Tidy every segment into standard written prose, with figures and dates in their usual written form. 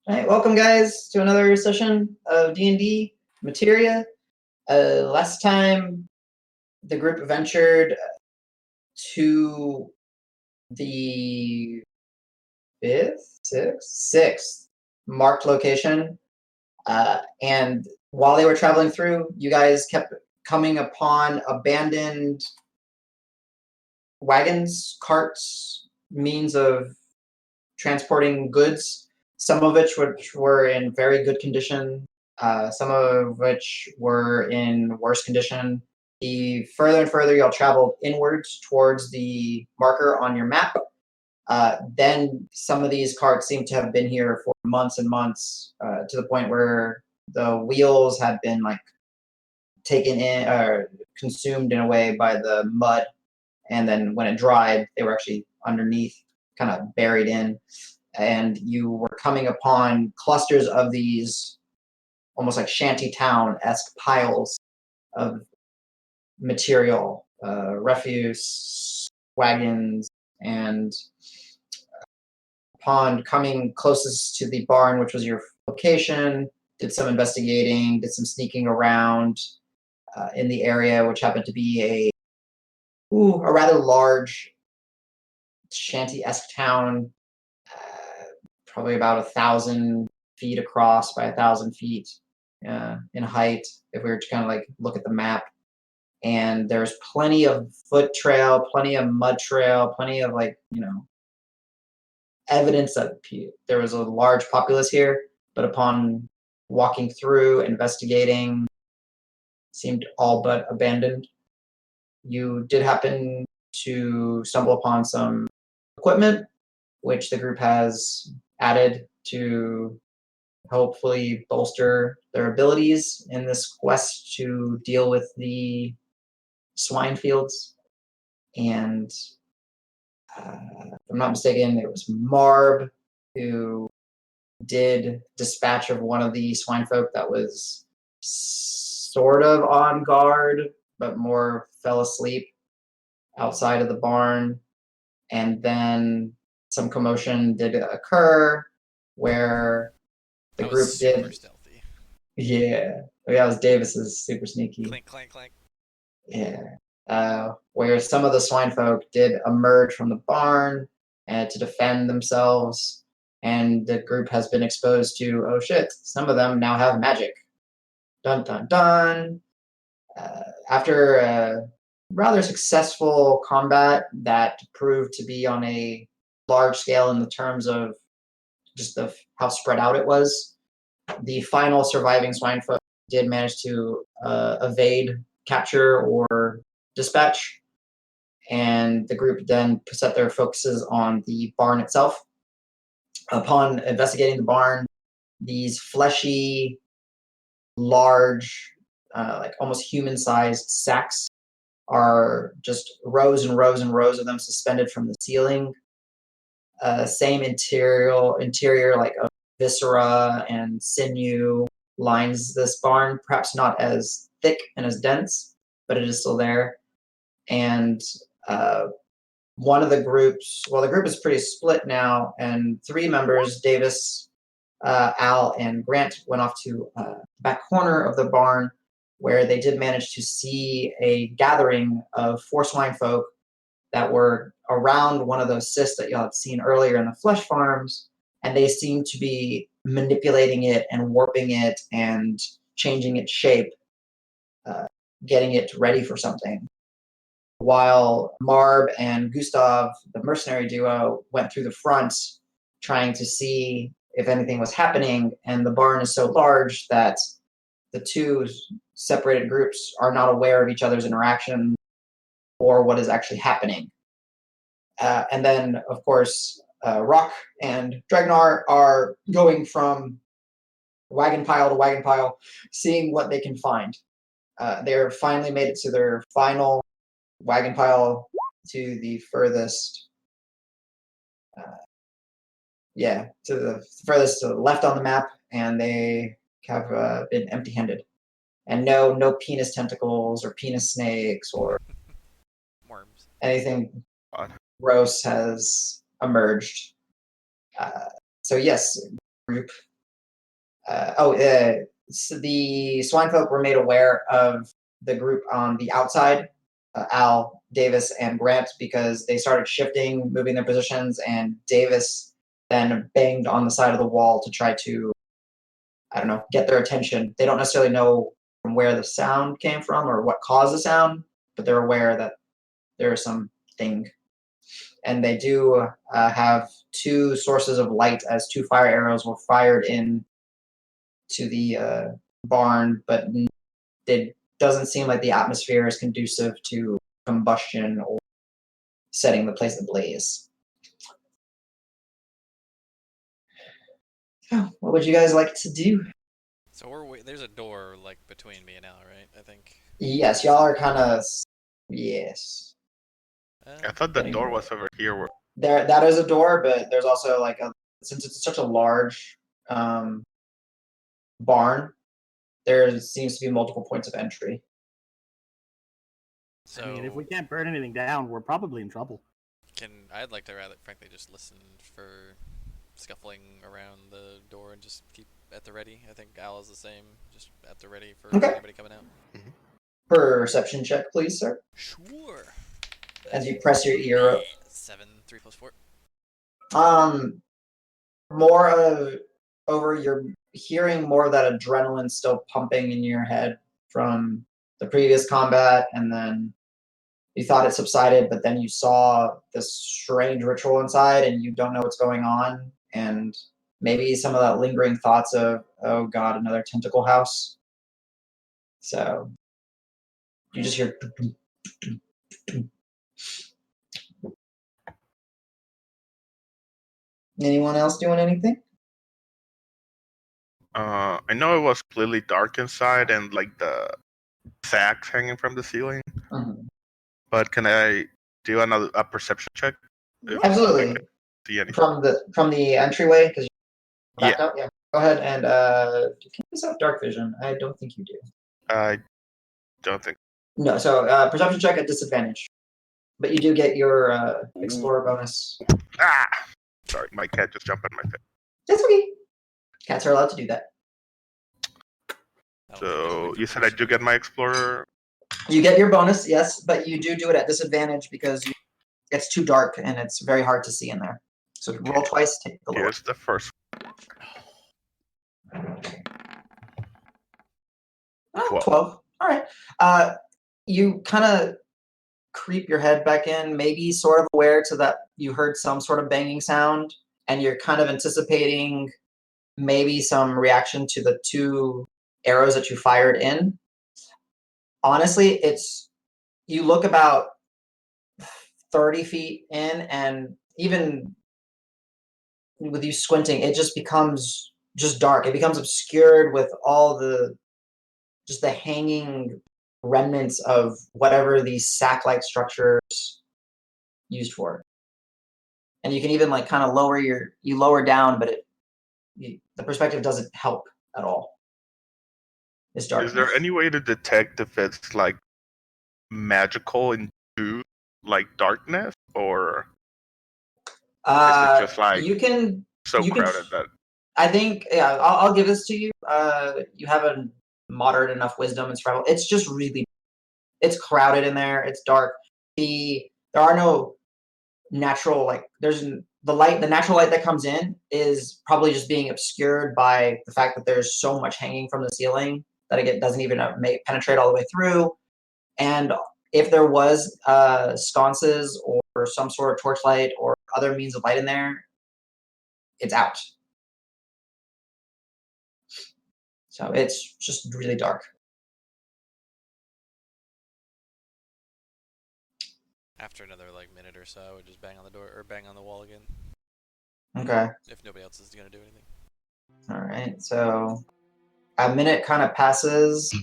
All right, welcome guys to another session of D&D Materia. Last time the group ventured to the sixth marked location, and while they were traveling through, you guys kept coming upon abandoned wagons, carts, means of transporting goods. Some of which were in very good condition, some of which were in worse condition. The further and further y'all traveled inwards towards the marker on your map, then some of these carts seem to have been here for months and months, to the point where the wheels had been like taken in or consumed in a way by the mud, and then when it dried, they were actually underneath, kind of buried in. And you were coming upon clusters of these almost like shanty town-esque piles of material, refuse, wagons, and upon coming closest to the barn, which was your location, did some investigating, did some sneaking around in the area, which happened to be a rather large shanty-esque town, probably about 1,000 feet across by 1,000 feet in height, if we were to kind of like look at the map. And there's plenty of foot trail, plenty of mud trail, plenty of evidence that there was a large populace here. But upon walking through, investigating, seemed all but abandoned. You did happen to stumble upon some equipment, which the group has added to hopefully bolster their abilities in this quest to deal with the swine fields. And if I'm not mistaken, it was Marb who did dispatch of one of the swine folk that was sort of on guard, but more fell asleep outside of the barn. And then some commotion did occur where the group did. Super stealthy. Yeah. Oh, yeah, it was Davis's super sneaky. Clink, clank, clank. Yeah. Where some of the swine folk did emerge from the barn to defend themselves, and the group has been exposed to, oh shit, some of them now have magic. Dun dun dun. After a rather successful combat that proved to be on a large scale in the terms of just how spread out it was, the final surviving swine folk did manage to evade capture or dispatch, and the group then set their focuses on the barn itself. Upon investigating the barn, these fleshy, large, like almost human-sized sacks are just rows and rows and rows of them suspended from the ceiling. Same interior like of viscera and sinew lines this barn, perhaps not as thick and as dense, but it is still there. And one of the groups, well, the group is pretty split now, and 3 members, Davis, Al, and Grant, went off to the back corner of the barn, where they did manage to see a gathering of 4 swine folk that were around one of those cysts that y'all had seen earlier in the flesh farms, and they seemed to be manipulating it and warping it and changing its shape, getting it ready for something. While Marb and Gustav, the mercenary duo, went through the front trying to see if anything was happening, and the barn is so large that the 2 separated groups are not aware of each other's interaction or what is actually happening. And then, of course, Roque and Dregnar are going from wagon pile to wagon pile, seeing what they can find. They're finally made it to their final wagon pile, to the furthest, to the furthest left on the map, and they have been empty-handed. And no penis tentacles or penis snakes or worms, anything gross has emerged. So yes, group, So the swine folk were made aware of the group on the outside, Al, Davis, and Grant, because they started shifting, moving their positions, and Davis then banged on the side of the wall to try to, I don't know, get their attention. They don't necessarily know from where the sound came from or what caused the sound, but they're aware that there is something. And they do have two sources of light, as two fire arrows were fired in to the barn, but it doesn't seem like the atmosphere is conducive to combustion or setting the place ablaze. Oh, what would you guys like to do? So there's a door like between me and Al, right? I think. Yes, y'all are kind of. Yes. I thought the door was over here. That is a door, but there's also like since it's such a large barn, there seems to be multiple points of entry. So, I mean, if we can't burn anything down, we're probably in trouble. I'd like to rather, frankly, just listen for scuffling around the door and just keep at the ready. I think Al is the same, just at the ready for anybody coming out. Mm-hmm. Perception check, please, sir. Sure. As you press your ear up. 7, 3 plus 4. More of you're hearing more of that adrenaline still pumping in your head from the previous combat, and then you thought it subsided, but then you saw this strange ritual inside and you don't know what's going on, and maybe some of that lingering thoughts of, oh god, another tentacle house. So you just hear anyone else doing anything? I know it was clearly dark inside and like the sacks hanging from the ceiling. Mm-hmm. But can I do a perception check? Absolutely. See anything? From the entryway, because you backed Yeah. out? Yeah. Go ahead and can you have dark vision? I don't think you do. I don't think. No, so perception check at disadvantage. But you do get your explorer bonus. Ah! Sorry, my cat just jumped on my face. That's okay. Cats are allowed to do that. So you said I do get my explorer. You get your bonus, yes, but you do it at disadvantage because it's too dark and it's very hard to see in there. So roll twice, take the lower. Here's the first. 12. All right. You kind of creep your head back in, maybe sort of aware to that you heard some sort of banging sound, and you're kind of anticipating maybe some reaction to the two arrows that you fired in. Honestly, you look about 30 feet in, and even with you squinting, it just becomes just dark. It becomes obscured with all the hanging remnants of whatever these sack-like structures used for. And you can even like kind of lower down, but the perspective doesn't help at all. It's dark. Is there any way to detect if it's like magical into like darkness, or is it just like you can crowded that? I think I'll give this to you. You have a moderate enough wisdom and survival. It's just really, it's crowded in there. It's dark. There are no natural there's the natural light that comes in is probably just being obscured by the fact that there's so much hanging from the ceiling that it doesn't even penetrate all the way through. And if there was sconces or some sort of torchlight or other means of light in there, it's out. So it's just really dark. After another minute or so, I would just bang on the door or bang on the wall again. Okay. If nobody else is gonna do anything. All right. So a minute kind of passes.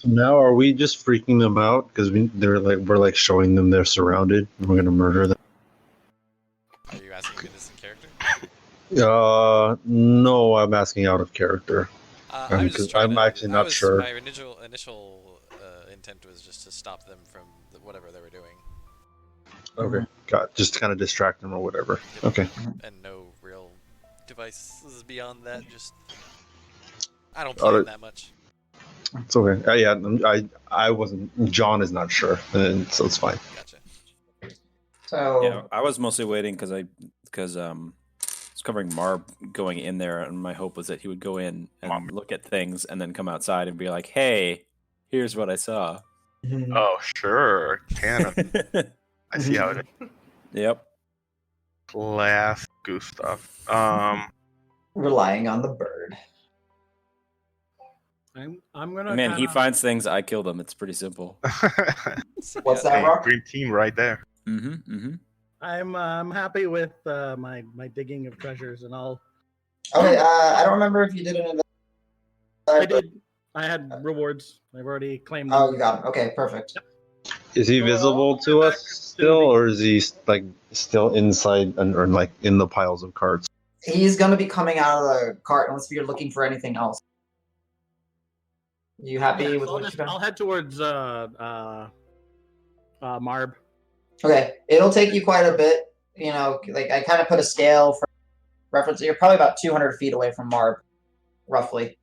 Now, are we just freaking them out because we're showing them they're surrounded and we're gonna murder them? Are you asking me this in character? No, I'm asking out of character. I'm actually not sure. My initial intent was just to stop them from whatever they were doing. Okay, just kind of distract them or whatever. Yep. Okay. And no real devices beyond that. Just I don't play him that much. It's okay. I wasn't. John is not sure, and so it's fine. Gotcha. So Yeah, I was mostly waiting because I was covering Marb going in there, and my hope was that he would go in and look at things and then come outside and be like, "Hey, here's what I saw." Oh, sure. Canon. I see how it is. Yep. Class Gustav. relying on the bird. I'm gonna. Man, he kinda- finds things. I kill them. It's pretty simple. What's that, Hey, Roque? green team right there. Mm-hmm. I'm happy with my digging of treasures and all. Okay, I don't remember if you did an I did. I had rewards. I've already claimed them. Oh, you got him. Okay, perfect. Is he visible to us still, or is he like still inside or like in the piles of carts? He's gonna be coming out of the cart unless you're looking for anything else. You happy Yeah, with so what you got? I'll head towards Marb. Okay, it'll take you quite a bit. You know, like I kind of put a scale for reference. You're probably about 200 feet away from Marb, roughly.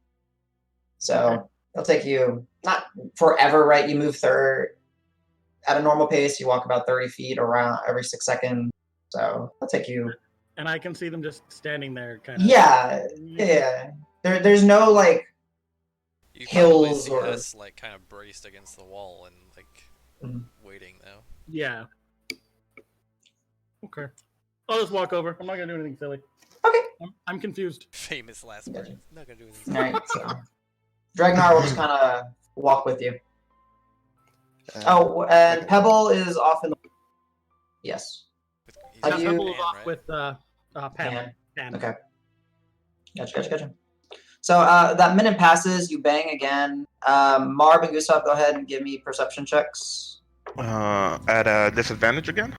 So it'll take you not forever, right? You move at a normal pace. You walk about 30 feet around every 6 seconds. So it'll take you. And I can see them just standing there, kind of. Yeah. There's no like You probably hills see or us like kind of braced against the wall and like waiting though. Yeah. Okay. I'll just walk over. I'm not gonna do anything silly. Okay. I'm confused. Famous last Gotcha. words. Not gonna do anything. All right. So Dregnar will just kind of walk with you. Oh, and Pebble is off in the. Yes. He's Have got you- Pebble Pan, is off right? with Pan. Pan. Okay. Gotcha. So that minute passes. You bang again. Marb and Gustav, go ahead and give me perception checks. At a disadvantage again?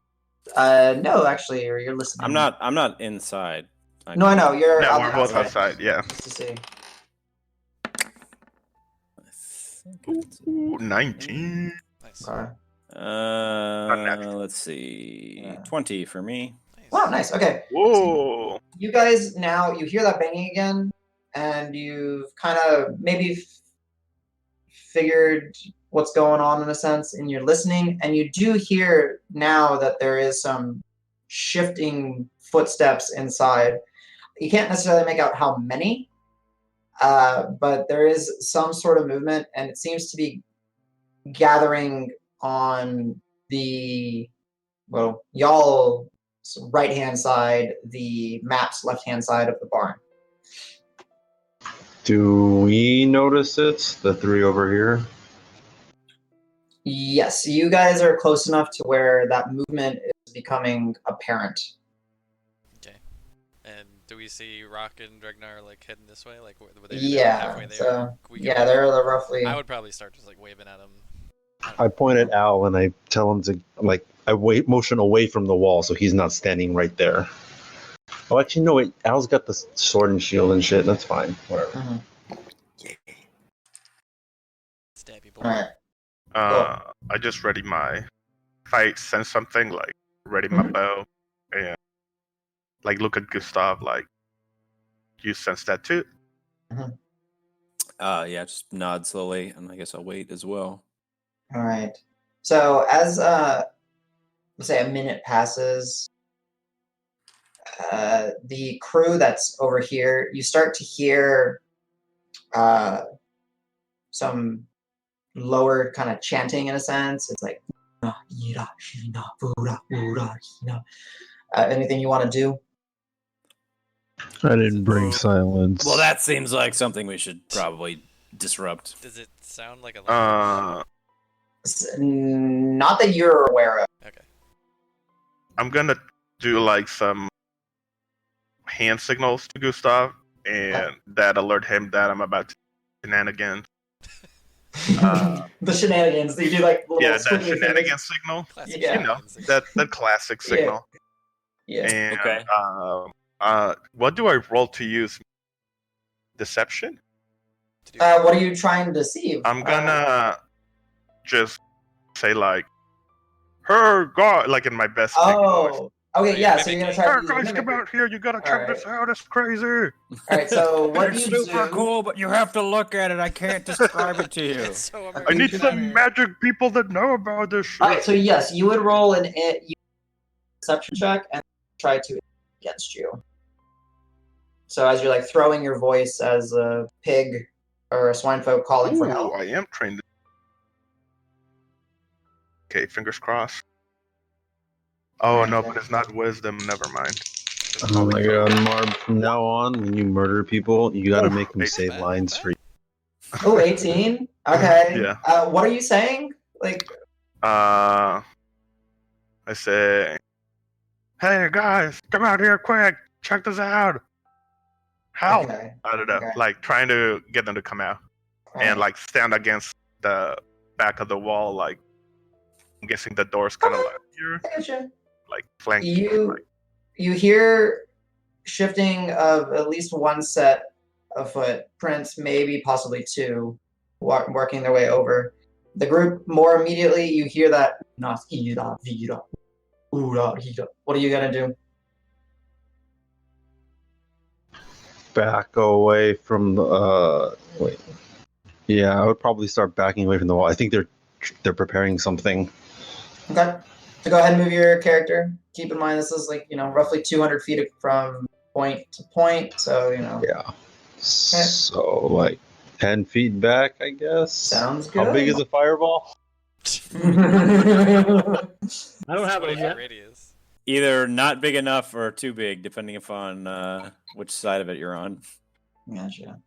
No, actually, you're listening. I'm not inside. No, I know you're. No, on we're the both outside, yeah. Just to see. Ooh, 19. Nice. Okay. Let's see. Yeah. 20 for me. Wow, nice. Okay. Whoa. You guys now you hear that banging again, and you've kind of maybe figured what's going on in a sense, and you're listening, and you do hear now that there is some shifting footsteps inside. You can't necessarily make out how many, but there is some sort of movement, and it seems to be gathering on the y'all right-hand side, the map's left-hand side of the barn. Do we notice it? The three over here? Yes, you guys are close enough to where that movement is becoming apparent. Okay. And do we see Roque and Dregnar like heading this way? Like were they Yeah, halfway there? so We can- yeah, they're roughly. I would probably start just like waving at them. I point at Al and I tell him to motion away from the wall so he's not standing right there. Oh, actually, no, wait. Al's got the sword and shield and shit. That's fine. Whatever. Mhm. Stabby boy. All right. I just ready my. If I sense something, like, ready my bow, and, like, look at Gustav, like, you sense that too? Yeah, just nod slowly, and I guess I'll wait as well. All right. So as let's say a minute passes, the crew that's over here, you start to hear some lower kind of chanting in a sense. It's like anything you want to do? I didn't bring silence. Well, that seems like something we should probably disrupt. Does it sound like a language? Not that you're aware of. Okay. I'm gonna do, like, some hand signals to Gustav, and that alert him that I'm about to shenanigans. The shenanigans. You do like little Yeah, that squiggly fingers. shenanigans signal. Classic Yeah. You know, shenanigans. that classic signal. Yeah. And, Okay. what do I roll to use? Deception? To do- What are you trying to deceive? I'm gonna just say, like, her God, like in my best English. Okay, yeah. So you're gonna try to use Guys, come mimicry. out here! You gotta check Alright. this out. It's crazy. All right. So what It's you super do? cool, but you have to look at it. I can't describe it to you. It's so I need You some can- magic people that know about this shit. All right. So yes, you would roll an deception check and try to against you. So as you're like throwing your voice as a pig or a swine folk calling for Ooh, help. I am trained. Okay, fingers crossed. Oh no, but it's not wisdom. Never mind. Oh my god, Marb, from now on, when you murder people, you gotta Oof, make them it's say bad, lines not for you. Oh, 18. Okay. Yeah. What are you saying? Like, I say, hey guys, come out here quick! Check this out. Help! okay. I don't know, Okay. like trying to get them to come out and like stand against the back of the wall. Like I'm guessing the door's kind of Okay. like here, I gotcha. like flanked. You hear shifting of at least one set of footprints, maybe possibly two, working their way over. The group more immediately, you hear that. Not ira, vira, ura, hira. What are you gonna do? Back away from the. Wait. Yeah, I would probably start backing away from the wall. I think they're preparing something. Okay. So go ahead and move your character. Keep in mind this is like, roughly 200 feet from point to point. So, Yeah. So, like, 10 feet back, I guess. Sounds How big good. is a fireball? I don't have it What's yet. the radius? Either not big enough or too big, depending upon which side of it you're on. Gotcha.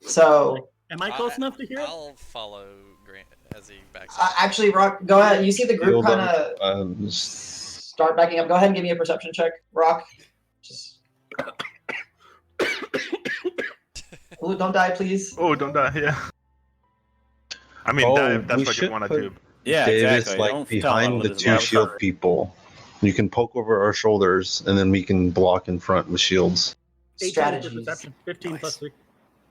So, Am I close enough to hear it? I'll follow Grant as he backs up. actually, Rock, go ahead. You see the group Shield kind up, of start backing up. Go ahead and give me a perception check, Rock. Just. Ooh, don't die, please. Oh, don't die! Yeah. I mean, Oh, if that's we what you should want to put do. Yeah, Davis, exactly. like, Don't tell behind them the to two just- shield people. You can poke over our shoulders, and then we can block in front with shields. 18 for Strategies. perception. 15 plus 3.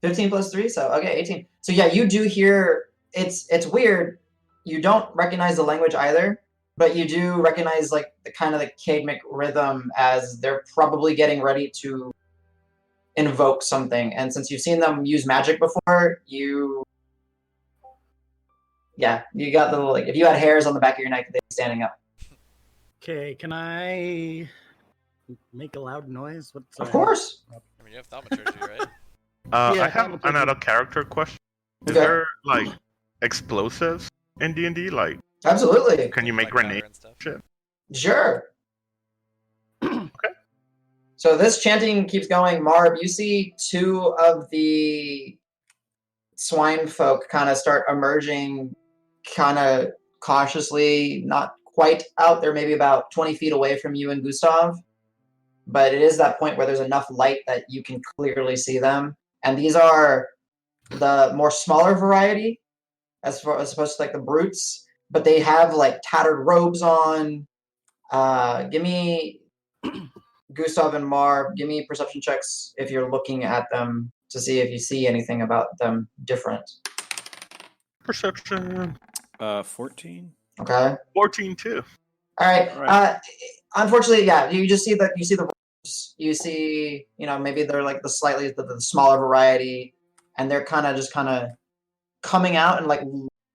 15 plus 3, so okay, 18. So yeah, you do hear it's weird. You don't recognize the language either, but you do recognize like the kind of the cadmic rhythm as they're probably getting ready to invoke something. And since you've seen them use magic before, you got the like if you had hairs on the back of your neck, they'd be standing up. Okay, can I make a loud noise? What's Of course. I mean, you have thaumaturgy, right? Yeah, I have thaumaturgy. another character question. Is Okay. there like explosives in D&D? Like, Absolutely. can you make Like powder grenades? and stuff. Shit. Sure. So this chanting keeps going. Marb, you see two of the swine folk kind of start emerging kind of cautiously, not quite out there, maybe about 20 feet away from you and Gustav. But it is that point where there's enough light that you can clearly see them. And these are the more smaller variety, as opposed to like the brutes. But they have like tattered robes on. Give me Gustav and Marb, give me perception checks if you're looking at them to see if you see anything about them different. Perception. 14. Okay. 14 too. All right. All right. Unfortunately, yeah, you just see the robes. You see, maybe they're like the smaller variety, and they're kind of coming out and like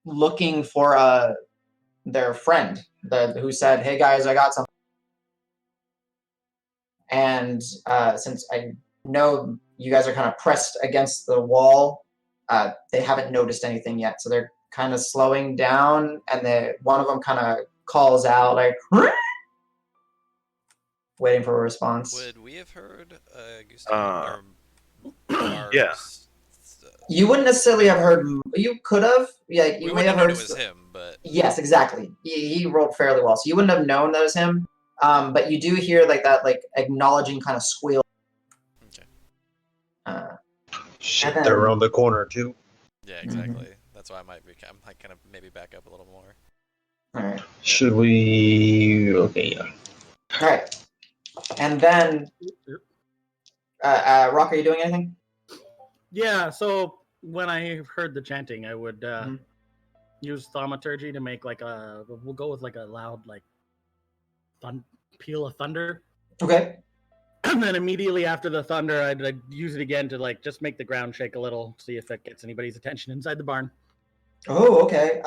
looking for their friend who said, "Hey guys, I got something." And since I know you guys are kind of pressed against the wall, they haven't noticed anything yet. So they're kind of slowing down, and one of them kind of calls out like, waiting for a response. Would we have heard Gustav or yeah. You wouldn't necessarily have heard. You could have. Yeah, you We may wouldn't have have known heard. it was him, but Yes, exactly. He rolled fairly well, so you wouldn't have known that was him. But you do hear like that, like acknowledging kind of squeal. okay. Shit, And they're then- around the corner, too. Yeah, exactly. That's why I might kind of maybe back up a little more. All right. Should we... Okay, yeah. All right. And then, Roque, are you doing anything? Yeah, so when I heard the chanting, I would Mhm. use thaumaturgy to make like we'll go with like a loud like peal of thunder Okay. And then immediately after the thunder, I'd use it again to like just make the ground shake a little, see if it gets anybody's attention inside the barn. Oh, okay.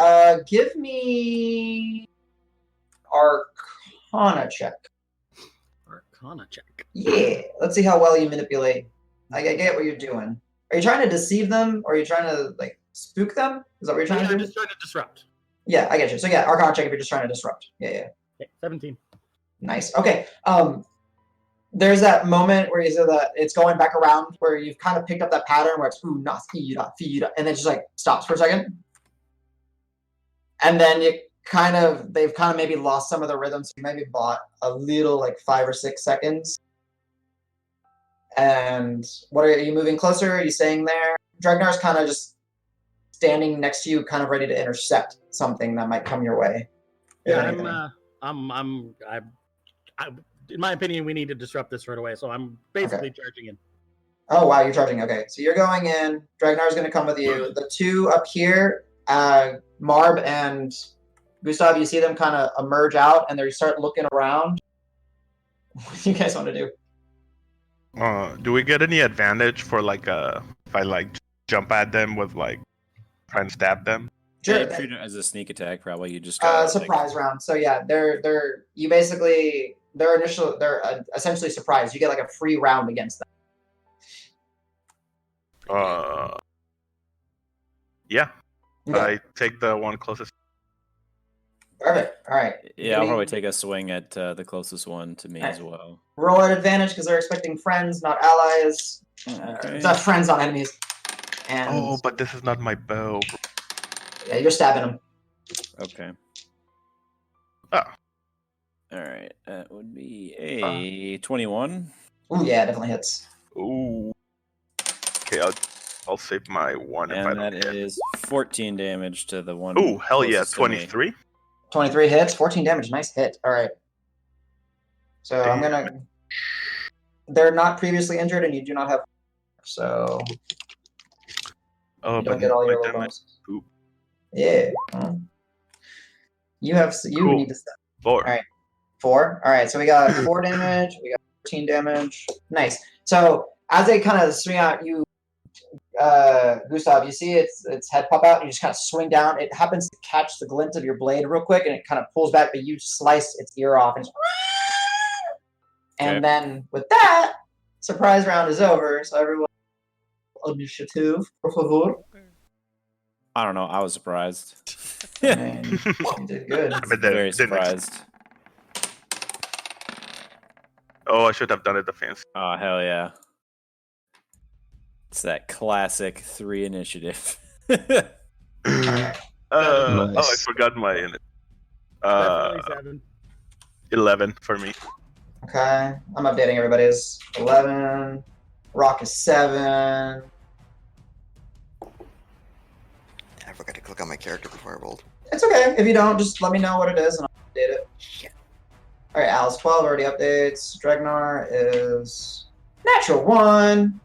Give me Arcana check. Arcana check. Yeah. Let's see how well you manipulate. I get what you're doing. Are you trying to deceive them, or are you trying to like spook them? Is that what you're trying to I'm do? just trying to disrupt. Yeah, I get you. So yeah, Arcana check if you're just trying to disrupt. Yeah. Okay, 17. Nice. Okay. There's that moment where you say that it's going back around where you've kind of picked up that pattern where it's ooh, not feed, and then just like stops for a second. And then they've kind of maybe lost some of the rhythm, so you maybe bought a little like 5 or 6 seconds. And what are you moving closer? Are you staying there? Dregnar's kind of just standing next to you, kind of ready to intercept something that might come your way. Yeah, in my opinion, we need to disrupt this right away. So I'm basically charging in. Oh wow, you're charging. Okay, so you're going in. Dragnar's going to come with you. The two up here, Marb and Gustav, you see them kind of emerge out, and they start looking around. What do you guys want to do? Do we get any advantage for like if I like jump at them with like trying to stab them? Sure. Yeah, treat it as a sneak attack. Probably you just surprise round. So yeah, they're essentially surprised. You get like a free round against them. Yeah. Okay. I take the one closest. Perfect. All right. Yeah, I'll probably take a swing at the closest one to me as well. Roll at advantage because they're expecting friends, not allies. Not friends, not enemies. And but this is not my bow. yeah, you're stabbing them. Okay. Oh. All right, that would be a 21. Ooh, yeah, definitely hits. Ooh. Okay, I'll save my one if I And don't that hit. is 14 damage to the one. Ooh, hell yeah, closest to me. 23. 23 hits, 14 damage. Nice hit. All right. So I'm gonna. They're not previously injured, and you do not have. So Oh, you but don't get all your damage. bonuses. Ooh. Yeah. You Cool. need to step. 4. All right. 4. All right. So we got 4 damage. We got 14 damage. Nice. So as they kind of swing out, you, Gustav, you see its head pop out, and you just kind of swing down. It happens to catch the glint of your blade real quick, and it kind of pulls back, but you slice its ear off, and and then with that, surprise round is over. So everyone, initiative, por favor. I don't know. I was surprised. And you did good. But Very surprised. Oh, I should have done it defense. Oh, hell yeah. It's that classic 3 initiative. Oh, I Nice. forgot my Definitely 7. 11 for me. Okay, I'm updating everybody's 11. Roque is 7. I forgot to click on my character before I rolled. It's okay. If you don't, just let me know what it is and I'll update it. Shit. Alright, Al's 12 already updates. Dregnar is natural 1.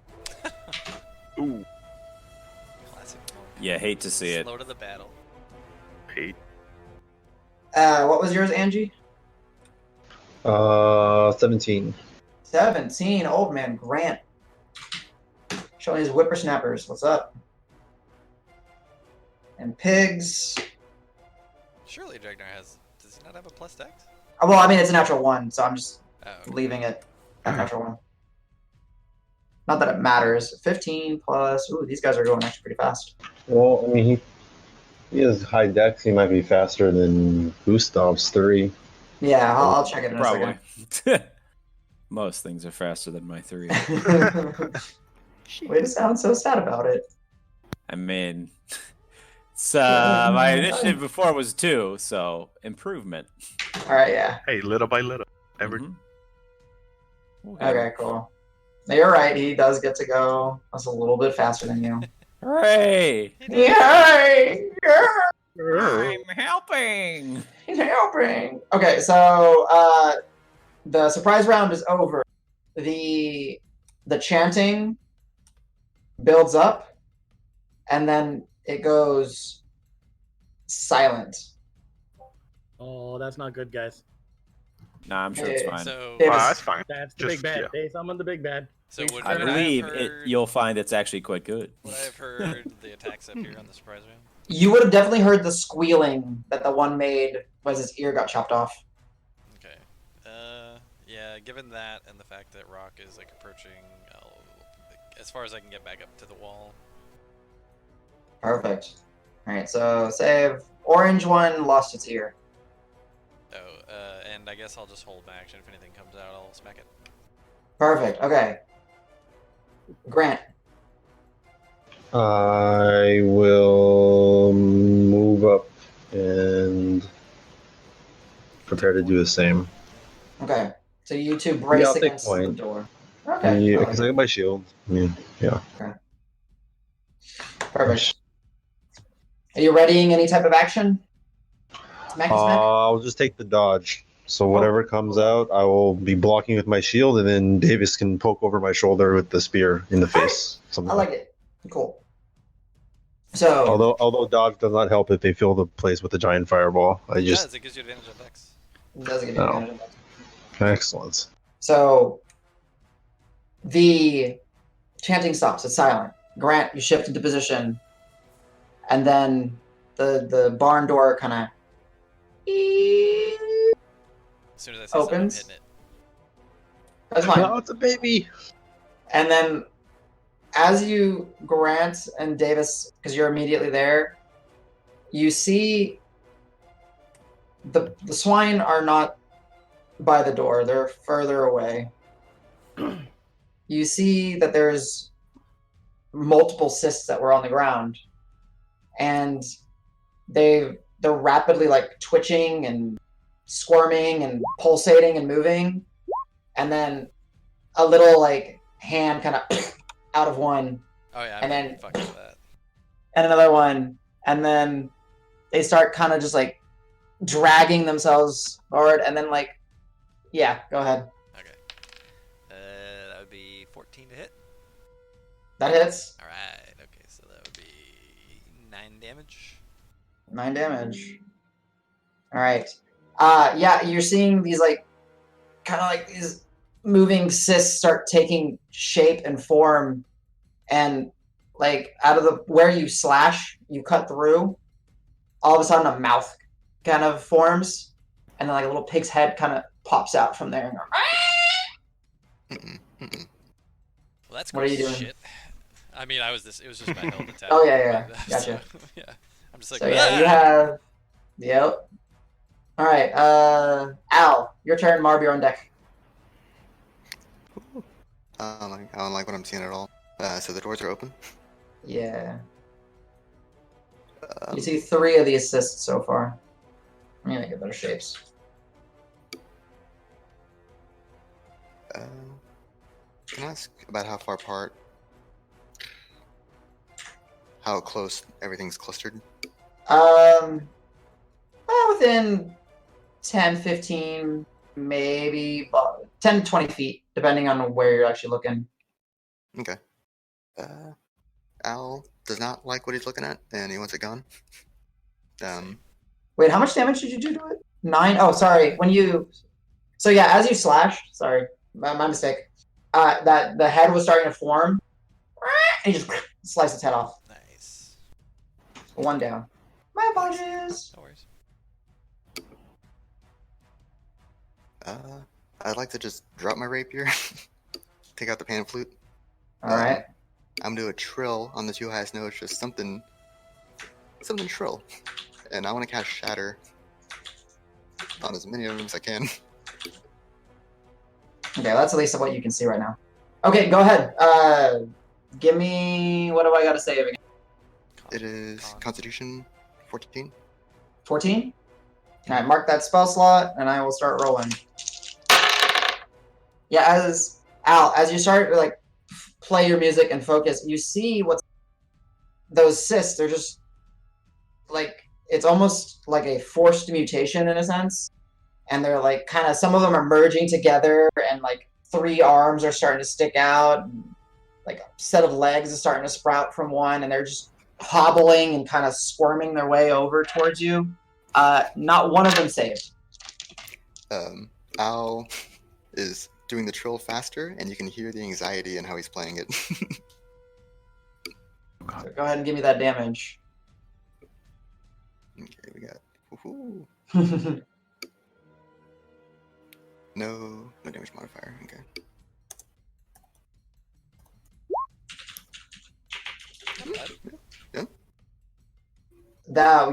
Ooh, Classic. Yeah, hate to see it. Slow to the battle. hate. What was yours, Angie? 17. 17. Old man Grant. Showing his whippersnappers. What's up? And pigs. Surely Dregnar has. Does he not have a plus dex? Oh, well, I mean, it's a natural 1, so I'm just Oh, okay. leaving it at natural 1. Not that it matters. 15 plus. Ooh, these guys are going actually pretty fast. Well, I mean, he has high dex. He might be faster than Gustav's 3. Yeah, I'll check it in a Probably. Most things are faster than my 3. second. Way to sound so sad about it. I mean, it's, my initiative before was 2, so improvement. All right, yeah. Hey, little by little. Every Mhm. Okay, cool. No, you're right. He does get to go. That's a little bit faster than you. Hooray! Yay! I'm helping! He's helping. Okay, so the surprise round is over. The chanting builds up, and then it goes silent. Oh, that's not good, guys. Nah, I'm sure it's Yeah. fine. So, Davis. That's fine. That's the Just- big bad. yeah. They summon the big bad. so We would, turn I it would out. believe have it. heard, You'll find it's actually quite good. Would I have heard the attacks up here on the surprise round? You would have definitely heard the squealing that the one made as his ear got chopped off. Okay. Yeah. Given that and the fact that Roque is like approaching, as far as I can get back up to the wall. Perfect. Alright, so save. Orange one lost its ear. Oh, and I guess I'll just hold my action. If anything comes out, I'll smack it. Perfect. Okay. Grant. I will move up and prepare to do the same. Okay. So you two brace I'll take against the point. door. Okay. Yeah, I like because it. I got my shield. I mean, yeah. Perfect. Are you readying any type of action? Smacky smack? I'll just take the dodge. So whatever comes out, I will be blocking with my shield, and then Davis can poke over my shoulder with the spear in the face. Something I like it. Cool. So, Although dodge does not help if they fill the place with a giant fireball. I It just does. It gives you advantage on dex. it doesn't get No. advantage. excellent. So, the chanting stops. It's silent. Grant, you shift into position, and then the barn door kind of As soon as I say something, I'm Opens. hitting it. That's fine. No, it's a baby. And then, as you, Grant and Davis, because you're immediately there, you see the swine are not by the door; they're further away. You see that there's multiple cysts that were on the ground, and they're rapidly like twitching and squirming and pulsating and moving, and then a little like hand kind of out of one, Oh yeah, And I'm then- fucking with that. and another one, and then they start kind of just like dragging themselves forward, and then like, yeah, go ahead. Okay. That would be 14 to hit. That hits. All right. Okay, so that would be 9 damage. 9 damage. All right. Yeah, you're seeing these like kind of like these moving cysts start taking shape and form, and like out of the where you slash, you cut through. All of a sudden, a mouth kind of forms, and then like a little pig's head kind of pops out from there. And Mm-mm, mm-mm. Well, that's What are you gross as doing? shit. I mean, it was just my held attack. Oh, yeah, but, gotcha. So, yeah. I'm just like, So yeah, you "Ah!" have. Yep. All right, Al, your turn. Marb, you're on deck. I don't like what I'm seeing at all. So the doors are open. Yeah. Um, You see 3 of the assists so far. I'm gonna get better shapes. Can I ask about how far apart? How close everything's clustered? Within 10, 15, maybe 10 to 20 feet, depending on where you're actually looking. Okay. Al does not like what he's looking at, and he wants it gone. Wait, how much damage did you do to it? 9? Oh, sorry. When you... So yeah, as you slashed, sorry, my mistake, that the head was starting to form, and you just slice its head off. Nice. 1 down. My apologies. No worries. I'd like to just drop my rapier, take out the pan flute. All right. I'm gonna do a trill on the 2 highest notes, just something shrill, and I want to cast Shatter on as many of them as I can. Okay, that's at least what you can see right now. Okay, go ahead. Give me... What do I got to save again? It is Constitution 14. 14? All right, mark that spell slot, and I will start rolling. Yeah, as you start to like play your music and focus, you see what's those cysts. They're just like it's almost like a forced mutation in a sense, and they're like kind of some of them are merging together, and like 3 arms are starting to stick out, and, like a set of legs is starting to sprout from one, and they're just hobbling and kind of squirming their way over towards you. Not one of them saved. Al is doing the trill faster, and you can hear the anxiety in how he's playing it. So go ahead and give me that damage. Okay, we got. Woohoo. No damage modifier. Okay.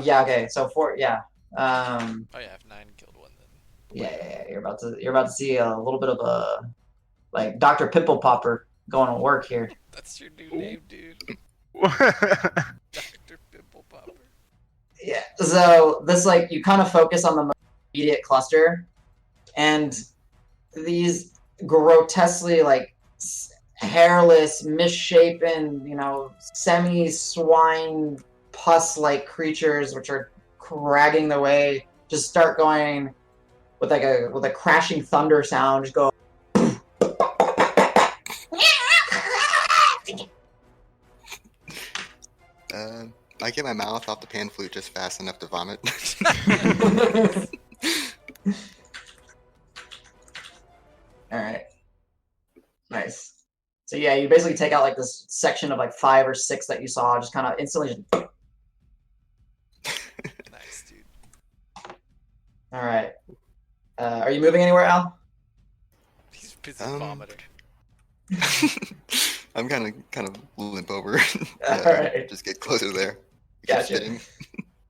Yeah, okay. So Oh yeah, if 9 killed 1, then. yeah. You're about to see a little bit of a like Dr. Pimple Popper going to work here. That's your new name, dude. Dr. Pimple Popper. Yeah. So this you kind of focus on the most immediate cluster, and these grotesquely hairless, misshapen, semi-swine pus-like creatures which are cragging their way just start going with a crashing thunder sound, just go. I get my mouth off the pan flute just fast enough to vomit. All right. Nice. So yeah, you basically take out this section of 5 or 6 that you saw, just kind of instantly. Nice, dude. All right. Are you moving anywhere, Al? He's busy vomiting. I'm kind of limp over. All right. Just get closer to there. Gotcha.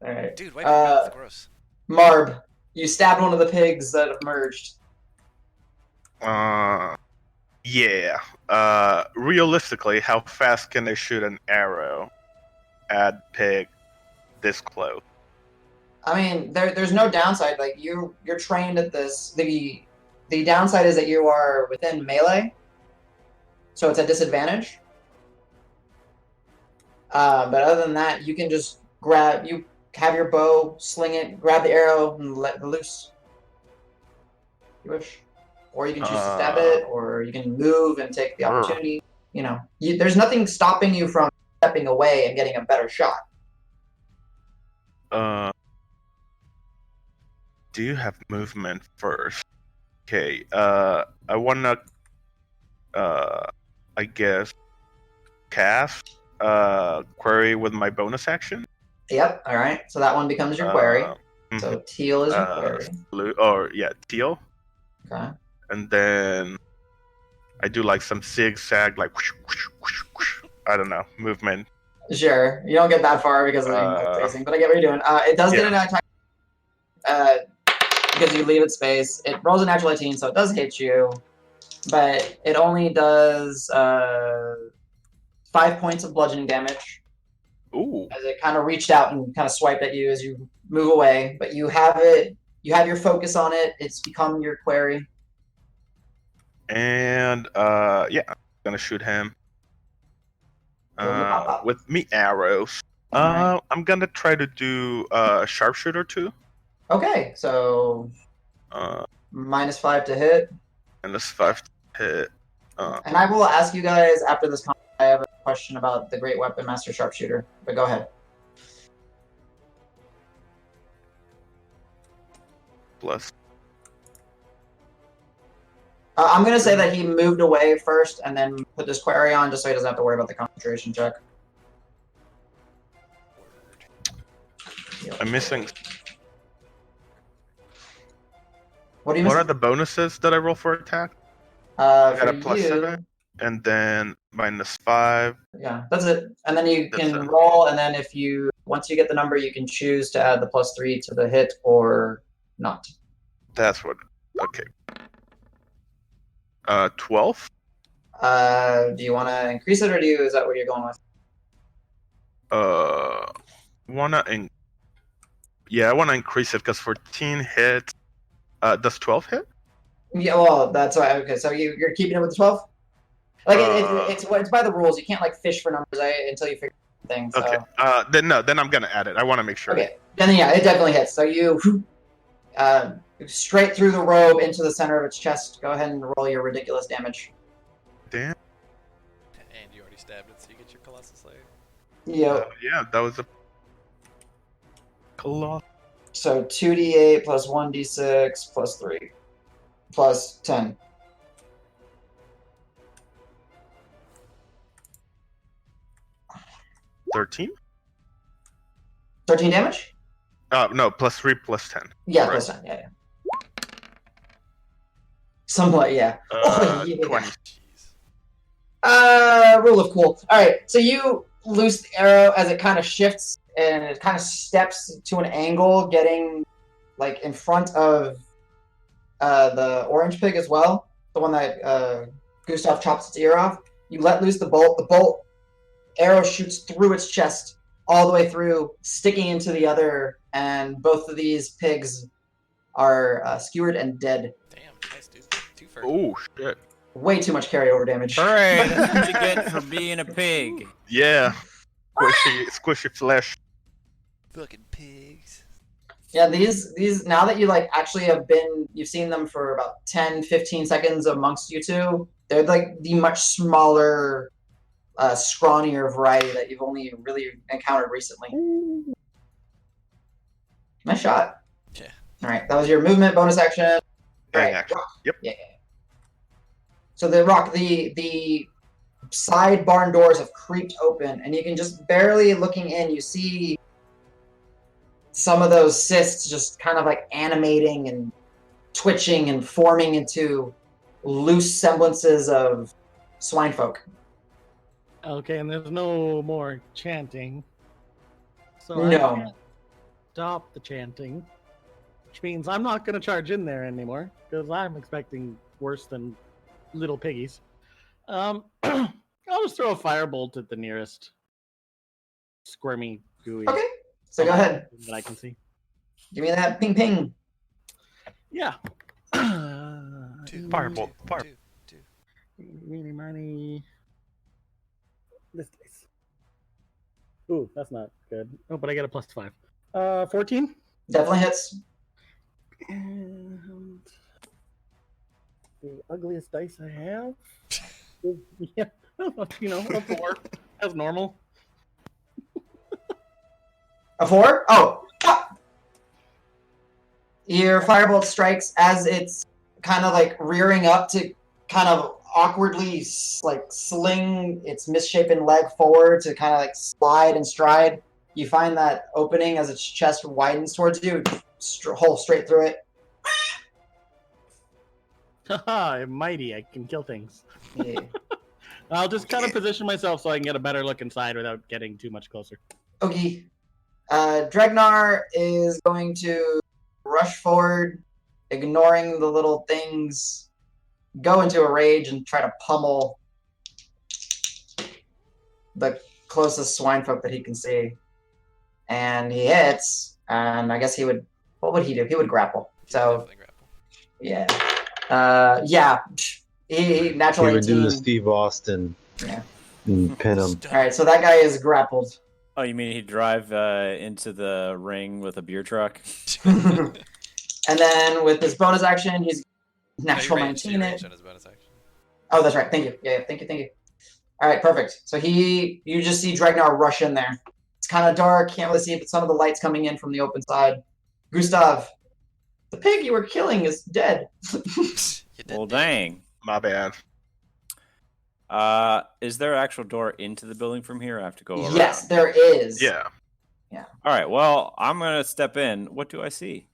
All right. Dude, why do you mouth? Gross. Marb, you stabbed one of the pigs that have merged. Yeah. Realistically, how fast can they shoot an arrow at pig this close? I mean, there's no downside. You're trained at this. The downside is that you are within melee, so it's a disadvantage. But other than that, you can just have your bow, sling it, grab the arrow, and let it loose. You wish. Or you can choose to stab it, or you can move and take the opportunity. There's nothing stopping you from stepping away and getting a better shot. Do you have movement first? Okay, I wanna, I guess, cast query with my bonus action. Yep, alright. So that one becomes your query. So teal is your query. Teal. Okay. And then I do some zigzag, whoosh, whoosh, whoosh, whoosh, I don't know, movement. Sure. You don't get that far because of the facing, but I get what you're doing. It does get an attack because you leave it space. It rolls a natural 18, so it does hit you, but it only does 5 points of bludgeoning damage. Ooh. As it kind of reached out and kind of swiped at you as you move away, but you have your focus on it. It's become your query. And I'm gonna shoot him with me arrows. Right. I'm gonna try to do sharpshooter too. Okay, so -5 to hit. And this 5 to hit. And I will ask you guys after this comment. I have a question about the Great Weapon Master Sharpshooter, but go ahead. Plus. I'm going to say that he moved away first and then put this query on just so he doesn't have to worry about the concentration check. I'm missing. What are you What missing? are the bonuses that I roll for attack? I got a +7, and then -5. Yeah, that's it. And then you can roll, and then once you get the number, you can choose to add the +3 to the hit or not. That's what. Okay. 12. Do you want to increase it, or is that what you're going with? I wanna increase it because 14 hits. Does 12 hit? Yeah, well, that's why. Okay, so you're keeping it with the 12. It's by the rules. You can't fish for numbers until you figure things. So. Okay. Then I'm gonna add it. I want to make sure. Okay. Then it definitely hits. So you straight through the robe into the center of its chest. Go ahead and roll your ridiculous damage. Damn. And you already stabbed it, so you get your Colossus Slayer. Yep. Yeah, that was a colossal. So 2d8 plus 1d6 plus 3. plus 10. $13? 13 damage? No, +3 +10. Yeah, Right. plus 10. Yeah. Somewhat, yeah. Oh, yeah. 20. Jeez. Rule of cool. All right, so you loose the arrow as it kind of shifts and it kind of steps to an angle, getting like in front of the orange pig as well, the one that Gustav chops its ear off. You let loose the bolt. The bolt arrow shoots through its chest all the way through, sticking into the other, and both of these pigs are skewered and dead. Damn, nice dude. 2 for. Oh, shit. Way too much carryover damage. Hooray! That's what you get for being a pig. Yeah. Squishy flesh. Fucking pigs. Yeah, these now that you like actually you've seen them for about 10-15 seconds amongst you two, they're like the much smaller, scrawnier variety that you've only really encountered recently. Nice shot. Yeah. All right, that was your movement bonus action. All right, Action. Roque. Yep. Yeah. So the Roque, the side barn doors have creeped open, and you can just barely looking in, you see some of those cysts just kind of like animating and twitching and forming into loose semblances of swine folk. Okay, and there's no more chanting. So No. I can't stop the chanting, which means I'm not going to charge in there anymore because I'm expecting worse than little piggies. I'll just throw a firebolt at the nearest squirmy, gooey. Okay, so go ahead. That I can see. Give me that ping ping. Yeah. Firebolt. Fire. Two. Meeny, miny. This dice. Ooh, that's not good. Oh, but I get a +5. 14. Definitely hits. And the ugliest dice I have is, yeah, a 4 as normal. A 4? Oh. Ah! Your firebolt strikes as it's kind of like rearing up to kind of awkwardly like sling its misshapen leg forward to kind of like slide and stride. You find that opening as its chest widens towards you, hole straight through it. Haha, I'm mighty. I can kill things. Yeah. I'll just kind of position myself so I can get a better look inside without getting too much closer. Okay. Dregnar is going to rush forward, ignoring the little things, go into a rage and try to pummel the closest swine folk that he can see. And he hits, and I guess he would... What would he do? He would grapple. So, Definitely grapple. yeah. Yeah. He He naturally would do 18. the Steve Austin Yeah. and pin him. All right, so that guy is grappled. Oh, you mean he'd drive into the ring with a beer truck? And then with his bonus action, he's No, natural you ranged 19 it. on his bonus action. Oh, that's right. Thank you. Yeah, thank you. All right, perfect. So you just see Dregnar rush in there. It's kind of dark, can't really see, but some of the light's coming in from the open side. Gustav, the pig you were killing is dead. You did Well, it. dang. My bad. Is there an actual door into the building from here? I have to go around. Yes, there is. Yeah. All right. Well, I'm gonna step in. What do I see?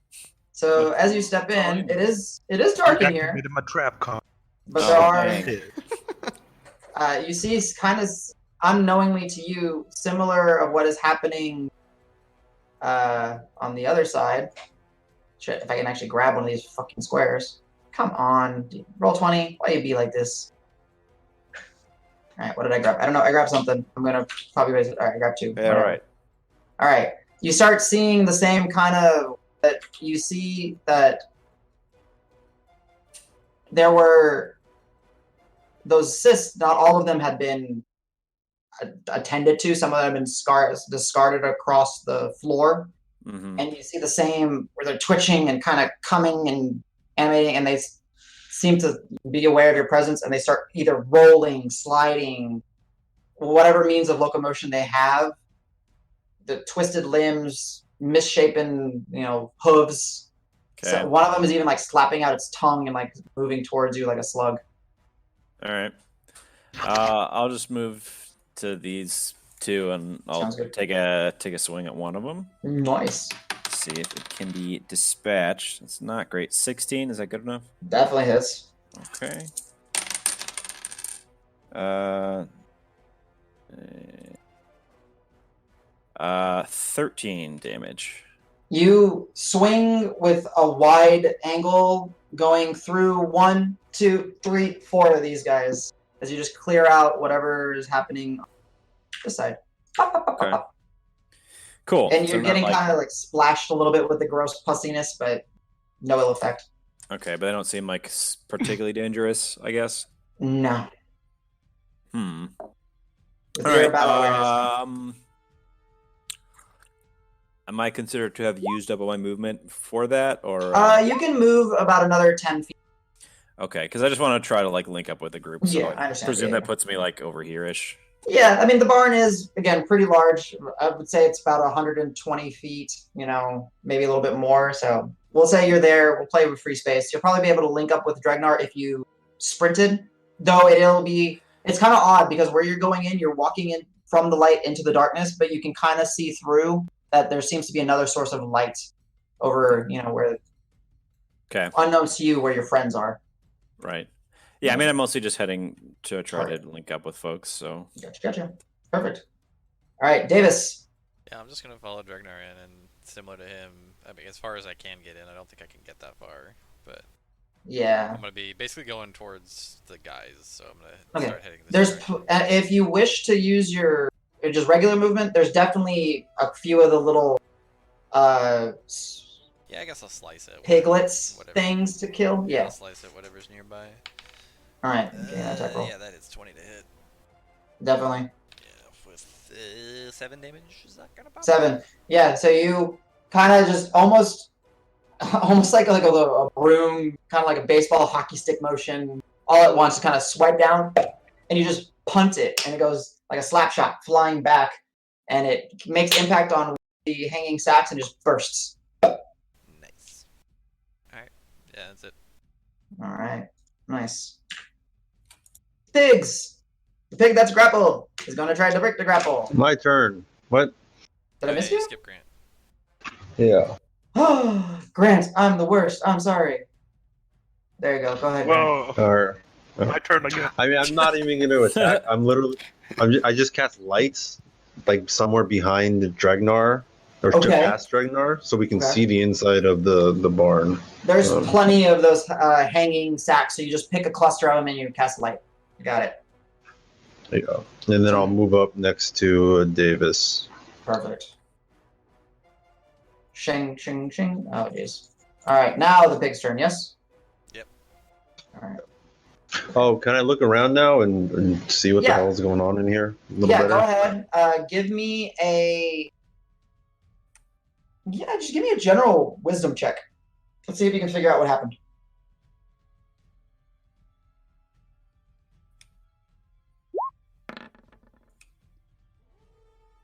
So as you step in, it is dark in here, Activated my trap card. but Oh, there are dang. you see kind of unknowingly to you similar of what is happening on the other side. Shit, if I can actually grab one of these fucking squares. Come on, roll 20. Why you be like this? All right, what did I grab? I don't know. I grabbed something. I'm gonna probably raise it. All right, I grabbed 2. Yeah, all right. All right. You start seeing the same kind of that. You see that there were those cysts. Not all of them had been attended to. Some of them have been discarded across the floor. Mm-hmm. And you see the same where they're twitching and kind of coming and animating, and they seem to be aware of your presence, and they start either rolling, sliding, whatever means of locomotion they have. The twisted limbs, misshapen, hooves, Okay. So one of them is even like slapping out its tongue and like moving towards you like a slug. All right. I'll just move to these two, and I'll Sounds good. take a swing at one of them. Nice. See if it can be dispatched. It's not great. 16, is that good enough? Definitely hits. Okay. 13 damage. You swing with a wide angle going through 1, 2, 3, 4 of these guys as you just clear out whatever is happening on this side. Okay. Cool. And So you're not getting like- kind of like splashed a little bit with the gross pussiness, but no ill effect. Okay, but they don't seem like particularly dangerous, I guess. No. With With All your right. battle awareness. Am I considered to have used up all my movement for that, or? You can move about another 10 feet. Okay, because I just want to try to like link up with the group. So Yeah, I I understand. presume Yeah, that puts me like over here-ish. Yeah, I mean, the barn is, again, pretty large. I would say it's about 120 feet, maybe a little bit more. So we'll say you're there. We'll play with free space. You'll probably be able to link up with Dregnar if you sprinted, though it's kind of odd because where you're going in, you're walking in from the light into the darkness, but you can kind of see through that there seems to be another source of light over, where Okay. unknowns to you where your friends are. Right. Yeah, I mean, I'm mostly just heading to try Alright. to link up with folks. So. Gotcha. Perfect. All right, Davis. Yeah, I'm just gonna follow Dregnar in, and similar to him, I mean, as far as I can get in, I don't think I can get that far, but Yeah. I'm gonna be basically going towards the guys, so I'm gonna Okay. start heading this direction. If you wish to use your just regular movement, there's definitely a few of the little Yeah, I guess I'll slice it. piglets whatever. things to kill. Yeah, I'll Yeah. slice it, whatever's nearby. All right. Okay, attack roll. Yeah, that is 20 to hit. Definitely. Yeah, with 7 damage. Is that gonna pop? 7. Yeah. So you kind of just almost like a broom, kind of like a baseball hockey stick motion, all at once, kind of swipe down, and you just punt it, and it goes like a slap shot flying back, and it makes impact on the hanging sacks and just bursts. Nice. Alright. Yeah, that's it. All right. Nice. Pigs. The pig that's grappled is going to try to break the grapple. My turn. What? Did I miss Hey, you? Skip Grant. Yeah. Oh, Grant, I'm the worst. I'm sorry. There you go. Go ahead. Grant. Whoa, Or, my turn again. I mean, I'm not even going to attack. I just cast lights, like somewhere behind the Dregnar, or Okay. past Dregnar, so we can Okay. see the inside of the barn. There's Um, plenty of those hanging sacks, so you just pick a cluster of them and you cast light. Got it. There you go. And then I'll move up next to Davis. Perfect. Shing, shing, shing. Oh, jeez. All right, now the pig's turn, yes? Yep. All right. Oh, can I look around now and see what Yeah. the hell is going on in here? A little Yeah, better? go ahead. Give me a... Yeah, just give me a general wisdom check. Let's see if you can figure out what happened.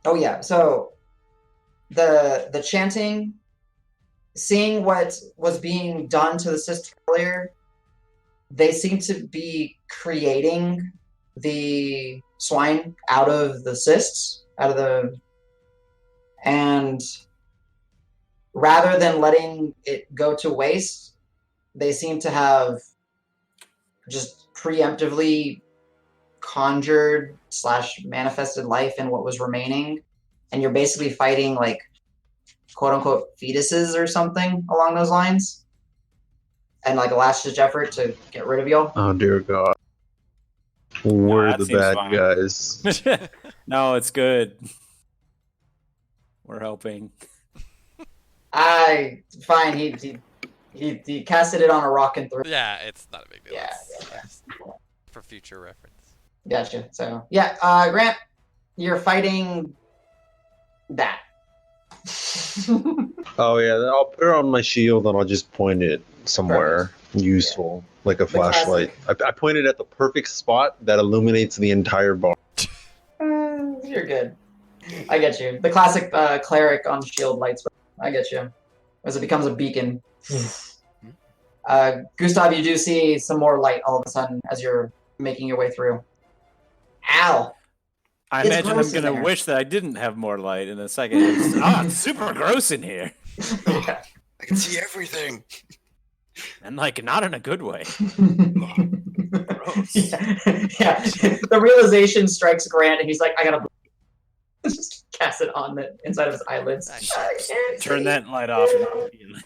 Oh yeah, so the chanting, seeing what was being done to the sister earlier, they seem to be creating the swine out of the cysts, and rather than letting it go to waste, they seem to have just preemptively conjured / manifested life in what was remaining, and you're basically fighting like quote unquote fetuses or something along those lines, and like a last ditch effort to get rid of y'all. Oh, dear God. We're that the seems bad fine. guys. No, it's good. We're helping. Fine. He casted it on a rock and threw. Yeah, it's not a big deal. Yeah, It's yeah. just for future reference. Gotcha. So yeah, Grant, you're fighting that. Oh, yeah. I'll put it on my shield and I'll just point it somewhere useful, like a flashlight. I point it at the perfect spot that illuminates the entire barn. You're good. I get you. The classic cleric on shield lights. I get you. As it becomes a beacon. Gustav, you do see some more light all of a sudden as you're making your way through. Ow! I It's imagine I'm gross in gonna there. wish that I didn't have more light in a second. It's super gross in here, Yeah. I can see everything. and like not in a good way. Gross. Yeah. The realization strikes Grant, and he's like, I gotta just cast it on the inside of his eyelids. Ah, I can't Turn see. that light off.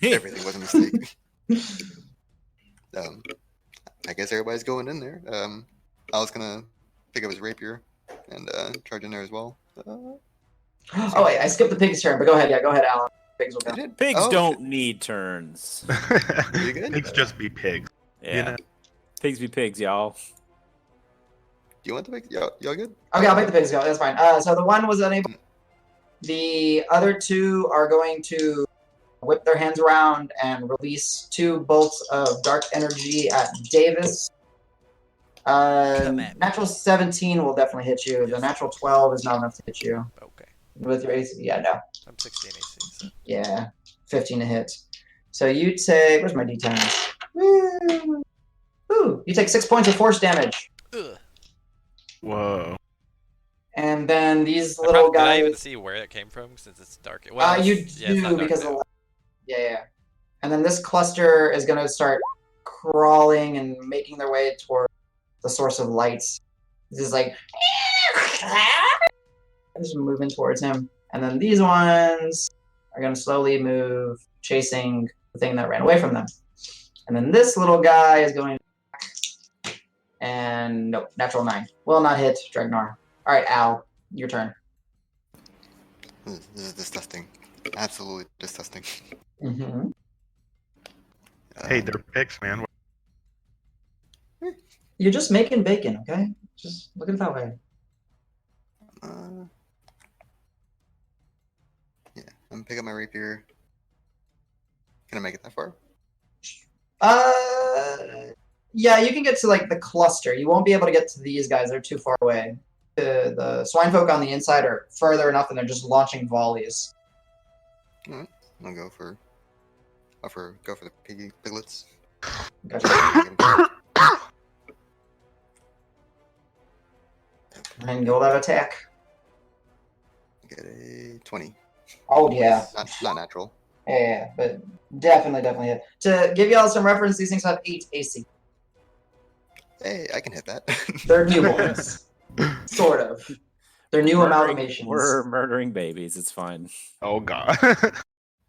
Everything was a mistake. I guess everybody's going in there. I was gonna pick up his rapier and charge in there as well. Oh wait, I skipped the pig's turn, but go ahead. Yeah, go ahead, Alan. Pigs will I go. did. Pigs Oh, don't need turns. You good? Pigs just be pigs. Yeah, You know? pigs be pigs, y'all. Do you want the pig? Y'all good? Okay, I'll make the pigs go. That's fine. So the one was unable. The other two are going to whip their hands around and release 2 bolts of dark energy at Davis. Come at me. Natural 17 will definitely hit you. The natural 12 is not enough to hit you. Okay. With your AC, yeah, no. I'm 16 AC. So. Yeah, 15 to hit. So you take, where's my D10? Woo! Ooh, you take 6 points of force damage. Ugh. Whoa. And then these Did little I even guys. see where it came from since it's dark? You yeah, do it's not dark because now. yeah. And then this cluster is going to start crawling and making their way toward the source of lights. This is like just moving towards him. And then these ones are going to slowly move, chasing the thing that ran away from them. And then this little guy is going and nope, natural 9. Will not hit Dregnar. All right, Al, your turn. This is disgusting. Absolutely disgusting. Mm-hmm. Hey, they're pigs, man. You're just making bacon, okay? Just look at it that way. Yeah, I'm gonna pick up my rapier. Can I make it that far? Yeah, you can get to like the cluster. You won't be able to get to these guys; they're too far away. The swine folk on the inside are further enough, and they're just launching volleys. Alright, I'll go for the piglets. Gotcha. And you'll have attack. Get a 20. Oh yeah, Not natural. yeah, but definitely hit. To give y'all some reference, these things have 8 AC. Hey, I can hit that. They're newborns, sort of. They're new amalgamations. We're murdering babies. It's fine. Oh god.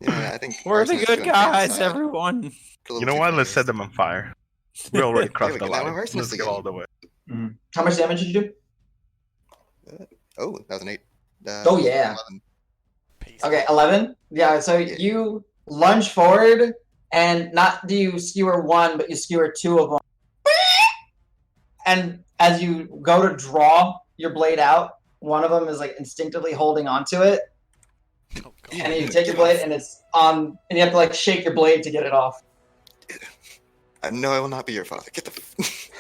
Yeah, I think We're the arsonist good doing guys, fantasy. everyone. A little You know too what? Let's fast. set them on fire. We already crossed There the we go. Now line. we're arsonists Let's go again. all the way. Mhm. How much damage did you do? Oh, that was an 8. Oh, yeah. 11. Peace. Okay, 11. Yeah, so you lunge forward, and not do you skewer one, but you skewer 2 of them. And as you go to draw your blade out, one of them is like instinctively holding onto it, Oh, God. and you take your blade, and it's on, and you have to like shake your blade to get it off. No, I will not be your father. Get the.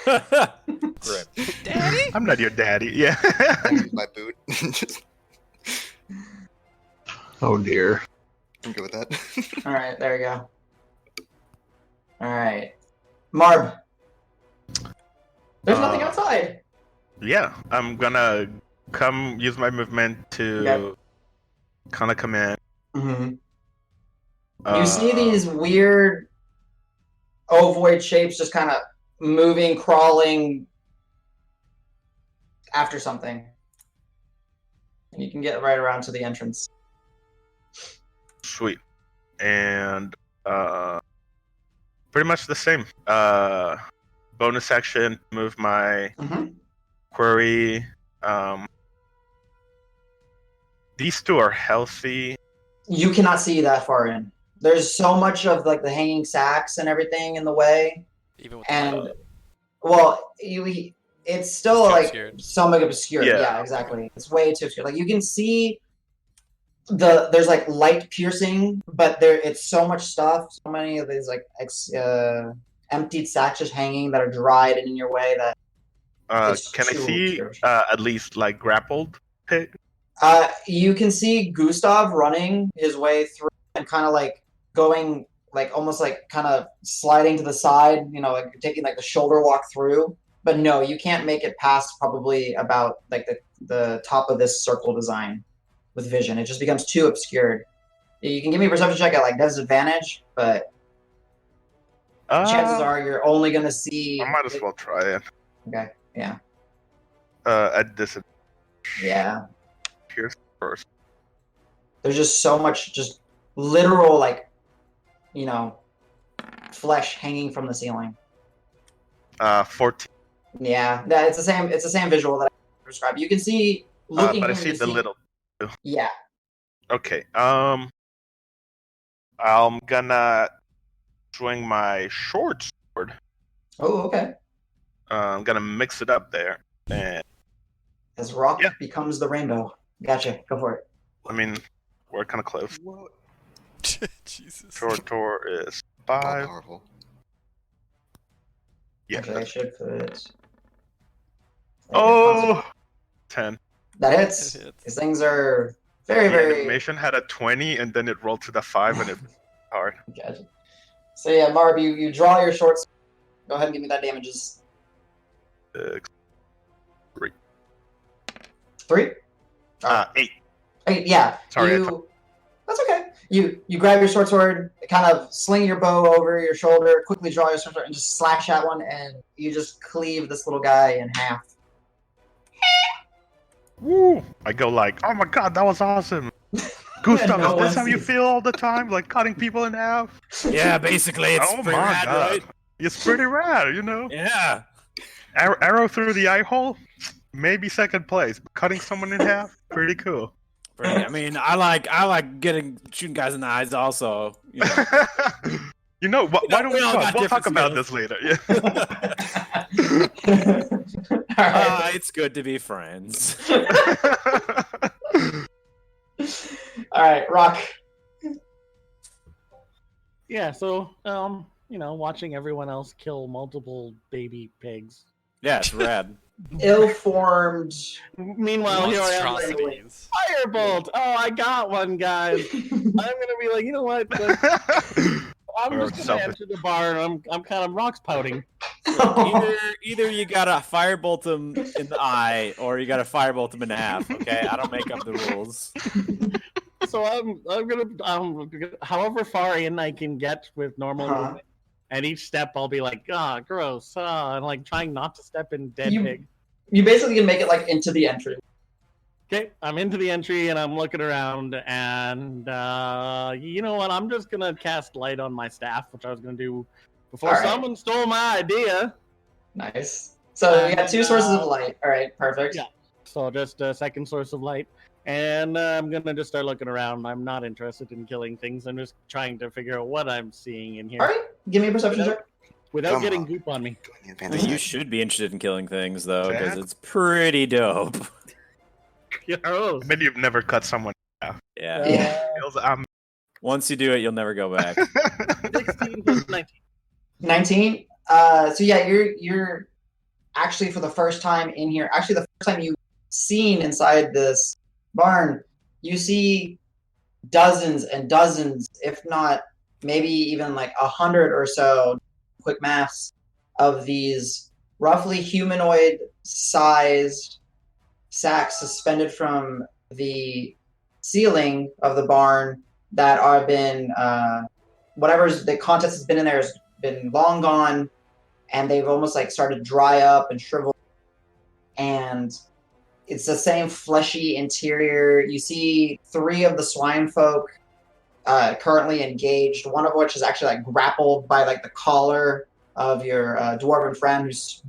Rip. Daddy? I'm not your daddy. Yeah. I use my boot. Oh dear. I'm good with that. All right, there we go. All right, Marb. There's nothing outside. Yeah, I'm gonna use my movement to Okay. kind of come in. Mm-hmm. You see these weird ovoid shapes just kind of moving, crawling after something. And you can get right around to the entrance. Sweet. And pretty much the same. Bonus action, move my Mhm. query. These 2 are healthy. You cannot see that far in. There's so much of like the hanging sacks and everything in the way. Even with the And light. well, it's still It's too like obscured. somewhat obscured. Yeah. Yeah, exactly. It's way too obscure. Like you can see there's like light piercing, but it's so much stuff, so many of these like emptied sacks just hanging that are dried and in your way that it's Can I too see obscure. at least like grappled pig? You can see Gustav running his way through and kind of like going like almost like kind of sliding to the side, like you're taking like the shoulder walk through. But no, you can't make it past probably about like the top of this circle design with vision. It just becomes too obscured. You can give me a perception check at like disadvantage, but chances are you're only gonna see. I might as well try it. Okay. Yeah. At disadvantage. Yeah. Here's first. There's just so much, just literal like, flesh hanging from the ceiling. 14. Yeah, it's the same. It's the same visual that I described. You can see looking. But I in, see you the little. Yeah. Okay. I'm gonna swing my short sword. Oh, okay. I'm gonna mix it up there, and As Roque becomes the rainbow. Gotcha. Go for it. I mean, we're kind of close. Jesus. Tortle is Not 5. powerful. Yeah. Actually, I should put. Oh, 10. That hits. It hits. These things are very, The very. animation had a 20, and then it rolled to the 5, and it hard. Gotcha. So yeah, Marb, you draw your short. Go ahead and give me that damages. 6, 3. 3. 8. 8. Yeah. Sorry, That's okay. You grab your short sword, kind of sling your bow over your shoulder, quickly draw your short sword, and just slash at one, and you just cleave this little guy in half. Woo! I go like, oh my god, that was awesome. Gustav, No is one this how you sees. feel all the time? Like cutting people in half? Yeah, basically, it's Oh pretty my rad, god. right? It's pretty rad, Yeah. Arrow through the eye hole? Maybe second place. But cutting someone in half? Pretty cool. I mean, I like shooting guys in the eyes also. Why don't we we all got talk? We'll talk different about skills. this later. Yeah. All right. It's good to be friends. All right, Roque. Yeah, so watching everyone else kill multiple baby pigs. Yeah, it's rad. Ill-formed. Meanwhile, here I am. Like, Monstrosities. Firebolt! Oh, I got one, guys. I'm gonna be like, you know what? I'm Or just gonna selfish. enter the bar, and I'm kind of Roque's pouting. Either you gotta firebolt him in the eye, or you gotta firebolt him in half. Okay, I don't make up the rules. So I'm gonna however far in I can get with normal movement, and each step I'll be like, gross, and like trying not to step in dead pig. You basically can make it like into the entry. Okay, I'm into the entry and I'm looking around, and you know what? I'm just gonna cast light on my staff, which I was gonna do before Alright. someone stole my idea. Nice. So you got 2 sources of light. All right, perfect. Yeah. So just a second source of light, and I'm gonna just start looking around. I'm not interested in killing things. I'm just trying to figure out what I'm seeing in here All right, give me a perception check. without Come getting on. goop on me. Go in the I advantage mean, you side. should be interested in killing things though, because Jack? it's pretty dope. Gross. Maybe you've never cut someone in half. Yeah. Yeah. Feels I'm Once you do it, you'll never go back. 16 plus 19. 19. So yeah, you're actually for the first time in here. Actually, the first time you've seen inside this barn, you see dozens and dozens, if not maybe even like 100 or so, quick maths, of these roughly humanoid-sized sacks suspended from the ceiling of the barn that are been whatever's the contents has been in there has been long gone, and they've almost like started to dry up and shrivel, and it's the same fleshy interior. You see 3 of the swine folk currently engaged, one of which is actually like grappled by like the collar of your dwarven friend who's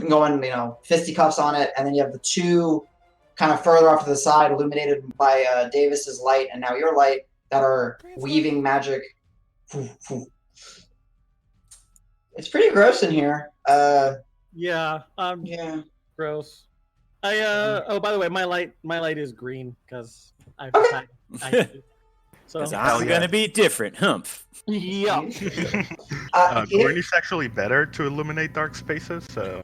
going, fisticuffs on it, and then you have the 2 kind of further off to the side, illuminated by Davis's light and now your light, that are weaving magic. It's pretty gross in here. Yeah. Yeah. Gross. Oh, by the way, my light is green because I so Because Hell I'm yeah. gonna be different, humph. yeah. green is actually better to illuminate dark spaces, so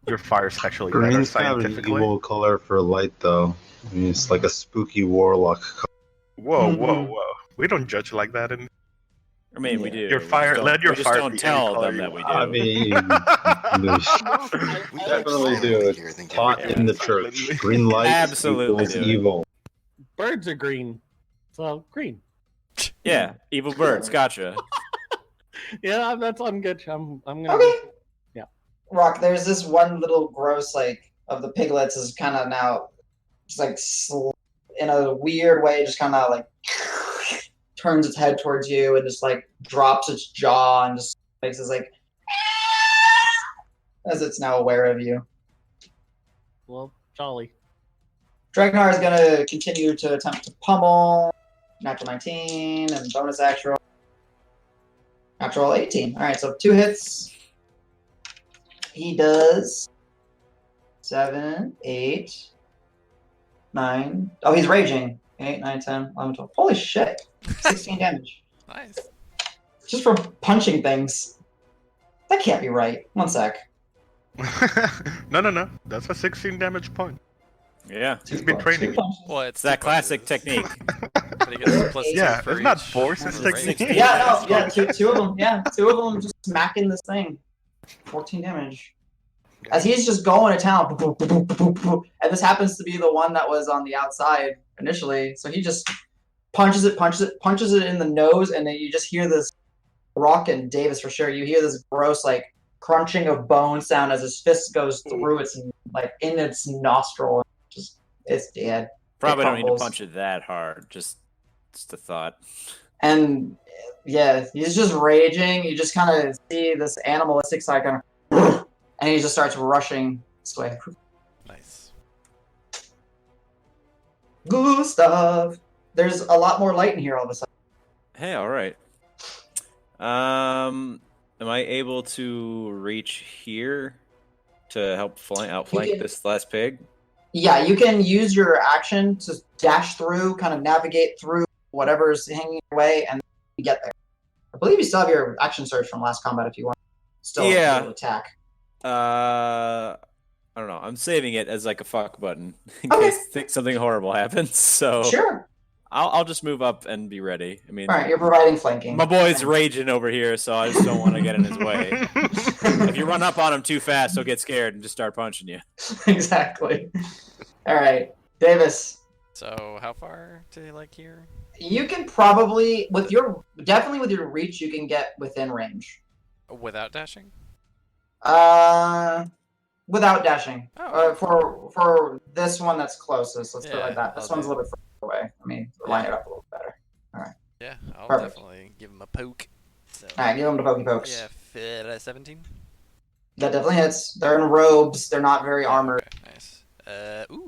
your fire's actually better Green's kind of an scientifically. evil color for light, though. I mean, it's like a spooky warlock color. Whoa, Mhm. whoa. We don't judge like that in I mean, we do. Your We just fire. don't- Let your we just fire don't be tell any them color that you we want. do. I mean, We definitely understand do. here, It's thank you. taught in the church. Green light Absolutely equals do it. evil. Birds are green. So green. Yeah, evil birds. Gotcha. Yeah, I'm good. I'm gonna Okay. Yeah. Rock, there's this one little gross, like, of the piglets is kind of now, just like, in a weird way, just kind of like turns its head towards you and just like drops its jaw and just makes this like as it's now aware of you. Well, jolly. Dregnar is going to continue to attempt to pummel. Natural 19 and bonus action roll. Natural roll 18. All right, so 2 hits. He does 7, 8, 9. Oh, he's raging. 8, 9, 10, 11, 12. Holy shit. 16 damage. Nice. Just from punching things. That can't be right. One sec. No. That's a 16 damage point. Yeah. He's been training. Well, It's that classic technique. But he gets a +2 Yeah, for it's not each force, it's range. technique. Yeah, no, yeah, two of them. Yeah, 2 of them just smacking this thing. 14 damage. As he's just going to town, and this happens to be the one that was on the outside initially, so he just punches it in the nose, and then you just hear this, Roque and Davis for sure, you hear this gross, like, crunching of bone sound as his fist goes through its, like, in its nostril. Just, it's dead. Probably don't need to crumbles. punch it that hard. Just a thought. And, yeah, he's just raging. You just kind of see this animalistic side kind of, and he just starts rushing this way. Nice. Gustav! There's a lot more light in here all of a sudden. Hey, all right. Am I able to reach here to help outflank can- this last pig? Yeah, you can use your action to dash through, kind of navigate through whatever's hanging your way, and get there. I believe you still have your action surge from last combat if you want to still Yeah. be able to attack. I don't know. I'm saving it as like a fuck button in Okay. case something horrible happens. So Sure. I'll just move up and be ready. I mean, All right, you're providing flanking. my boy's raging over here, so I just don't want to get in his way. If you run up on him too fast, he'll get scared and just start punching you. Exactly. All right, Davis. So how far to like here? You can probably, definitely with your reach, you can get within range. Without dashing? Without dashing. Oh. For this one that's closest, let's put it Yeah, like that. This I'll one's a do little bit further away. Let me line it up a little better. Yeah, I'll Perfect. definitely give him a poke. So, All right, give them the pokey pokes. Yeah, 17. That definitely hits. They're in robes. They're not very armored. Okay, nice.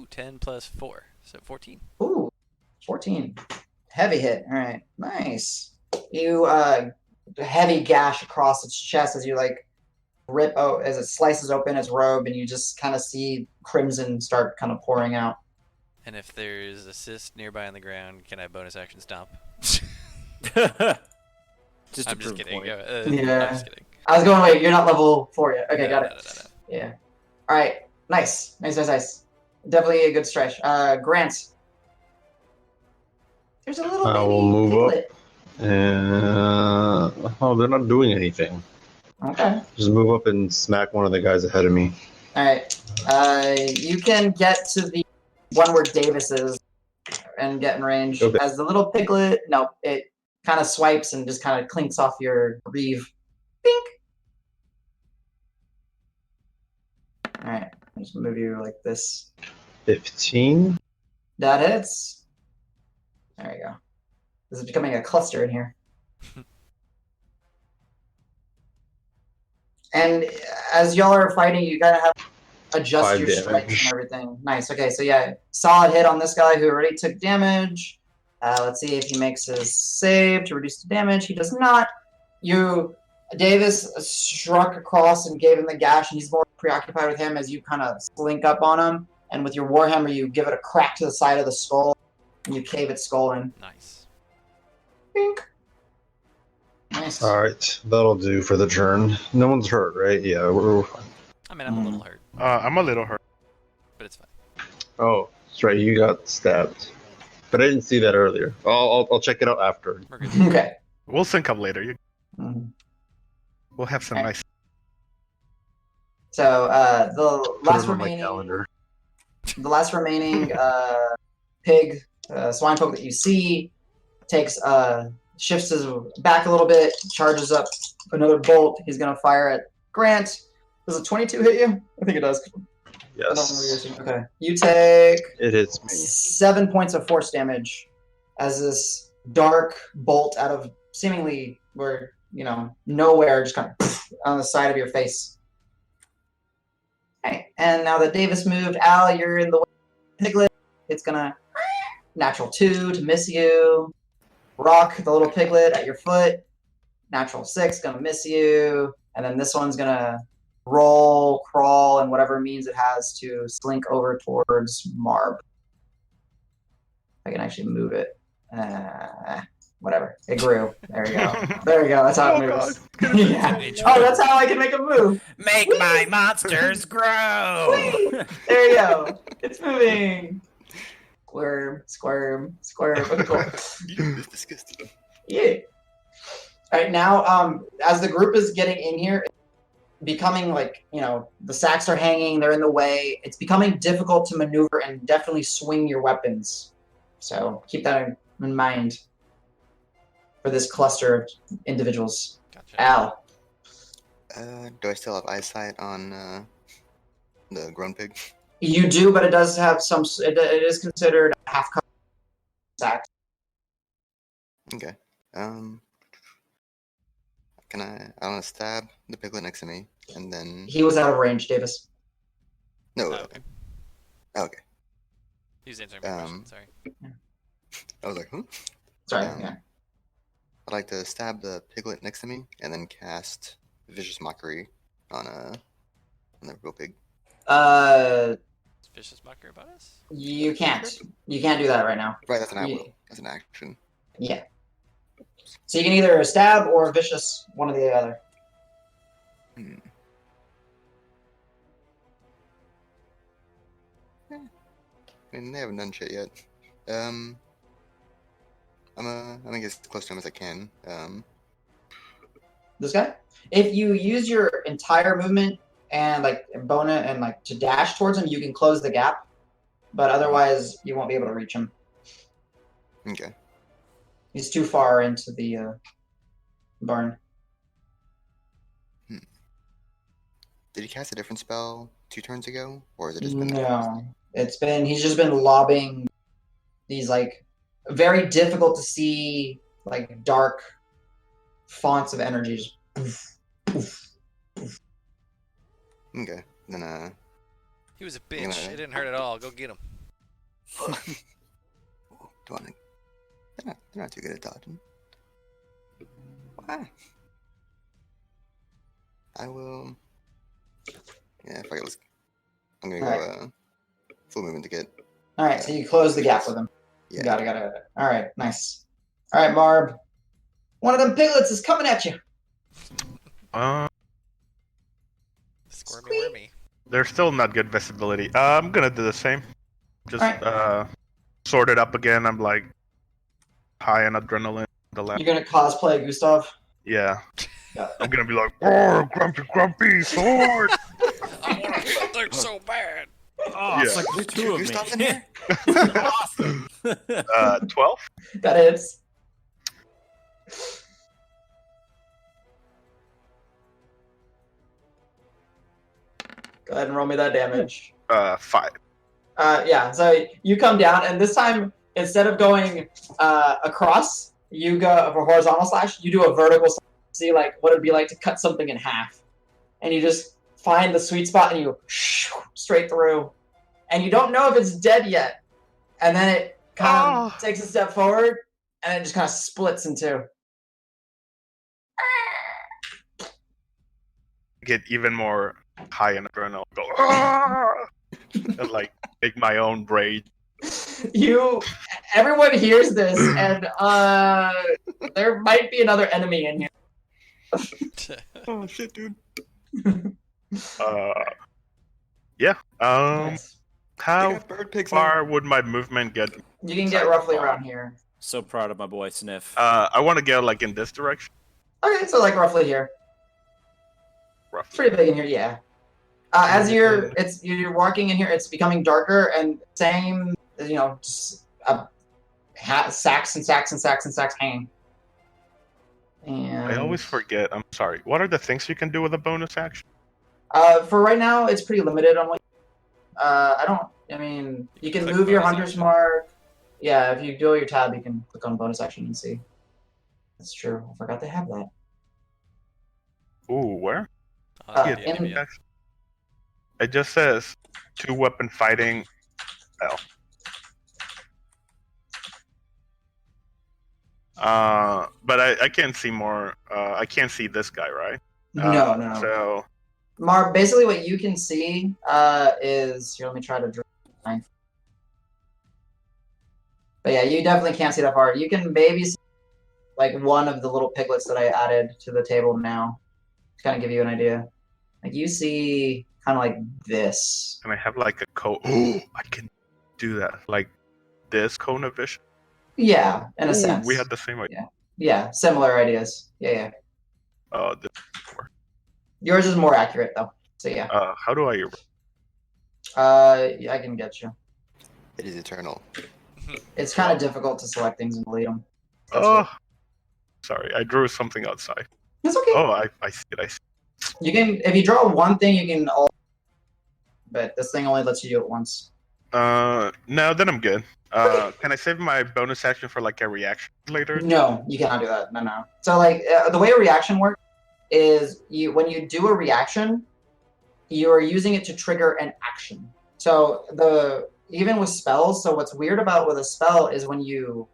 10 plus 4, so 14. Ooh, 14. Heavy hit. All right, nice. You heavy gash across its chest as you like rip out as it slices open its robe, and you just kind of see crimson start kind of pouring out. And if there's assist nearby on the ground, can I bonus action stomp? just I'm just kidding. Yeah. I'm just kidding. I was going, wait, you're not level 4 yet. Okay, No, got no, it. no. Yeah. All right, nice. Definitely a good stretch. Grant. There's a little I will baby move up. piglet. They're not doing anything. Okay. Just move up and smack one of the guys ahead of me. All right. You can get to the one where Davis is and get in range. Okay. As the little piglet, no, it kind of swipes and just kind of clinks off your greave. Bink. All right. I'll just move you like this. 15. That hits. There you go. This is becoming a cluster in here. And as y'all are fighting, you gotta have adjust 5 your damage. strikes and everything. Nice. Okay, so yeah, solid hit on this guy who already took damage. Let's see if he makes his save to reduce the damage. He does not. Davis struck across and gave him the gash, and he's more preoccupied with him as you kind of slink up on him. And with your warhammer, you give it a crack to the side of the skull, and you cave its skull in. Nice. Bink. Nice. All right, that'll do for the turn. No one's hurt, right? Yeah. I mean, I'm a little hurt, I'm a little hurt. but it's fine. Oh, that's right. You got stabbed, but I didn't see that earlier. I'll check it out after. We're good. Okay. We'll sync up later. Mhm. We'll have some Alright. nice. So the Put last it on my remaining, calendar. pig, swine folk that you see takes shifts his back a little bit, charges up another bolt. He's gonna fire at Grant. Does a 22 hit you? I think it does. I don't remember Yes. yours. Okay. You take It hits me. 7 points of force damage as this dark bolt out of seemingly where nowhere just kind of on the side of your face. Okay. And now that Davis moved, Al, you're in the way. Piglet. It's gonna natural 2 to miss you. Roque, the little piglet at your foot. Natural 6, gonna miss you. And then this one's gonna roll, crawl, and whatever means it has to slink over towards Marb. I can actually move it. Whatever. It grew. There we go. There we go. That's how it moves. Yeah. Oh, that's how I can make a move. Make my monsters grow. There you go. It's moving. Squirm, squirm, squirm. Okay, cool. It's disgusting. Yeah. All right, now, as the group is getting in here, it's becoming like, the sacks are hanging, they're in the way. It's becoming difficult to maneuver and definitely swing your weapons. So keep that in mind for this cluster of individuals. Gotcha. Al. Do I still have eyesight on the grown pig? You do, but it does have some. It is considered a half cover sack. Okay. Can I want to stab the piglet next to me, and then He was out of range, Davis. no. Oh, okay. Okay. He's answering my question. Sorry. I was like, huh? Sorry. Um, Yeah. I'd like to stab the piglet next to me, and then cast Vicious Mockery on the real pig. Is Vicious Mockery about us? You can't. You can't do that right now. Right, that's an Yeah. will. That's an action. Yeah. So you can either stab or vicious, one or the other. I mean, they haven't done shit yet. I'm gonna get as close to him as I can. This guy? If you use your entire movement and bonus and to dash towards him, you can close the gap. But otherwise, you won't be able to reach him. Okay. He's too far into the barn. Did he cast a different spell 2 turns ago, or has it just been? No, he's just been lobbing these very difficult to see dark fonts of energy. Just poof, poof, poof. Okay, then He was a bitch. It didn't hurt at all. Go get him. do I wanna... They're not too good at dodging. Why? I will. Yeah, fuck it. I'm gonna go full movement to get. All right, so you close the gap with him. Yeah. Got it. All right, nice. All right, Marb. One of them piglets is coming at you. Squirmy wormy. They're still not good visibility. I'm gonna do the same. Just Alright. Sort it up again. I'm high on adrenaline. You're gonna cosplay Gustav. Yeah. Got it. I'm gonna be like, oh, grumpy sword. I want to something so bad. Oh, it's like there's two of Gustav's in me. here? Awesome. 12. That hits. Go ahead and roll me that damage. 5. Yeah, so you come down, and this time, instead of going across, you go for horizontal slash, you do a vertical slash, see what it'd be like to cut something in half. And you just find the sweet spot, and you go straight through. And you don't know if it's dead yet. And then it kind of takes a step forward, and it just kind of splits in two. Get even more high in adrenaline. Go, "Ah!" and make my own braid. Everyone hears this, and there might be another enemy in here. Oh shit, dude. Yeah. Nice. How Bird pigs far would my movement get? You can get roughly around here. So proud of my boy Sniff. I want to get in this direction. Okay, so like roughly here. It's Roughly. pretty big in here, yeah. As you're walking in here, it's becoming darker, and same, just sacks and sacks and sacks and sacks hanging. And I always forget. I'm sorry. What are the things you can do with a bonus action? for right now, it's pretty limited on what. You can Click move your bonus hunter's action. mark. Yeah, if you do your tab, you can click on bonus action and see. That's true. I forgot they have that. Ooh, where? Yeah, in- yeah. It just says 2-weapon fighting. But I can't see more. I can't see this guy, right? No, no. So Marb, basically what you can see is here. Let me try to draw a line. But yeah, you definitely can't see that far. You can maybe see like one of the little piglets that I added to the table now to kind of give you an idea. Like you see kind of like this. and I have like a cone. Oh, I can do that. Like this cone of vision. Yeah, in a Ooh, sense. we had the same idea. Yeah, similar ideas. Yeah. Oh, Yours is more accurate though. So yeah. how do I? Yeah, I can get you. It is eternal. It's kind of difficult to select things and delete them. Oh, sorry. I drew something outside. It's okay. Oh, I see it. I see. You can, if you draw one thing, you can all. But this thing only lets you do it once. No, then I'm good. Can I save my bonus action for like a reaction later? No, you cannot do that. No. So like the way a reaction works is when you do a reaction, you are using it to trigger an action. So even with spells, so what's weird about with a spell is when you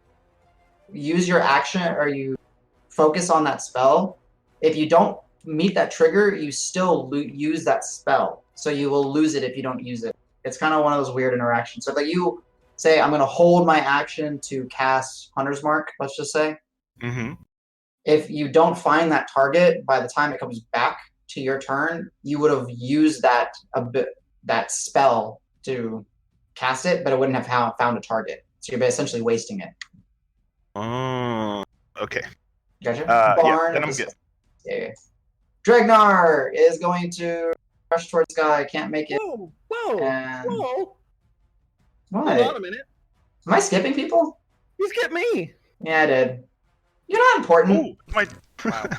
use your action or you focus on that spell, if you don't meet that trigger, you still use that spell. So you will lose it if you don't use it. It's kind of one of those weird interactions. So like you say, I'm going to hold my action to cast Hunter's Mark, let's just say. Mm-hmm. If you don't find that target by the time it comes back to your turn, you would have used that spell to cast it, but it wouldn't have found a target. So you're essentially wasting it. Oh, okay. Gotcha. Yeah, then I'm good. Yeah. Dregnar is going to rush towards this guy. Can't make it. Whoa! And... What? What? Hold on a minute. Am I skipping people? You skipped me. Yeah, I did. You're not important. Ooh, my. Wow.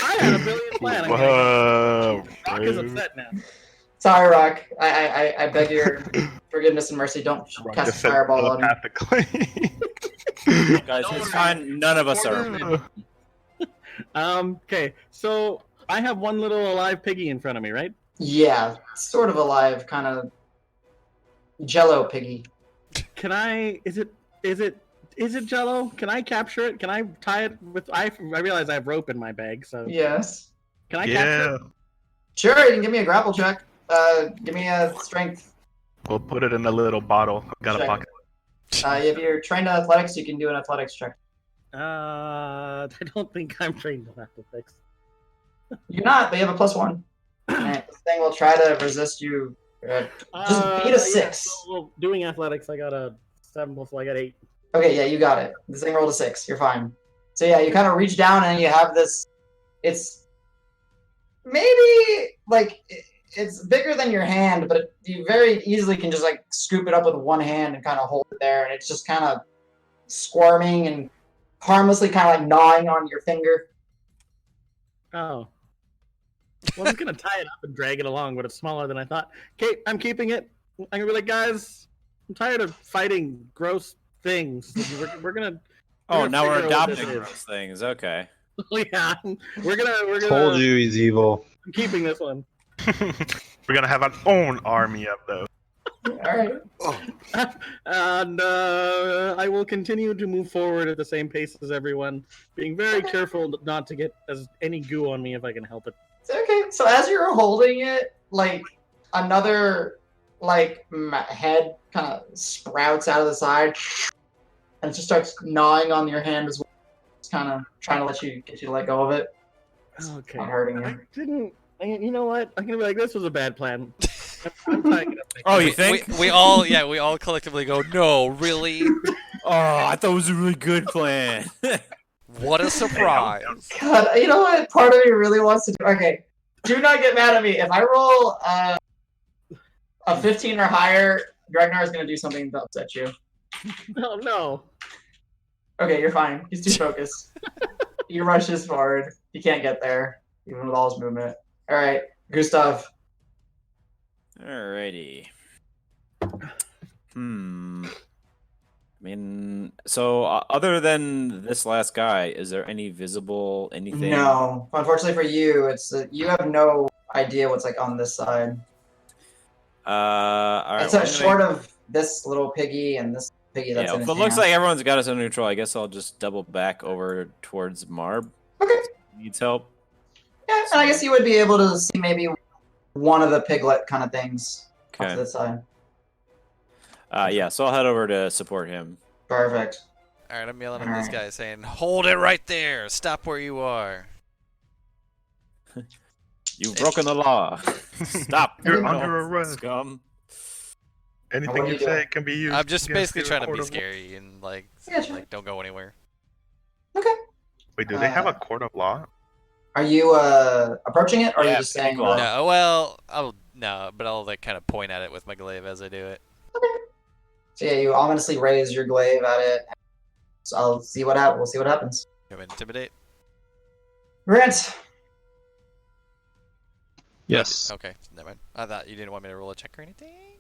I had a brilliant plan. Whoa. Rock is upset now. Sorry, Rock. I beg your forgiveness and mercy. Don't cast a fireball on me. Guys, it's fine. None of us are. Okay, so I have one little alive piggy in front of me, right? Yeah, sort of alive, kind of Jello piggy. Can I? Is it Jello? Can I capture it? Can I tie it with? I realize I have rope in my bag, so Yes. can I capture it? Sure, you can give me a grapple check. Give me a strength. We'll put it in a little bottle. Got a Check. pocket. If you're trained in athletics, you can do an athletics check. I don't think I'm trained in athletics. You're not, but you have a +1. And this thing will try to resist you. Just beat a 6. Yeah, so, doing athletics, I got a 7 + 4. I got 8. Okay, yeah, you got it. This thing rolled a 6. You're fine. So yeah, you kind of reach down and you have this. It's maybe like it's bigger than your hand, but you very easily can just like scoop it up with one hand and kind of hold it there, and it's just kind of squirming and harmlessly kind of like gnawing on your finger. Oh. Well, I was gonna tie it up and drag it along, but it's smaller than I thought. Okay, I'm keeping it. I'm gonna be like, guys, I'm tired of fighting gross things. We're gonna. Oh, now we're figure out what adopting this those is. things. Okay. Yeah, we're gonna. Told you he's evil. I'm keeping this one. We're gonna have our own army of those. All right. Oh, And I will continue to move forward at the same pace as everyone, being very careful not to get any goo on me if I can help it. Okay, so as you're holding it, like another head kind of sprouts out of the side, and it just starts gnawing on your hand as well. It's kind of trying to get you to let go of it. Okay. Not hurting I you. didn't. You know what? I'm gonna be like, this was a bad plan. I'm tying it up. Oh, you think? We all collectively go, no, really? Oh, I thought it was a really good plan. What a surprise! God, you know what? Part of me really wants to do. Okay, do not get mad at me. If I roll a 15 or higher, Dregnar is going to do something to upset you. Oh no. Okay, you're fine. He's too focused. He rushes forward. He can't get there, even with all his movement. All right, Gustav. Alrighty. I mean, so other than this last guy, is there any visible anything? No, unfortunately for you, it's you have no idea what's like on this side. All right. It's short of this little piggy and this piggy that's in if his it looks hand. like everyone's got us under control, I guess I'll just double back over towards Marb. Okay. Needs help. Yeah, and I guess you would be able to see maybe one of the piglet kind of things off to the side. Yeah, so I'll head over to support him. Perfect. Alright, I'm yelling at this guy saying, hold it right there! Stop where you are! You've broken the law. Stop. You're under arrest. Scum. Anything you say can be used. I'm just basically trying to be court of- scary and like don't go anywhere. Okay. Wait, do they have a court of law? Are you approaching it, or are you just saying? No, well, I'll like kind of point at it with my glaive as I do it. Okay. So yeah, you ominously raise your glaive at it. So I'll see what happens. We'll see what happens. Can we intimidate? Grant. Yes. Okay, never mind. I thought you didn't want me to roll a check or anything.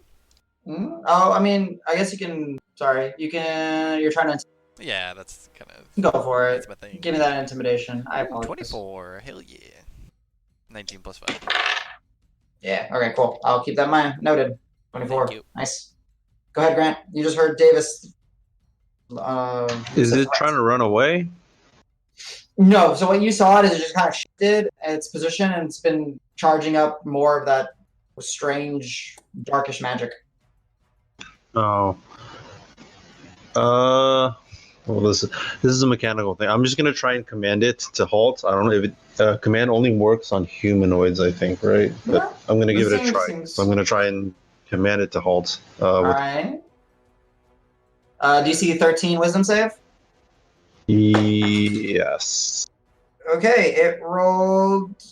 Oh, I mean, I guess you can. Sorry, you can. You're trying to. Yeah, that's kind of. Go for it. That's my thing. Give me that intimidation. I apologize. 24. Hell yeah. 19 plus 5. Yeah. Okay. Cool. I'll keep that in mind. Noted. 24. Thank you. Nice. Go ahead, Grant. You just heard Davis. Is it trying to run away? No. So what you saw is it just kind of shifted its position, and it's been charging up more of that strange, darkish magic. Oh. Well, this is a mechanical thing. I'm just gonna try and command it to halt. I don't know if it command only works on humanoids. I think, right? But Yeah. I'm gonna give it a Seems- try. So I'm gonna try and command it to halt. All right. DC 13 Wisdom save. Yes. Okay, it rolled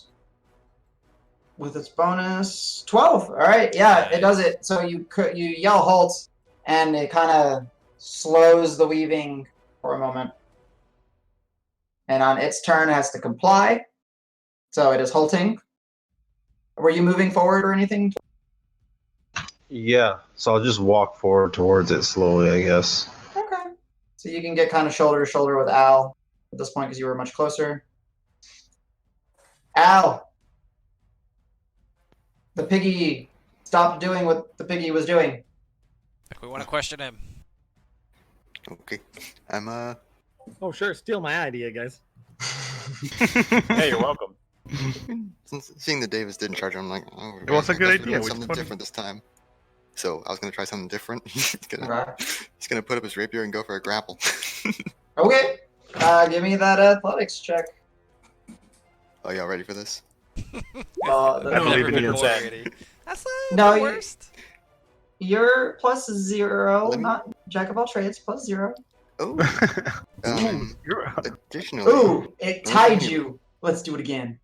with its bonus 12. All right, yeah, it does it. So you yell halt, and it kind of slows the weaving for a moment. And on its turn, it has to comply. So it is halting. Were you moving forward or anything? Yeah. So I'll just walk forward towards it slowly, I guess. Okay. So you can get kind of shoulder to shoulder with Al at this point because you were much closer. Al! The piggy stopped doing what the piggy was doing. We want to question him. Okay. I'm Oh sure, steal my idea, guys. Hey, you're welcome. since seeing that Davis didn't charge him, I'm like, oh, It was a good we're idea. doing We something just different this time. So I was gonna try something different. he's Okay. gonna put up his rapier and go for a grapple. Okay. Give me that athletics check. Oh, y'all ready for this? Uh, I believe in Never you. been more ready. That's not No, the you- worst. You're plus 0, Let me- not jack of all trades, plus 0. Oh. You're Additionally, Ooh, it tied you. Let's do it again.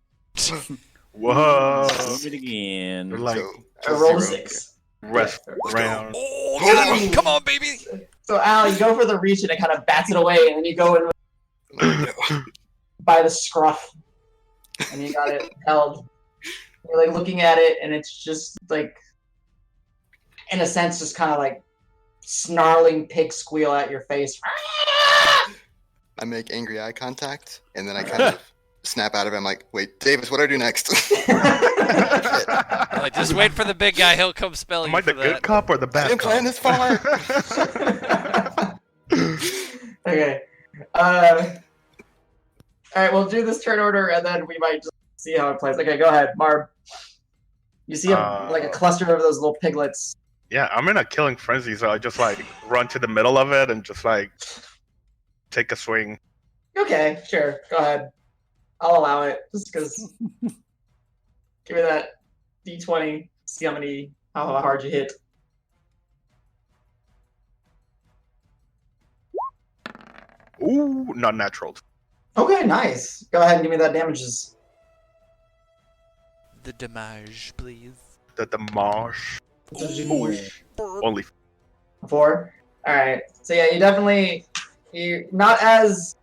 whoa. Do it again. You're like I rolled a 6. rest round. Oh, get him! Come on, baby! So Al, you go for the reach and it kind of bats it away, and then you go in by the scruff, and you got it held. You're like looking at it, and it's just like, in a sense, just kind of like snarling pig squeal at your face. I make angry eye contact, and then I kind of snap out of it. I'm like, wait, Davis, what do I do next? Like, just wait for the big guy. He'll come spell Am you I the for good that. cop or the I bad didn't plan this far. Okay. All right, we'll do this turn order, and then we might just see how it plays. Okay, go ahead, Marb. You see like a cluster of those little piglets. Yeah, I'm in a killing frenzy, so I just like run to the middle of it and just like take a swing. Okay, sure, go ahead. I'll allow it, just because. Give me that D20. See how hard you hit. Ooh, not natural. Okay, nice. Go ahead and give me that damages. The damage, please. The damage. Only 4. All right. So yeah, you're not as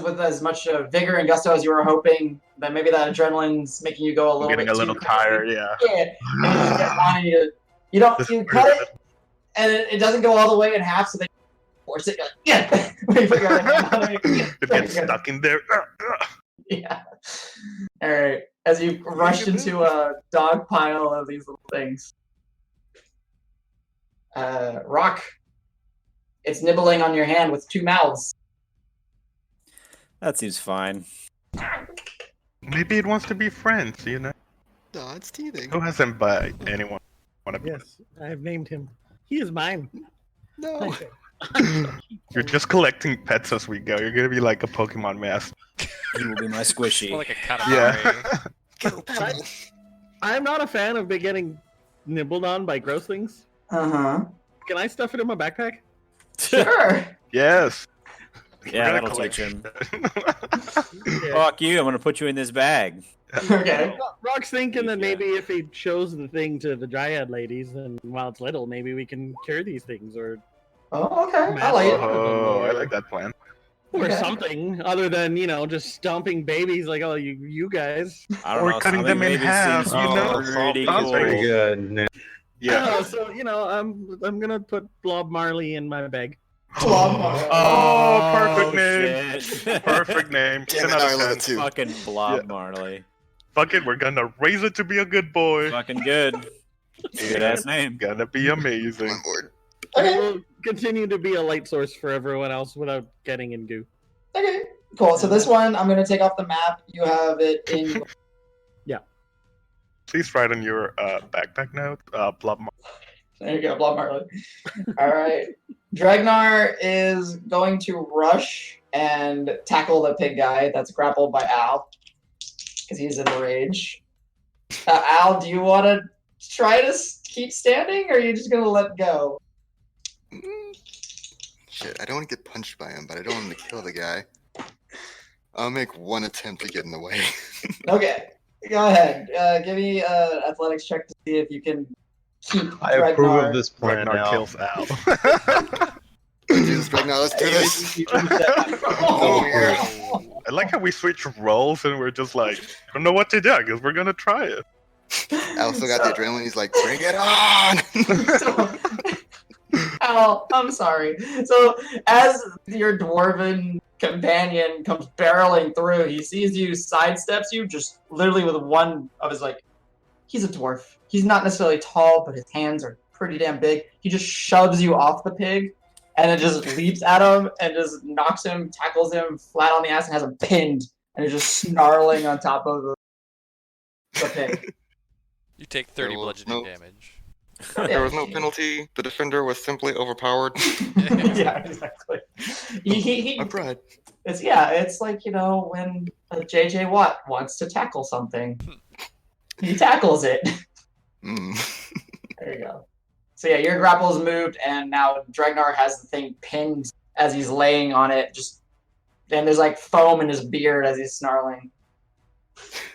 with as much vigor and gusto as you were hoping. But maybe that adrenaline's making you go a little getting bit a little too tired. Yeah. Yeah, and you just get wanting to. You cut it, and it doesn't go all the way in half, so they force it. You're like, yeah. When you put your other hand on it, It gets stuck in there. Yeah. All right. As you rushed into a dog pile of these little things. Roque. It's nibbling on your hand with 2 mouths. That seems fine. Maybe it wants to be friends, you know? No, it's teething. Who hasn't by anyone? Yes, I have named him. He is mine. No. You're just collecting pets as we go. You're gonna be like a Pokemon master. He will be my squishy. More like a calamari. Yeah. I'm not a fan of getting nibbled on by gross things. Uh-huh. Can I stuff it in my backpack? Sure. Yes. Yeah, We're gonna that'll teach collect him. Yeah. Fuck you! I'm gonna put you in this bag. Okay. Rock's thinking that Yeah. maybe if he shows the thing to the Dryad ladies, then while it's little, maybe we can cure these things or Oh, okay. I like it. Oh, I like that plan. Okay. something other than just stomping babies like you guys. I don't Or know. cutting something them in maybe half, seems you know? pretty Sounds cool. Pretty good. Yeah. So I'm gonna put Blob Marley in my bag. Oh, perfect name. Shit. Perfect name. Damn 10 it, out I of love 10. it too. Fucking Blob Yeah. Marley. Fuck it, we're gonna raise it to be a good boy. Fucking good. Good ass name. Gonna be amazing. I'm on board. It will continue to be a light source for everyone else without getting in goo. Okay. Cool. So this one, I'm going to take off the map. You have it in... Please write on your backpack note, Blob There you go, Blob Marley. All right. Dregnar is going to rush and tackle the pig guy that's grappled by Al because he's in a rage. Al, do you want to try to keep standing, or are you just going to let go? Shit, I don't want to get punched by him, but I don't want him to kill the guy. I'll make one attempt to get in the way. Okay. Go ahead. Give me an athletics check to see if you can keep I approve Dregnar. of this plan Ragnar now. kills Al. Let's do this right now. Let's do this. Oh, I like how we switch roles and we're just like, I don't know what to do. I guess we're gonna try it. I also got the adrenaline. He's like, bring it on! Al, I'm sorry. So, as your dwarven companion comes barreling through, he sees you, sidesteps you, just literally with one of his, he's a dwarf. He's not necessarily tall, but his hands are pretty damn big. He just shoves you off the pig, and then just leaps at him, and just knocks him, tackles him flat on the ass, and has him pinned, and is just snarling on top of the pig. You take 30 There was bludgeoning no- damage. There was no penalty. The defender was simply overpowered. Yeah, exactly. He I'm proud. it's like, when J.J. Watt wants to tackle something. He tackles it. Mm. There you go. So yeah, your grapple is moved, and now Dregnar has the thing pinned as he's laying on it, and there's foam in his beard as he's snarling.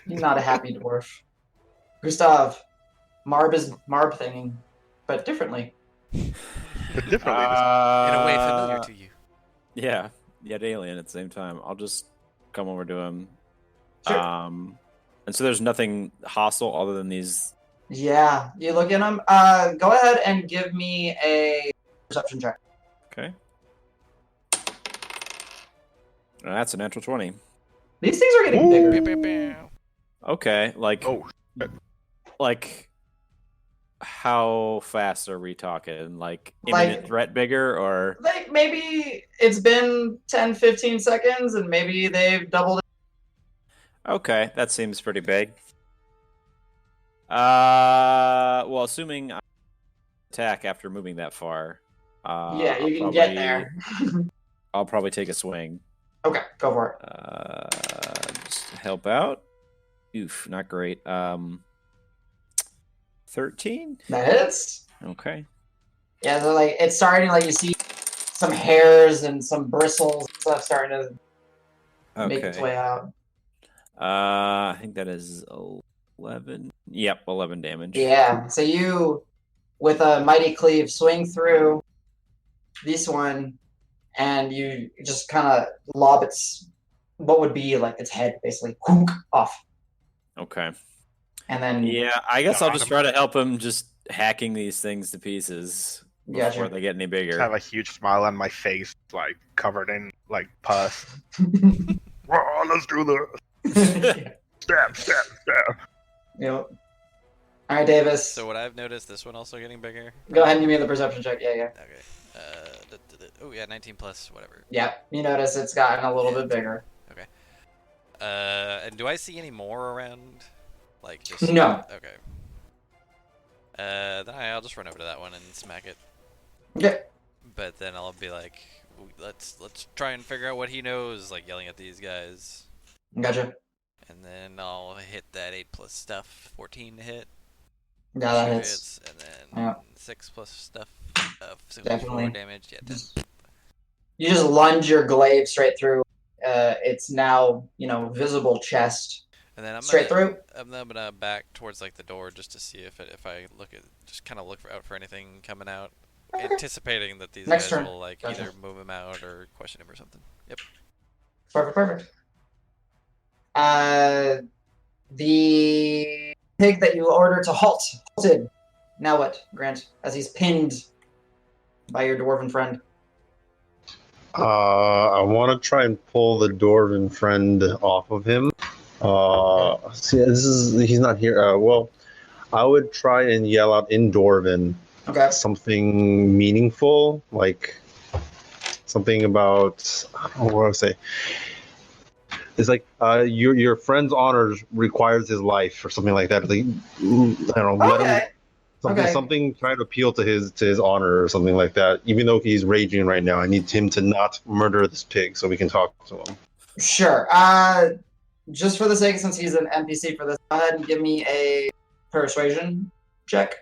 He's not a happy dwarf. Gustav, Marb is Marb thinging, but differently. But differently. In a way familiar to you. Yeah, yet alien at the same time. I'll just come over to him. Sure. And so there's nothing hostile other than these. Yeah, you look at him. Go ahead and give me a perception check. Okay. That's a natural 20. These things are getting Ooh. bigger. Pew, pew, pew. Okay, Oh, like how fast are we talking? Like Like- imminent threat bigger or Maybe it's been 10, 15 seconds, and maybe they've doubled it. okay, that seems pretty big. Well, assuming I attack after moving that far. Yeah, you can I'll get probably- there. I'll probably take a swing. Okay, go for it. Just to help out. Oof, not great. 13? That hits. Okay. Yeah, they're it's starting you see some hairs and some bristles and stuff starting to make its way out. I think that is 11. Yep, 11 damage. Yeah. So you, with a mighty cleave, swing through this one, and you just kind of lob its what would be like its head, basically, off. Okay. And then yeah, I guess I'll just try to help him just hacking these things to pieces before they get any bigger. I have a huge smile on my face, like covered in like pus. Let's do this. Stab. Yep. All right, Davis. So what I've noticed, this one also getting bigger. Go ahead and give me the perception check. Yeah. Okay. Oh yeah, 19 plus whatever. Yep. You notice it's gotten a little bit bigger. Okay. And do I see any more around? Like just no. Okay. Then I'll just run over to that one and smack it. Okay. But then I'll be like, let's try and figure out what he knows, like yelling at these guys. Gotcha. And then I'll hit that 8 plus stuff, 14 to hit. Yeah, that hits. And then 6 plus stuff, so Definitely. 4 damage. Yeah, 10. You just lunge your glaive straight through. It's now, visible chest. And then I'm gonna back towards like the door just to see if I kind of look out for anything coming out, anticipating that these guys will like either move him out or question him or something. Yep. Perfect. The pig that you ordered to halted. Now what, Grant? As he's pinned by your dwarven friend. I want to try and pull the dwarven friend off of him. He's not here. Well, I would try and yell out in Dwarven something meaningful, like something about, I don't know what I would say. It's like your friend's honor requires his life or something like that. Like, I don't know, let him something try to appeal to his honor or something like that. Even though he's raging right now, I need him to not murder this pig so we can talk to him. Sure. Just for the sake, since he's an NPC for this, go ahead and give me a persuasion check.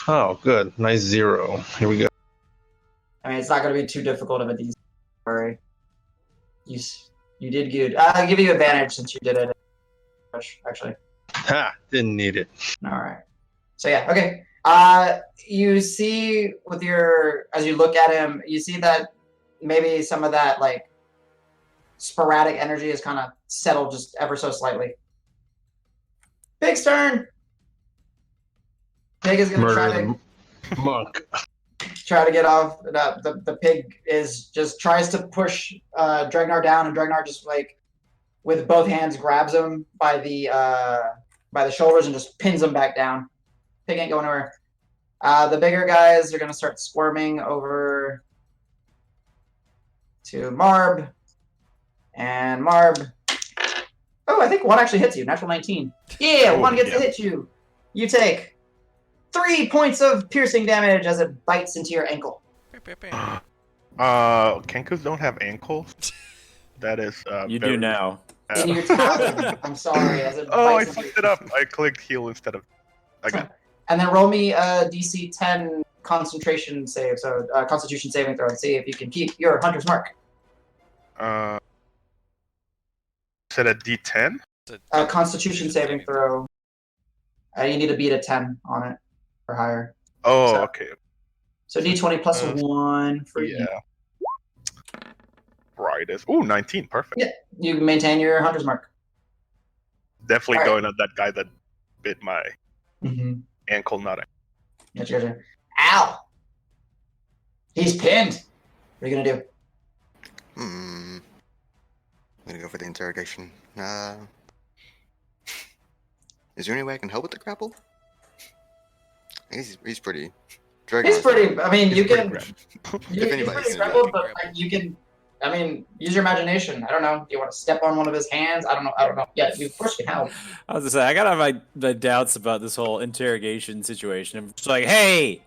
Oh, good. Nice 0. Here we go. I mean, it's not going to be too difficult of a DC. Sorry. You did good. I'll give you advantage since you did it. Actually. Ha! Didn't need it. All right. So yeah, okay. You see as you look at him, you see that maybe some of that like sporadic energy is kind of settled just ever so slightly. Pig's turn. Pig is going to try to get off. The pig tries to push Dregnar down, and Dregnar just like with both hands grabs him by the shoulders and just pins him back down. Pig ain't going anywhere. The bigger guys are going to start squirming over to Marb. And Marb. Oh, I think one actually hits you. Natural 19. Yeah, one gets to hit you. You take 3 points of piercing damage as it bites into your ankle. Kenkus don't have ankles. That is. You do now. In your talon. I'm sorry. As it I bites fucked it up. I clicked heal instead of. And then roll me a DC 10 concentration save, so Constitution saving throw, and see if you can keep your hunter's mark. Is it a D10? Constitution saving throw. You need to beat a 10 on it or higher. Oh, okay. So D20 plus 1 for you. Brightest. Ooh, 19. Perfect. Yeah, you maintain your hunter's mark. Definitely going at that guy that bit my ankle, not That's your turn. Ow! He's pinned. What are you going to do? I'm going to go for the interrogation. Is there any way I can help with the grapple? He's pretty... He's pretty... I mean, you can... If anybody's grappled, but you can... I mean, use your imagination. I don't know. Do you want to step on one of his hands? I don't know. Yeah, you of course can help. I was going to say, I got to have my doubts about this whole interrogation situation. I'm just like, hey,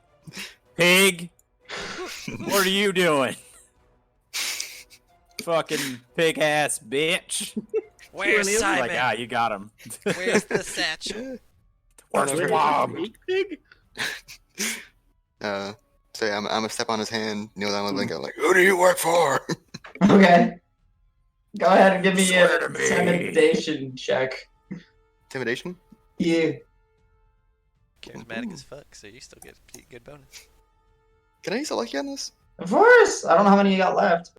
pig, what are you doing? Fucking pig-ass bitch. Where's Simon? Like, you got him. Where's the satchel? Where's the mom? Pig? So yeah, I'm gonna step on his hand, kneel down and go like, "Who do you work for?" Okay. Go ahead and give me an intimidation check. Intimidation? Yeah. Charismatic as fuck, so you still get good bonus. Can I use a lucky on this? Of course. I don't know how many you got left.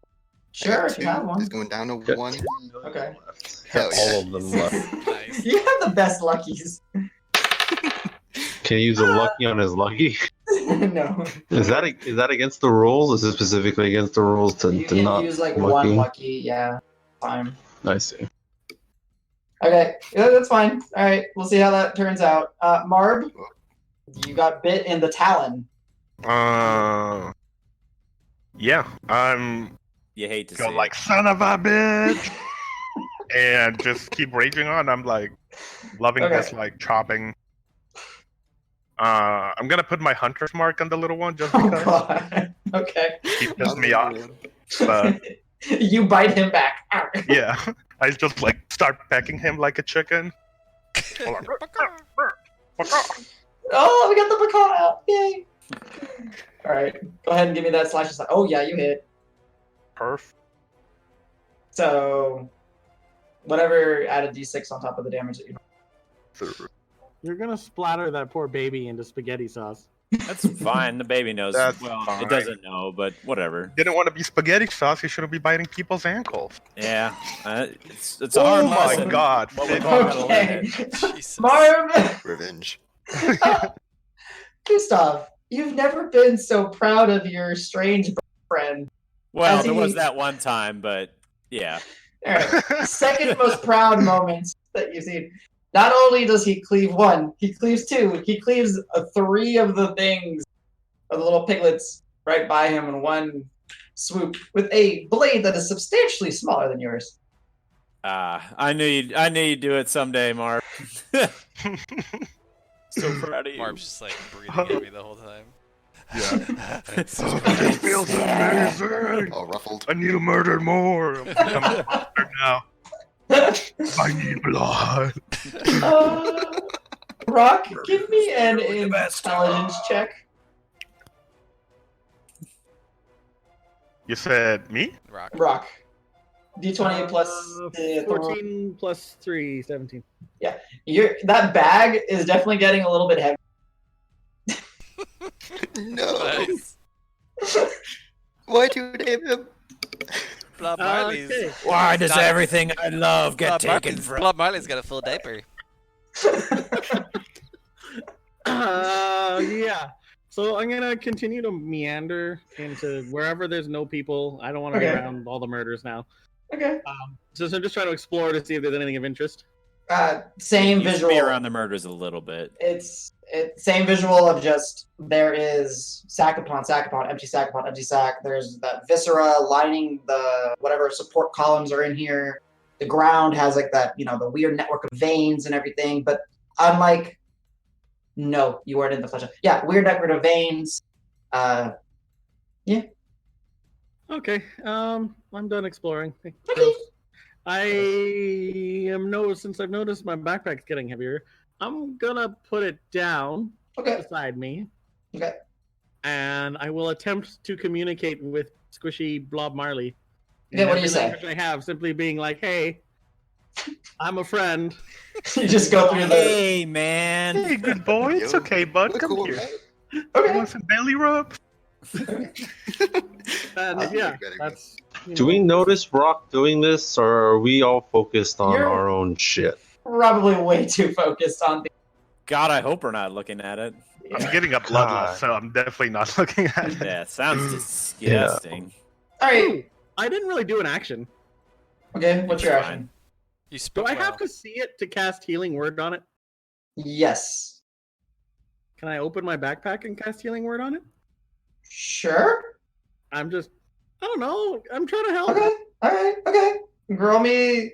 Sure, if you 2. have one. It's going down to Got 1. 2 million Okay. left. Hell yeah. All of them left. Nice. You have the best luckies. Can you use a lucky on his lucky? No. Is that against the rules? Is it specifically against the rules to You can not use like lucky? one lucky. Yeah. Fine. I see. Okay. Yeah, that's fine. All right. We'll see how that turns out. Marb, you got bit in the talon. Yeah, I'm You hate to see go like, son of a bitch! And just keep raging on. I'm like, loving this, like, chopping. I'm gonna put my hunter's mark on the little one just Oh because god. Okay. he pissed me off. But You bite him back. Ow. yeah, I just like start pecking him like a chicken. Oh, we got the macaw out. Yay. All right. Go ahead and give me that slash. Oh yeah, you hit. Perf. So, whatever, add a d6 on top of the damage that you. You're gonna splatter that poor baby into spaghetti sauce. That's fine. The baby knows. That's Well, fine. it doesn't know, but whatever. Didn't want to be spaghetti sauce. You shouldn't be biting people's ankles. Yeah, it's a hard Oh my lesson. god! But we've all gotta learn Okay. it. Jesus. Marb, Revenge. Gustav, you've never been so proud of your strange friend. Well, As there he- was that one time, but yeah. All right. Second most proud moment that you've seen. Not only does he cleave 1, he cleaves 2. He cleaves 3 of the things, of the little piglets, right by him in one swoop with a blade that is substantially smaller than yours. I knew you'd do it someday, Marb. So proud of you. Marb's just like breathing at me the whole time. Yeah. It feels amazing. All ruffled. I need to murder more. I'm coming now. I need blood. Roque, give me an intelligence check. You said me? Rock. Roque. D20 plus 14 plus 3, 17. that bag is definitely getting a little bit heavy. No. Nice. Why'd you name him? Blob Marley's. Okay. Why does Not- everything I love get taken from? Blob Marley's got a full diaper. Yeah. So I'm gonna continue to meander into wherever there's no people. I don't want to be Okay. around all the murders now. Okay. So I'm just trying to explore to see if there's anything of interest. Same You should visual. be around the murders a little bit. It's same visual of just there is sack upon sack upon empty sack upon empty sack. There's that viscera lining the whatever support columns are in here. The ground has like that, the weird network of veins and everything. But unlike, no, you weren't in the flesh. Yeah, weird network of veins. Okay. I'm done exploring. Okay. Since I've noticed my backpack's getting heavier, I'm gonna put it down Okay. beside me, Okay. and I will attempt to communicate with Squishy Blob Marley. Okay, what do you Every say? language I have, simply being like, "Hey, I'm a friend." You just go through the. Hey, man. Hey, good boy. It's okay, bud. Look Come cool, here. right? You Okay. want some belly rub? And yeah, that's. Do we notice Roque doing this, or are we all focused on You're- our own shit? Probably way too focused on the. God, I hope we're not looking at it. I'm getting a bloodlust, so I'm definitely not looking at it. Yeah, sounds disgusting. All right. Ooh, I didn't really do an action. Okay. What's your It's action? You Do spoke I well. have to see it to cast Healing Word on it? Yes. Can I open my backpack and cast Healing Word on it? Sure. I don't know. I'm trying to help. Okay. All right. Okay. Roll me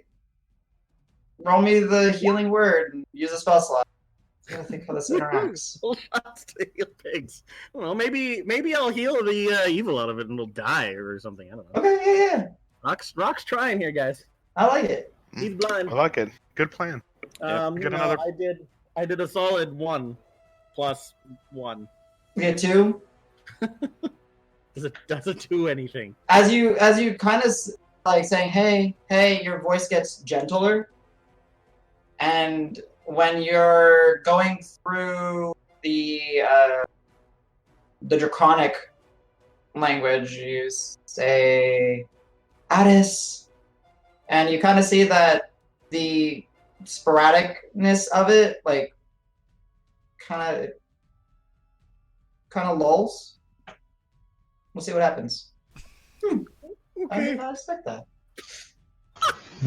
the healing word and use a spell slot. I gotta think how this interacts. Full shots to heal pigs. I don't know. Maybe I'll heal the evil out of it and it'll die or something. I don't know. Okay. Yeah. Rock's trying here, guys. I like it. He's blind. I like it. Good plan. Get another- I did a solid 1 plus 1. You get 2. Does it do anything? As you kind of like saying, hey, your voice gets gentler. And when you're going through the draconic language, you say Addis, and you kind of see that the sporadicness of it, like, kind of lulls. We'll see what happens. I did not expect that.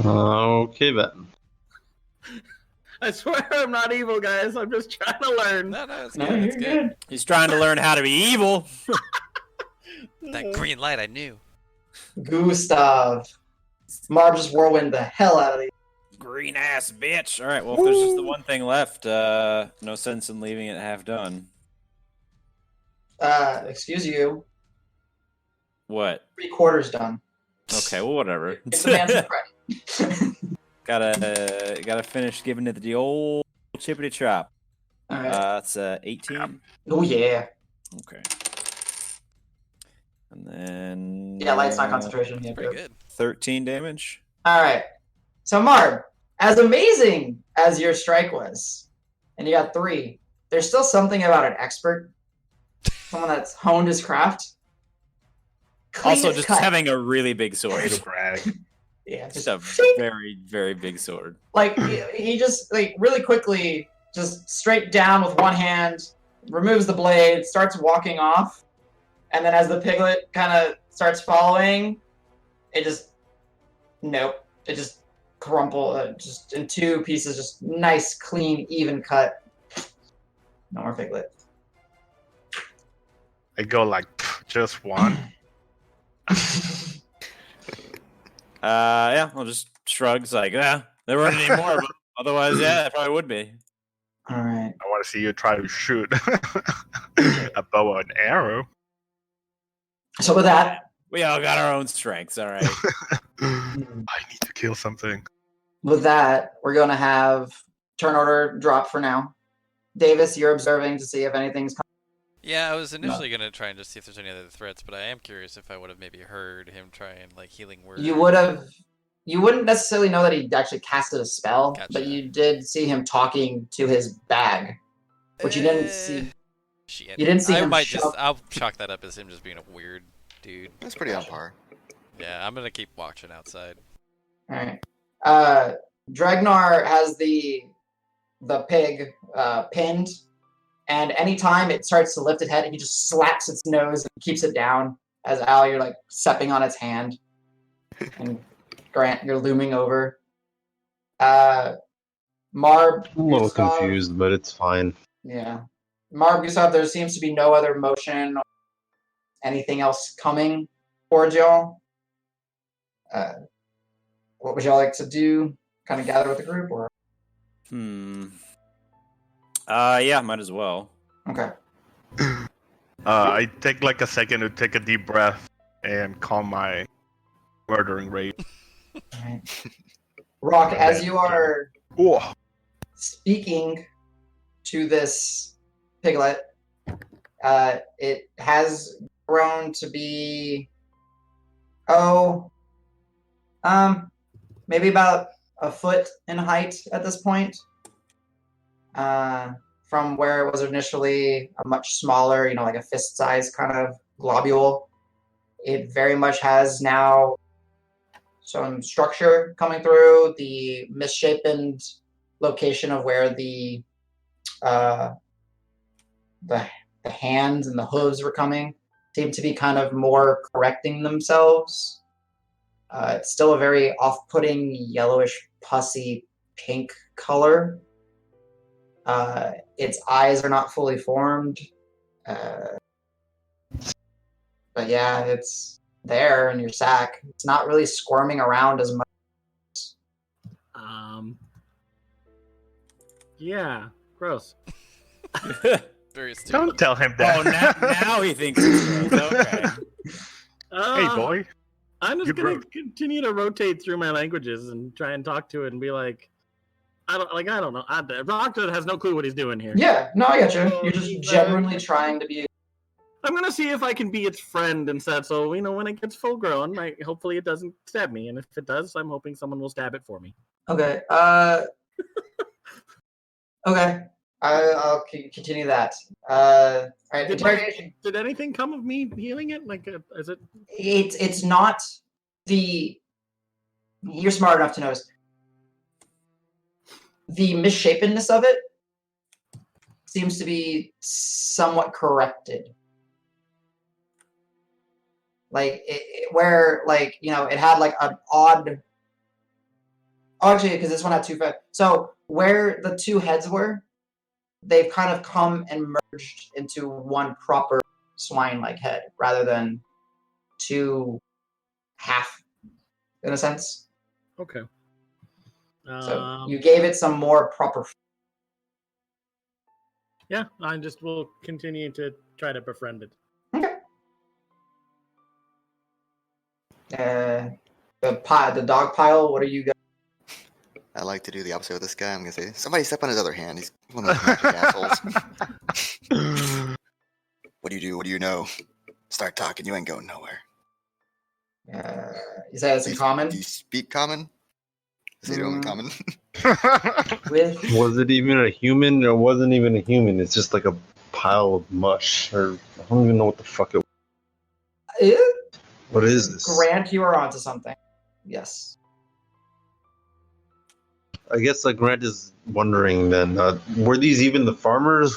Okay then. I swear I'm not evil, guys. I'm just trying to learn. No, it's No, good. you're It's good. good. He's trying to learn how to be evil. That green light, I knew. Gustav. Marb just whirlwind the hell out of these. Green ass bitch. All right. Well, if there's just the one thing left, no sense in leaving it half done. Excuse you. What? 3/4 done. Okay. Well, whatever. It's the man's friend. Gotta finish giving it the old chippity chop. All right. That's 18. Oh yeah. Okay. And then Yeah, light's not concentration. Yeah, Pretty good. 13 damage. All right. So Marb, as amazing as your strike was, and you got 3, there's still something about an expert, someone that's honed his craft. Clean Also, as just cut. having a really big sword. Way to brag. Yeah, Just a very, very big sword. like he just like really quickly, just straight down with one hand, removes the blade, starts walking off, and then as the piglet kind of starts following, it just crumple just in 2 pieces, just nice, clean, even cut. No more piglet. I go like just one. Yeah, I'll just shrugs like, there weren't any more, but otherwise, yeah, it probably would be. All right. I want to see you try to shoot a bow and arrow. So with that, We all got our own strengths, all right. I need to kill something. we're going to have turn order drop for now. Davis, you're observing to see if anything's coming. Yeah, I was initially gonna try and just see if there's any other threats, but I am curious if I would have maybe heard him try and like healing word. You wouldn't necessarily know that he actually casted a spell, Gotcha. but you did see him talking to his bag, which you didn't see. Shit. You didn't see I him might shove- I'll chalk that up as him just being a weird dude. That's pretty on par. Yeah, I'm gonna keep watching outside. All right. Dregnar has the pig pinned, and anytime it starts to lift its head, he just slaps its nose and keeps it down. As Al, you're like stepping on its hand, and Grant, you're looming over. Marb, I'm a little Gustav, confused, but it's fine. Yeah. Marb, Gustav, there seems to be no other motion or anything else coming towards y'all. What would y'all like to do? Kind of gather with the group, or? Yeah, might as well. Okay. I take like a second to take a deep breath and calm my murdering rate. All right. Roque, as you are Oh, speaking to this piglet, it has grown to be maybe about a foot in height at this point. From where it was initially a much smaller, like a fist size kind of globule. It very much has now some structure coming through. The misshapen location of where the hands and the hooves were coming seem to be kind of more correcting themselves. It's still a very off-putting yellowish, pussy pink color. Its eyes are not fully formed. But yeah, it's there in your sack. It's not really squirming around as much. Yeah, gross. Very stupid. don't tell him that. Oh, now he thinks it's gross. Okay. Hey, boy. I'm just You gonna broke. continue to rotate through my languages and try and talk to it and be like, I don't know. Roque has no clue what he's doing here. Yeah, no, I get you. So You're just he's, genuinely trying to be. I'm gonna see if I can be its friend instead. So when it gets full grown, hopefully it doesn't stab me, and if it does, I'm hoping someone will stab it for me. Okay. Okay. I'll continue that. All right. Interrogation. Did anything come of me healing it? Is it? It's not the. You're smart enough to notice the misshapenness of it seems to be somewhat corrected. It had like an odd. Oh, actually, because this one had two heads. So where the two heads were, they've kind of come and merged into one proper swine-like head, rather than two half, in a sense. Okay. So you gave it some more proper. Yeah, I just will continue to try to befriend it. Okay. The dog pile. What are you guys? I like to do the opposite with this guy. I'm gonna say, somebody step on his other hand. He's one of those magic assholes. What do you do? What do you know? Start talking. You ain't going nowhere. You say it's in common? Do you speak common? Is it only common? Was it even a human? Or wasn't even a human? It's just like a pile of mush. Or I don't even know what the fuck it was. What is this? Grant, you are onto something. Yes. I guess Grant is wondering then, were these even the farmers?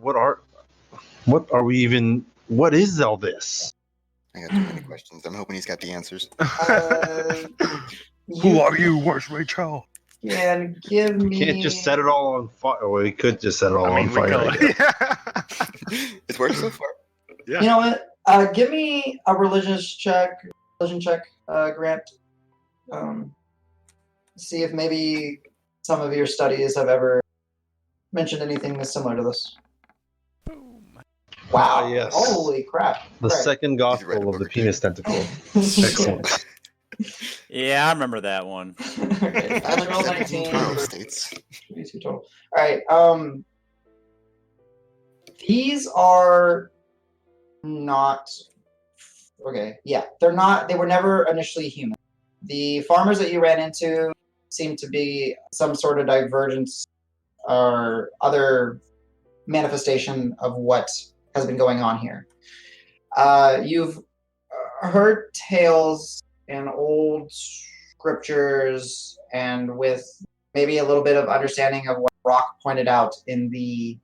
What are we even? What is all this? I got too many questions. I'm hoping he's got the answers. Who are you? Where's Rachel? Yeah, give me. Can't just set it all on fire. Well, we could just set it all on fire. It's worked so far. Yeah. You know what? Give me a religion check, Grant. See if maybe some of your studies have ever mentioned anything similar to this. Wow! Yes. Holy crap! The second gospel of the penis tentacle. Excellent. Yeah, I remember that one. Okay, I like 19 12 states. 22 total. All right. These are not okay. Yeah, they're not. They were never initially human. The farmers that you ran into seem to be some sort of divergence or other manifestation of what has been going on here. You've heard tales in old scriptures and with maybe a little bit of understanding of what Roque pointed out in the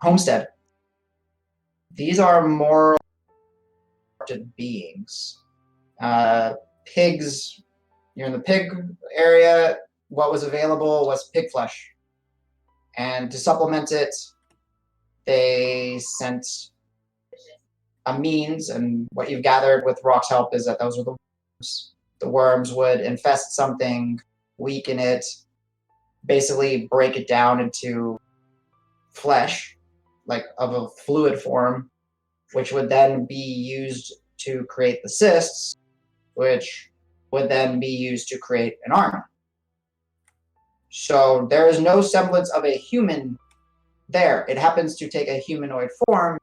homestead. These are moral beings. Pigs, you're in the pig area. What was available was pig flesh. And to supplement it, they sent a means, and what you've gathered with Roque's help is that those are the worms. The worms would infest something, weaken it, basically break it down into flesh, like of a fluid form, which would then be used to create the cysts, which would then be used to create an arm. So there is no semblance of a human there. It happens to take a humanoid form,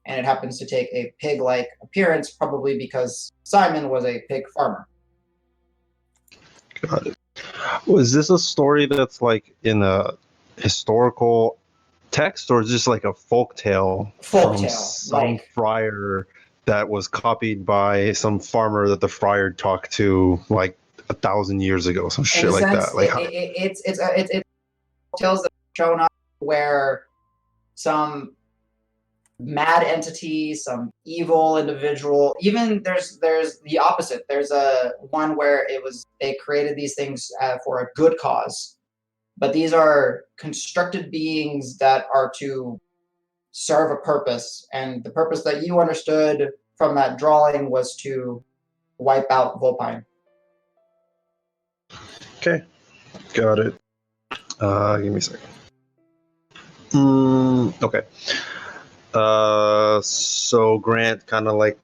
and it happens to take a pig-like appearance, probably because Simon was a pig farmer. Got it. Was this a story that's like in a historical text, or is this like a folk tale from some friar that was copied by some farmer that the friar talked to like 1,000 years ago, some shit like that? Like it's tales that are shown up where some mad entity, some evil individual. Even there's the opposite. There's a one where they created these things for a good cause, but these are constructed beings that are to serve a purpose, and the purpose that you understood from that drawing was to wipe out Vulpine. Okay, got it. Give me a second. Okay. So Grant kind of like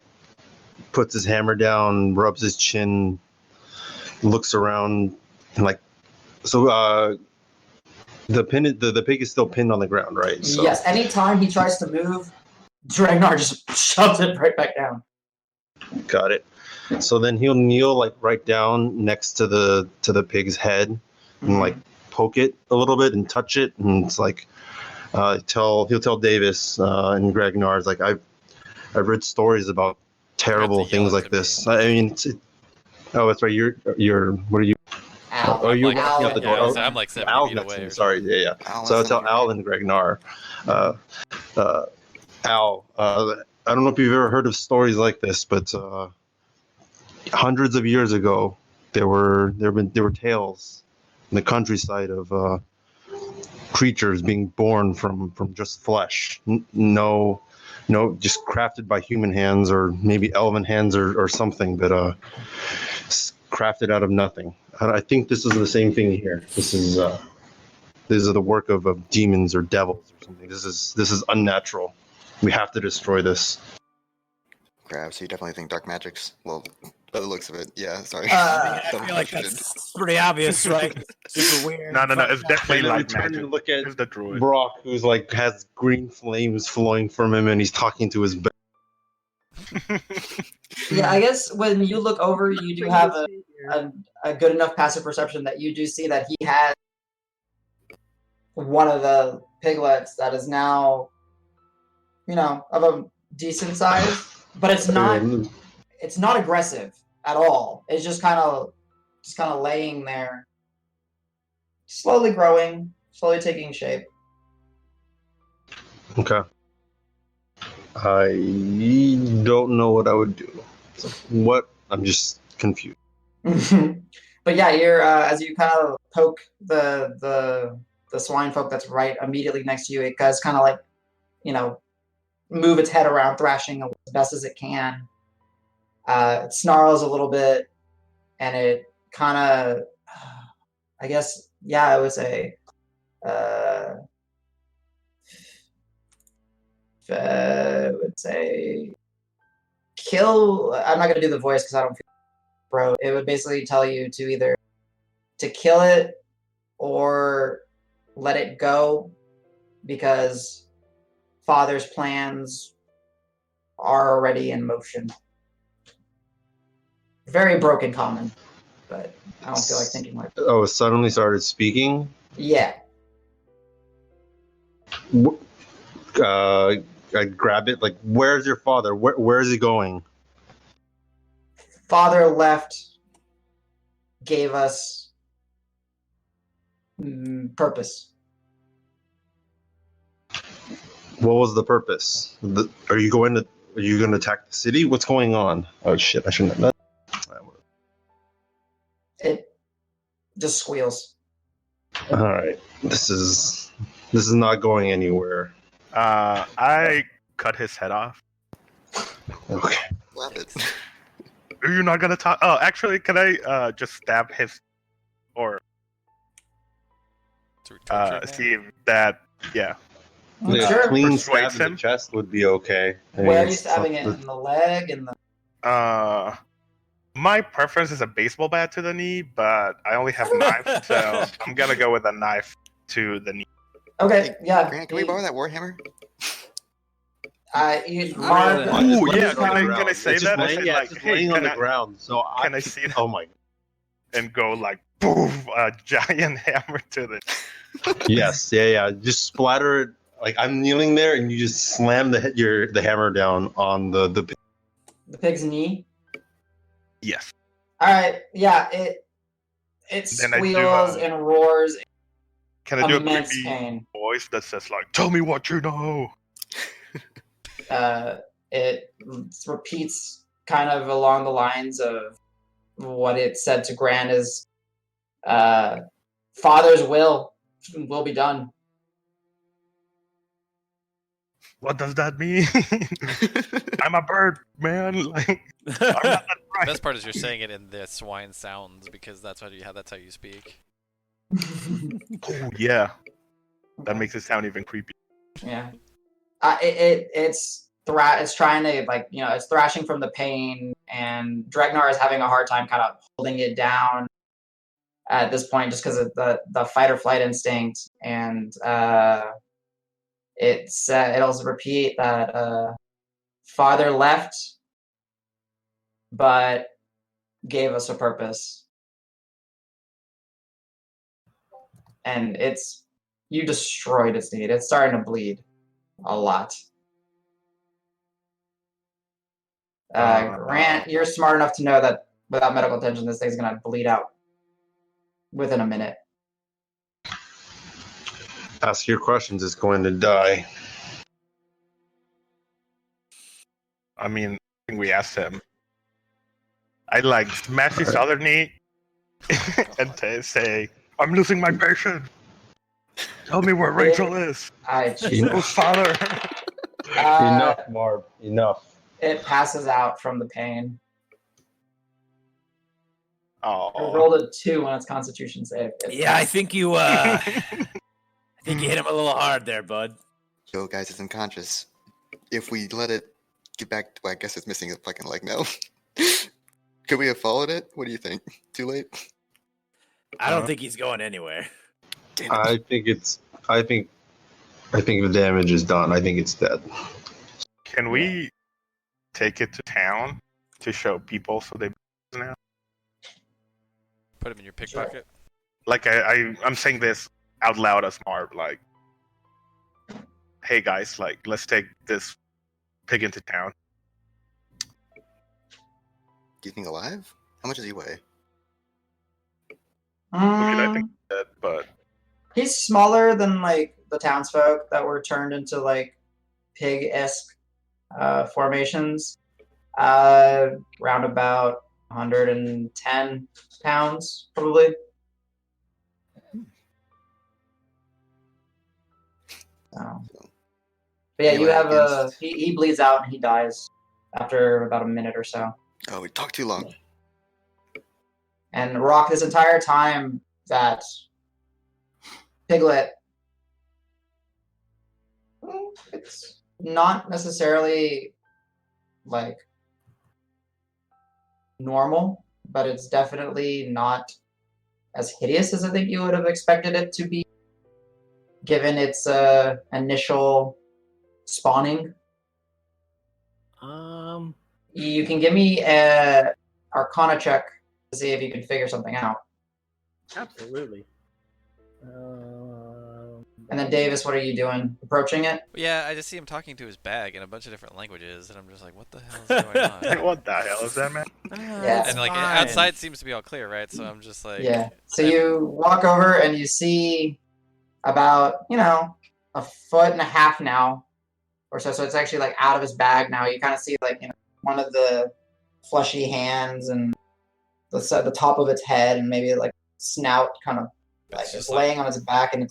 puts his hammer down, rubs his chin, looks around, and like, so the pig is still pinned on the ground, right? So. Yes. Anytime he tries to move, Dregnar just shoves it right back down. Got it. So then he'll kneel like right down next to the pig's head and like poke it a little bit and touch it, and it's like he'll tell Davis and Dregnar, like I've read stories about terrible things like this. I mean, oh, that's right. You're what are you? Al. Oh, you're like, walking out the door. I'm like 70 Al's feet next away. to me. Or Sorry, yeah. So I'll tell Al and Dregnar. Al, I don't know if you've ever heard of stories like this, but hundreds of years ago, there were tales in the countryside of creatures being born from just flesh. No, just crafted by human hands or maybe elven hands or something, but crafted out of nothing. I think this is the same thing here. This is the work of demons or devils or something. This is unnatural. We have to destroy this. Crab, so you definitely think dark magic's, well, by the looks of it, yeah, sorry. I feel like that's pretty obvious, right? Super weird. No, it's definitely And then we like turn magic. and look at It's the druid. Brock, who's like has green flames flowing from him, and he's talking to his. Yeah, I guess when you look over, you do have a good enough passive perception that you do see that he has one of the piglets that is now, of a decent size, but it's not aggressive at all. It's just kind of laying there, slowly growing, slowly taking shape. Okay. I don't know what I would do. So what? I'm just confused. But yeah, you're as you kind of poke the swine folk that's right immediately next to you, it does kind of like, move its head around, thrashing as best as it can. It snarls a little bit, and it kind of, I guess, yeah, I would say, kill. I'm not gonna do the voice because I don't feel bro. It would basically tell you to either to kill it or let it go, because Father's plans are already in motion. Very broken common, but I don't feel like thinking like that. Oh, it suddenly started speaking? Yeah. I grab it, like, where's your father? Where is he going? Father left, gave us purpose. What was the purpose? Are you going to attack the city? What's going on? Oh shit! I shouldn't have done. It just squeals. All right, this is not going anywhere. I cut his head off. Okay. Love it. Are you not gonna talk? Oh, actually, can I just stab his or see if that? Yeah. Yeah, Sure. clean stab Persuades in the him? chest would be okay. Where are you stabbing it? In the leg? In the My preference is a baseball bat to the knee, but I only have knives, so I'm gonna go with a knife to the knee. Okay, yeah. Grant, can we borrow that warhammer? Marb, Ooh, yeah. Can Can I say it's that? Just I laying, say, yeah, like, it's just hey, laying on the can ground. So can I see that? Oh my. And go like boom, a giant hammer to the. Yes, yeah. Just splatter it. Like I'm kneeling there, and you just slam the hammer down on the pig's knee. Yes. All right, yeah. It Then I do, squeals and roars. Can I do a Immense creepy pain. voice that says like, "Tell me what you know"? It repeats kind of along the lines of what it said to Grant is, Father's will be done. What does that mean? I'm a bird, man. Like, I'm not that The bright. best part is you're saying it in the swine sounds because that's how you speak. Oh yeah, that makes it sound even creepy. Yeah. It's trying to, like, it's thrashing from the pain, and Dregnar is having a hard time kind of holding it down at this point just because of the fight or flight instinct, and it'll repeat that father left, but gave us a purpose, and you destroyed its need. It's starting to bleed a lot. Grant, you're smart enough to know that without medical attention, this thing's gonna bleed out within a minute. Ask your questions, it's going to die. I mean, I think we asked him. I like smash his other knee and say, "I'm losing my patient. Tell me where Rachel is. Who's father?" Enough, Marb. Enough. It passes out from the pain. Oh. It rolled a 2 on its Constitution save. Yeah, I think you. I think you hit him a little hard there, bud. Yo, guys, it's unconscious. If we let it get back, well, I guess it's missing a fucking leg now. Could we have followed it? What do you think? Too late? I don't think he's going anywhere. I think the damage is done. I think it's dead. Can we take it to town to show people so they now? Put him in your pickpocket. Like I'm saying this out loud as Marb, like, hey guys, like, let's take this pig into town. Do you think alive? How much does he weigh? I think he's dead, but he's smaller than like the townsfolk that were turned into like pig-esque formations. Round about 110 pounds, probably. But yeah, you have he bleeds out and he dies after about a minute or so. Oh, we talked too long. And Roque, this entire time that Piglet, it's not necessarily like normal, but it's definitely not as hideous as I think you would have expected it to be, given its initial spawning. You can give me a Arcana check to see if you can figure something out. Absolutely. And then Davis, what are you doing? Approaching it? Yeah, I just see him talking to his bag in a bunch of different languages, and I'm just like, what the hell is going on? What the hell is that, man? Yeah, and like outside seems to be all clear, right? So I'm just like, yeah. So you walk over and you see about, 1.5 foot now or so. So it's actually like out of his bag now. You kind of see like, one of the fleshy hands and the top of its head and maybe like snout kind of like just laying on its back in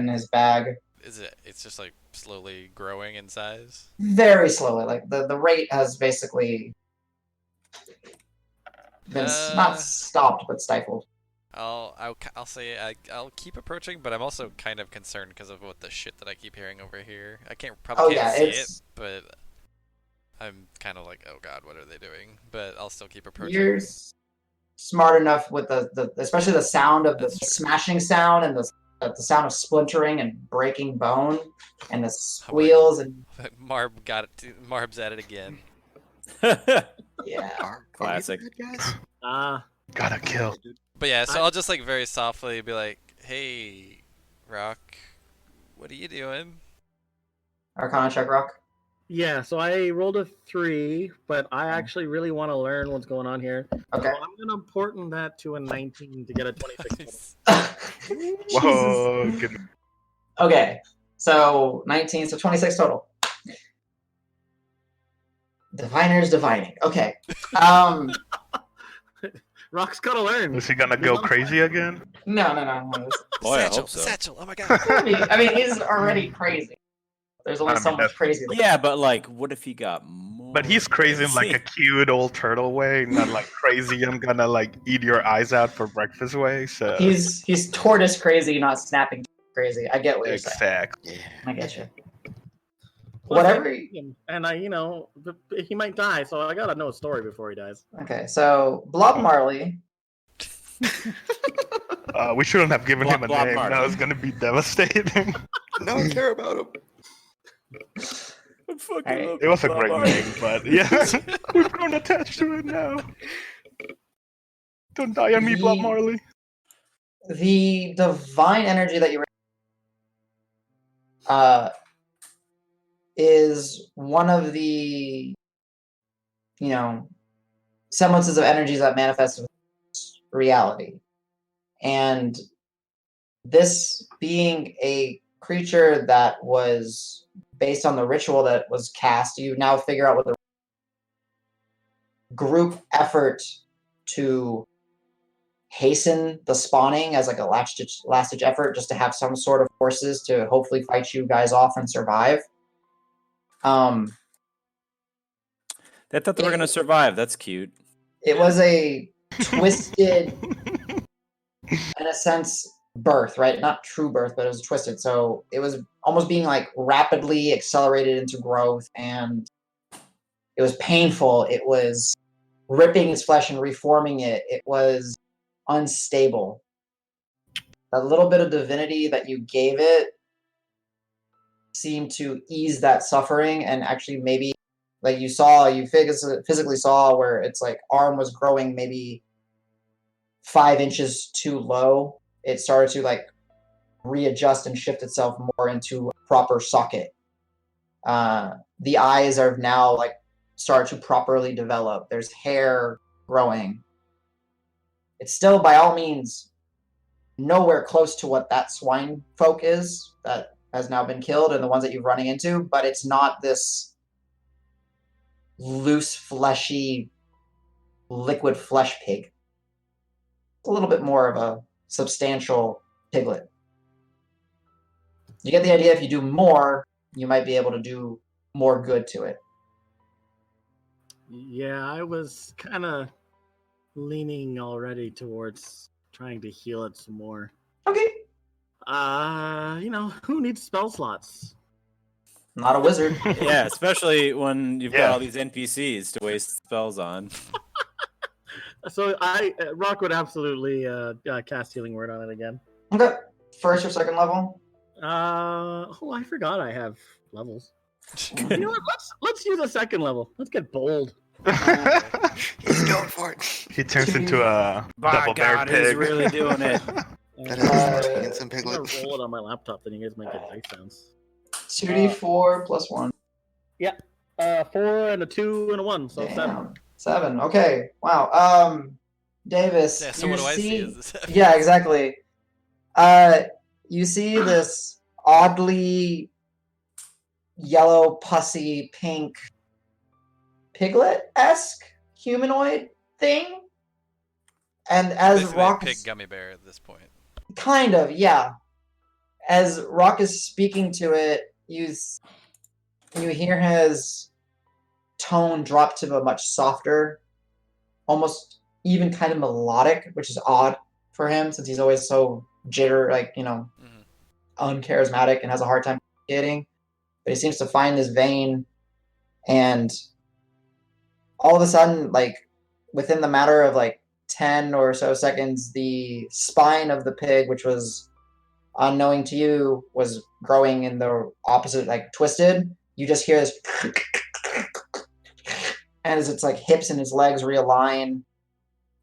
his bag. It's just like slowly growing in size? Very slowly. Like the rate has basically been not stopped but stifled. I'll say I'll keep approaching, but I'm also kind of concerned because of what the shit that I keep hearing over here. I can't see it, but I'm kind of like, oh god, what are they doing? But I'll still keep approaching. You're smart enough with the especially the sound of the smashing sound and the sound of splintering and breaking bone and the squeals and Marb got it. Marb's at it again. Yeah, classic. Guys? Gotta kill. But yeah, so I'll just like very softly be like, "Hey, Roque, what are you doing?" Arcana check, Roque. Yeah, so I rolled a 3, but I actually really want to learn what's going on here. Okay. So I'm going to portent that to a 19 to get a 26. Whoa, good. Okay, so 19, so 26 total. Diviner's divining. Okay. Roque's got to learn. Is he gonna go crazy again? No. Boy, I hope so. Satchel, oh my god. I mean, he's already crazy. There's only so much crazy. Yeah, but like, what if he got more? But he's crazy in like a cute old turtle way, not like crazy. I'm gonna like eat your eyes out for breakfast way. So he's tortoise crazy, not snapping crazy. I get what you're saying. Exactly. Yeah. I get you. Plus, Whatever. And he might die, so I gotta know a story before he dies. Okay, so Blob Marley. We shouldn't have given him a name. Marb. That was gonna be devastating. No, I care about him. Right. It was a great name, but yeah, we've grown attached to it now. Don't die on me, Blood Marley. The divine energy that you is one of the semblances of energies that manifest in reality. And this being a creature that was based on the ritual that was cast, you now figure out what the group effort to hasten the spawning as like a last-ditch effort, just to have some sort of forces to hopefully fight you guys off and survive. I thought they were going to survive. That's cute. It was a twisted, in a sense, birth, right? Not true birth, but it was twisted. So it was almost being like rapidly accelerated into growth, and it was painful. It was ripping its flesh and reforming it. It was unstable. A little bit of divinity that you gave it seemed to ease that suffering, and actually maybe like you physically saw where its like arm was growing maybe 5 inches too low. It started to like readjust and shift itself more into a proper socket. The eyes are now like start to properly develop. There's hair growing. It's still by all means nowhere close to what that swine folk is that has now been killed and the ones that you're running into, but it's not this loose, fleshy, liquid flesh pig. It's a little bit more of a substantial piglet. You get the idea, if you do more, you might be able to do more good to it. Yeah, I was kind of leaning already towards trying to heal it some more. Okay. Who needs spell slots? Not a wizard. Yeah, especially when you've got all these NPCs to waste spells on. So Roque would absolutely cast Healing Word on it again. Okay. First or second level? I forgot I have levels. You know what? Let's use a second level. Let's get bold. He's going for it. He turns into a double bear pig. He's really doing it. That is against some I'm gonna piglet. roll it on my laptop, then you guys might get dice sounds. 2d4 plus 1. Yeah. 4 and a 2 and a 1, so 7. 7. Okay. Wow. Davis. Yeah, so what do I see? Is this Yeah, exactly. You see this oddly yellow, pussy, pink, piglet-esque humanoid thing. And as basically Roque a pig gummy bear at this point. kind of, yeah. As Roque is speaking to it, you hear his tone drop to a much softer, almost even kind of melodic, which is odd for him since he's always so uncharismatic and has a hard time communicating. But he seems to find this vein, and all of a sudden, like within the matter of like 10 or so seconds, the spine of the pig, which was unknowing to you, was growing in the opposite, like twisted. You just hear this, and as its like hips and its legs realign,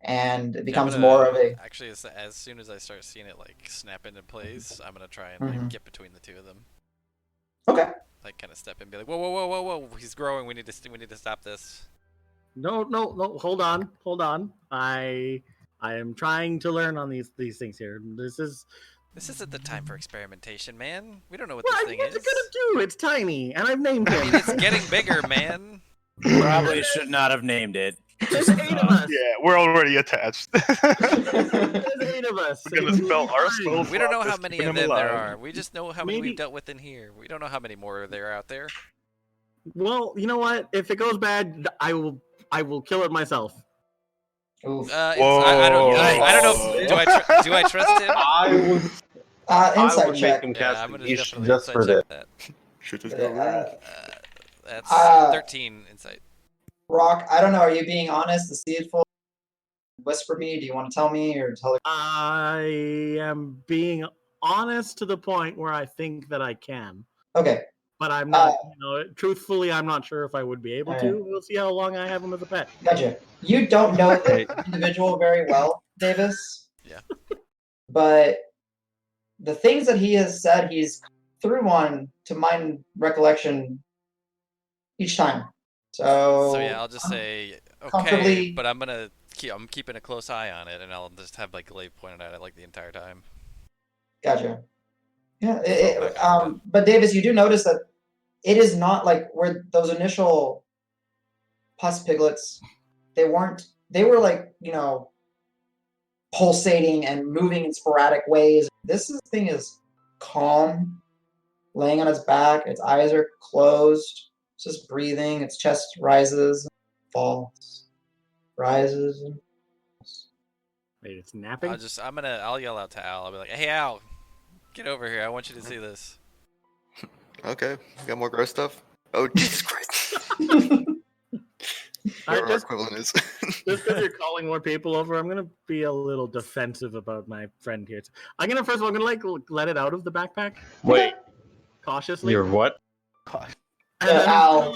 and it becomes more of a. Actually, as soon as I start seeing it like snap into place, I'm gonna try and like get between the two of them. Okay. Like kind of step in, and be like, whoa! He's growing. We need to stop this. No. Hold on. I am trying to learn on these things here. This isn't the time for experimentation, man. We don't know what this thing is. What's it gonna do? It's tiny, and I've named him. It's getting bigger, man. Probably should not have named it. There's 8 of us. Yeah, we're already attached. There's 8 of us. We're gonna spell our spells. We don't know how many of them there are. We just know how many Maybe. we've dealt with in here. We don't know how many more there are out there. Well, you know what? If it goes bad, I will kill it myself. Oof. I don't know. Do I trust him? I would Insight make check. him Yeah, cast I'm gonna Unleash definitely just insight for check this. that. Should just go around. That's 13 insight. Roque, I don't know. Are you being honest? Deceitful? Whisper me? Do you want to tell me or tell? I am being honest to the point where I think that I can. Okay. But I'm not, truthfully, I'm not sure if I would be able to. Right. We'll see how long I have him as a pet. Gotcha. You don't know the individual very well, Davis. Yeah. But the things that he has said, he's through on, to my recollection, each time. So yeah, I'll just say comfortably- okay, but I'm keeping a close eye on it, and I'll just have like Glaive pointed at it like the entire time. Gotcha. Yeah. But Davis, you do notice that it is not like where those initial pus piglets. They were like, pulsating and moving in sporadic ways. This thing is calm, laying on its back. Its eyes are closed. It's just breathing. Its chest rises, falls, rises. And falls. Wait, it's napping? I'll yell out to Al. I'll be like, hey Al, get over here. I want you to see this. Okay, got more gross stuff? Oh, Jesus Christ. Whatever our equivalent is. Just because you're calling more people over, I'm gonna be a little defensive about my friend here. I'm gonna first of all, let it out of the backpack. Wait, cautiously. You're what? And then Al.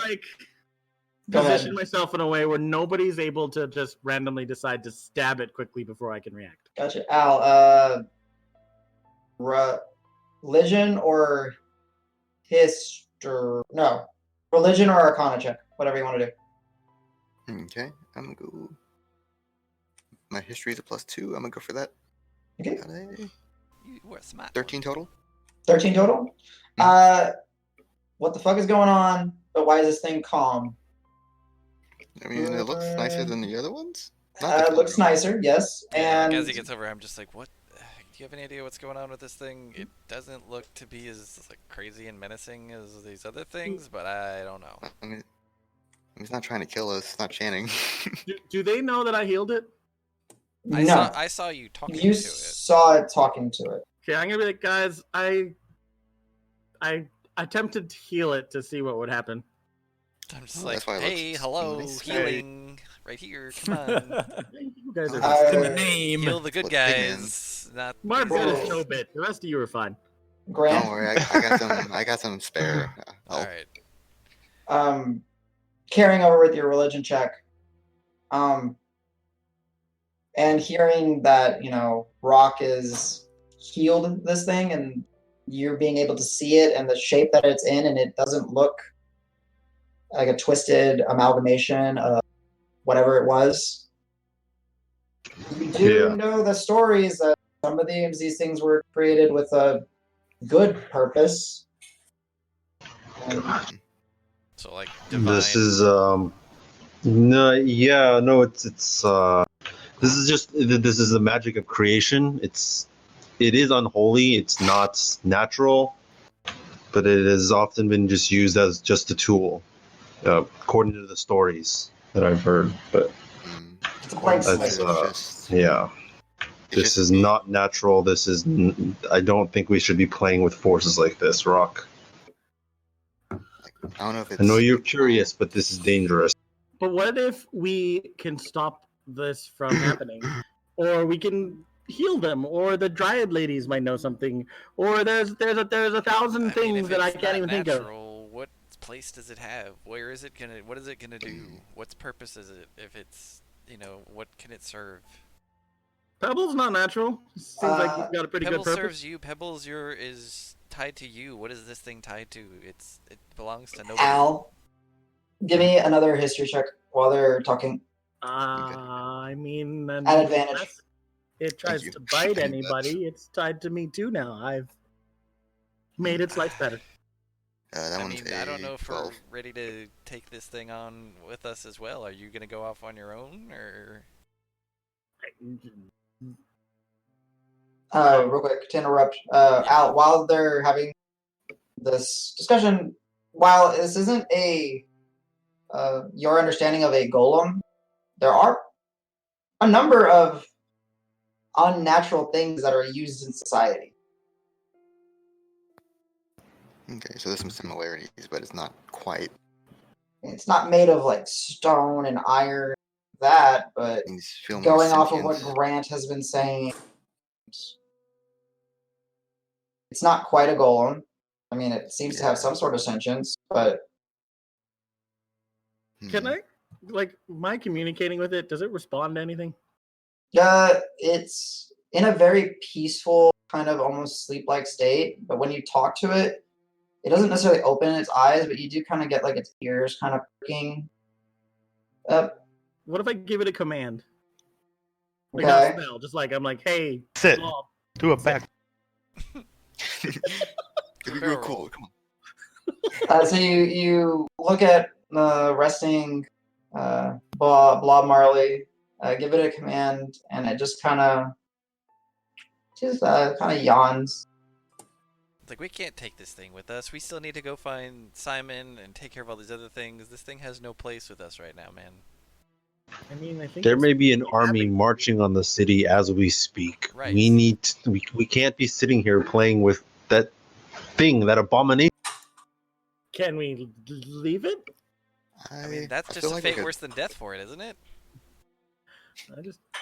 Go position ahead. myself in a way where nobody's able to just randomly decide to stab it quickly before I can react. Gotcha. Al, religion or history? No, religion or arcana check, whatever you want to do. Okay, I'm gonna go. My history is a +2. I'm gonna go for that. Okay. Got a You were smart. 13 total. 13 total. What the fuck is going on? But why is this thing calm? I mean, it looks nicer than the other ones. It looks nicer, yes. Yeah, And as he gets over, I'm just like, what? Do you have any idea what's going on with this thing? It doesn't look to be as like crazy and menacing as these other things, but I don't know. I mean, he's not trying to kill us. It's not chanting. Do they know that I healed it? no, I saw you talking you to it. saw it talking to it. Okay, I'm gonna be like, guys, I attempted to heal it to see what would happen. I'm just Oh, like, that's why it hey, looks hello, nice. healing, right here, come on. You guys are Uh, in the name. Heal the good Look, guys, not Marb these got guys. his toe bit. The rest of you are fine. Grant, Don't worry, I got some. I got some spare. Alright. Carrying over with your religion check, and hearing that Roque is healed this thing, and you're being able to see it and the shape that it's in, and it doesn't look like a twisted amalgamation of whatever it was. You do know the stories that some of these things were created with a good purpose. And So like divine. This is this is the magic of creation. It is unholy. It's not natural, but it has often been just used as just a tool, according to the stories that I've heard. But it's a blank that's slate. this is not natural. I don't think we should be playing with forces like this, Roque. I don't know if it's. I know you're curious, but this is dangerous. But what if we can stop this from happening? Or we can heal them, or the Dryad ladies might know something, or there's a thousand things that I can't even think of. What place does it have? Where is it gonna? What is it gonna do? What's purpose is it? If it's what can it serve? Pebble's not natural. Seems like you've got a pretty Pebble good purpose. serves you. Pebbles is tied to you. What is this thing tied to? It belongs to nobody. Al, give me another history check while they're talking. I mean, At advantage. unless it tries to bite anybody, it's tied to me too now. I've made its life better. That I one's mean, I don't know if we're 12. ready to take this thing on with us as well. Are you gonna go off on your own, or? Real quick to interrupt, Al, while they're having this discussion, while this isn't your understanding of a golem, there are a number of unnatural things that are used in society. Okay, so there's some similarities, but it's not quite. It's not made of like stone and iron, but Things feel more going off of sentient. what Grant has been saying, it's not quite a golem. I mean, it seems to have some sort of sentience, but Can I, am I communicating with it? Does it respond to anything? it's in a very peaceful, kind of almost sleep-like state. But when you talk to it, it doesn't necessarily open its eyes, but you do kind of get like its ears kind of perking up. What if I give it a command? Like Okay. not a spell, just like I'm like, hey, Sit. Bob. Do a back. It'd be real cool. Come on. So you look at the resting Blob Marley, give it a command, and it just kind of yawns. It's like, we can't take this thing with us. We still need to go find Simon and take care of all these other things. This thing has no place with us right now, man. I mean, I think There may be an army marching on the city as we speak. Right. We can't be sitting here playing with that thing, that abomination. Can we leave it? I mean, that's just a fate worse than death for it, isn't it?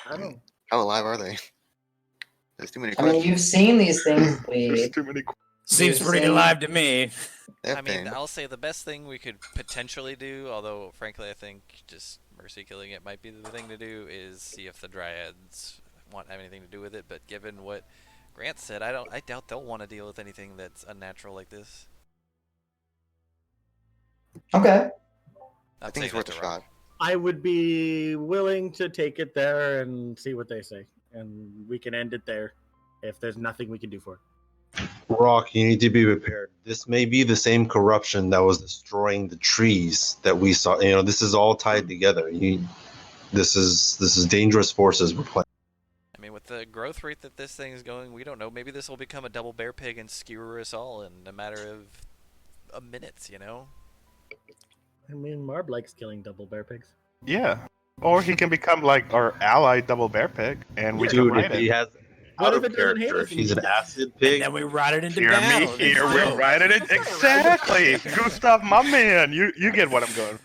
I don't. How alive are they? There's too many I mean, questions. you've seen these things There's bleed. too many. Seems You've pretty seen- alive to me. I mean, I'll say the best thing we could potentially do, although frankly I think just mercy killing it might be the thing to do, is see if the Dryads want to have anything to do with it. But given what Grant said, I doubt they'll want to deal with anything that's unnatural like this. Okay. I think it's worth a shot. I would be willing to take it there and see what they say, and we can end it there if there's nothing we can do for it. Roque, you need to be prepared. This may be the same corruption that was destroying the trees that we saw. You know, this is all tied together. This is dangerous forces we're playing. I mean, with the growth rate that this thing is going, we don't know. Maybe this will become a double bear pig and skewer us all in a matter of minutes, you know? I mean, Marb likes killing double bear pigs. Yeah. Or he can become like our ally double bear pig, and we can Dude, ride if he it. has What out if of it doesn't hate character, us if he's an anymore? acid And pig, then we ride it into Hear battle. me here, we're riding it. Exactly. Gustav, my man. You get what I'm going.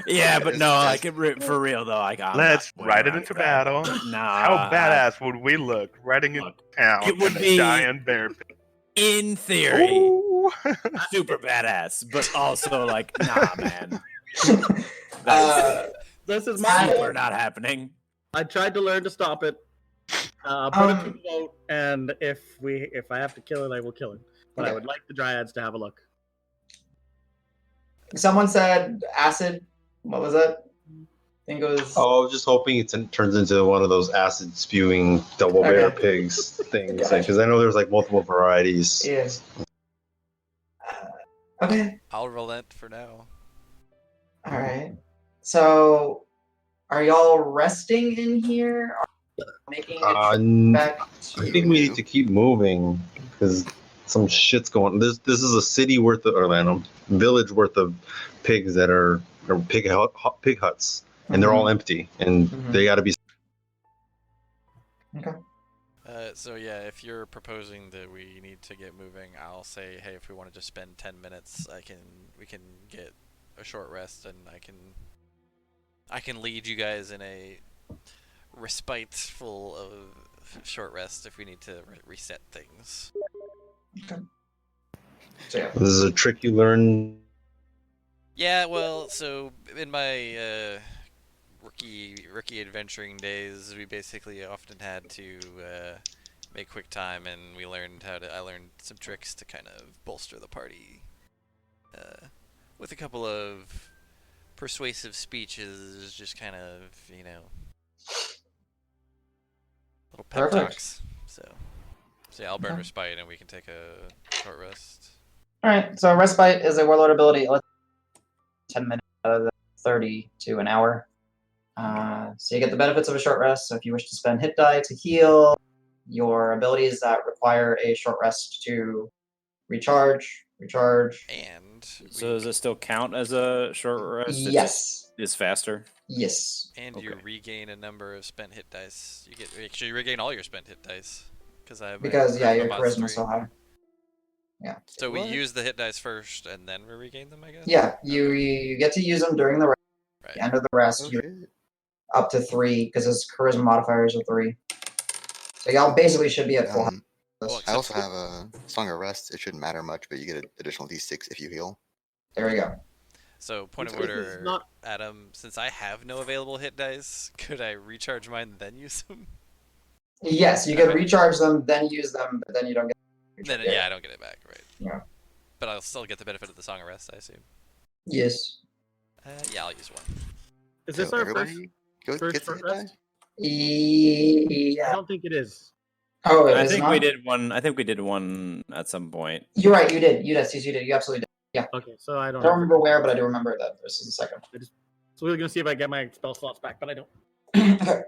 Yeah, but no, like for real though. Like, Let's ride it into battle. Nah. How badass would we look riding into town It would in be- a giant bear pig? In theory, Ooh. super badass, but also like, nah, man. This is my Super not happening. I tried to learn to stop it. Put it to the vote, and if I have to kill it, I will kill it. But I Okay. would like the Dryads to have a look. Someone said acid. What was it? I think it was. I was just hoping it turns into one of those acid spewing double bear Okay. pigs things, Gotcha. because I know there's like multiple varieties. Yes. Okay. I'll relent for now. All right. So, are y'all resting in here? Are you making it back to I think we need to keep moving because some shit's going. This is a city worth of, or a village worth of pigs that are pig huts, and they're all empty, and they got to be. Okay. So yeah, if you're proposing that we need to get moving, I'll say, hey, if we want to just spend 10 minutes, we can get a short rest, and I can lead you guys in a respiteful of short rest if we need to reset things. Okay. So, yeah. This is a trick you learn. Yeah, well, so in my rookie adventuring days, we basically often had to make quick time, and I learned some tricks to kind of bolster the party with a couple of persuasive speeches, just kind of, little pep Perfect. talks. So yeah, I'll burn respite, and we can take a short rest. All right. So respite is a warlord ability. 10 minutes out of the 30 to an hour. So you get the benefits of a short rest. So if you wish to spend hit die to heal your abilities that require a short rest to recharge. And So does it still count as a short rest? Yes. It's faster. Yes. And you regain a number of spent hit dice. You regain all your spent hit dice Because your charisma charisma's 3. so high. Yeah. So we use the hit dice first, and then we regain them, I guess. Yeah, you get to use them during the rest. At the end of the rest, you up to 3 because his charisma modifiers are 3. So y'all basically should be at full. Well, I also have a Song of Rest. It shouldn't matter much, but you get an additional D6 if you heal. There we go. So, point of This is order, not- Adam, since I have no available hit dice, could I recharge mine and then use them? Yes, you can Okay. recharge them, then use them, but then you don't get. Then, yeah, I don't get it back, right? Yeah. But I'll still get the benefit of the Song of Rest, I assume. Yes. Yeah, I'll use one. Is this So our first everybody go first get the short hit die? rest? I Yeah. don't think it is. Oh, I is it think not? we did one. I think we did one at some point. You're right. You did. Yes, you did. You absolutely did. Okay, so I I don't. don't remember where, but I do remember that this is the second. So we're gonna see if I get my spell slots back, but I don't. Okay.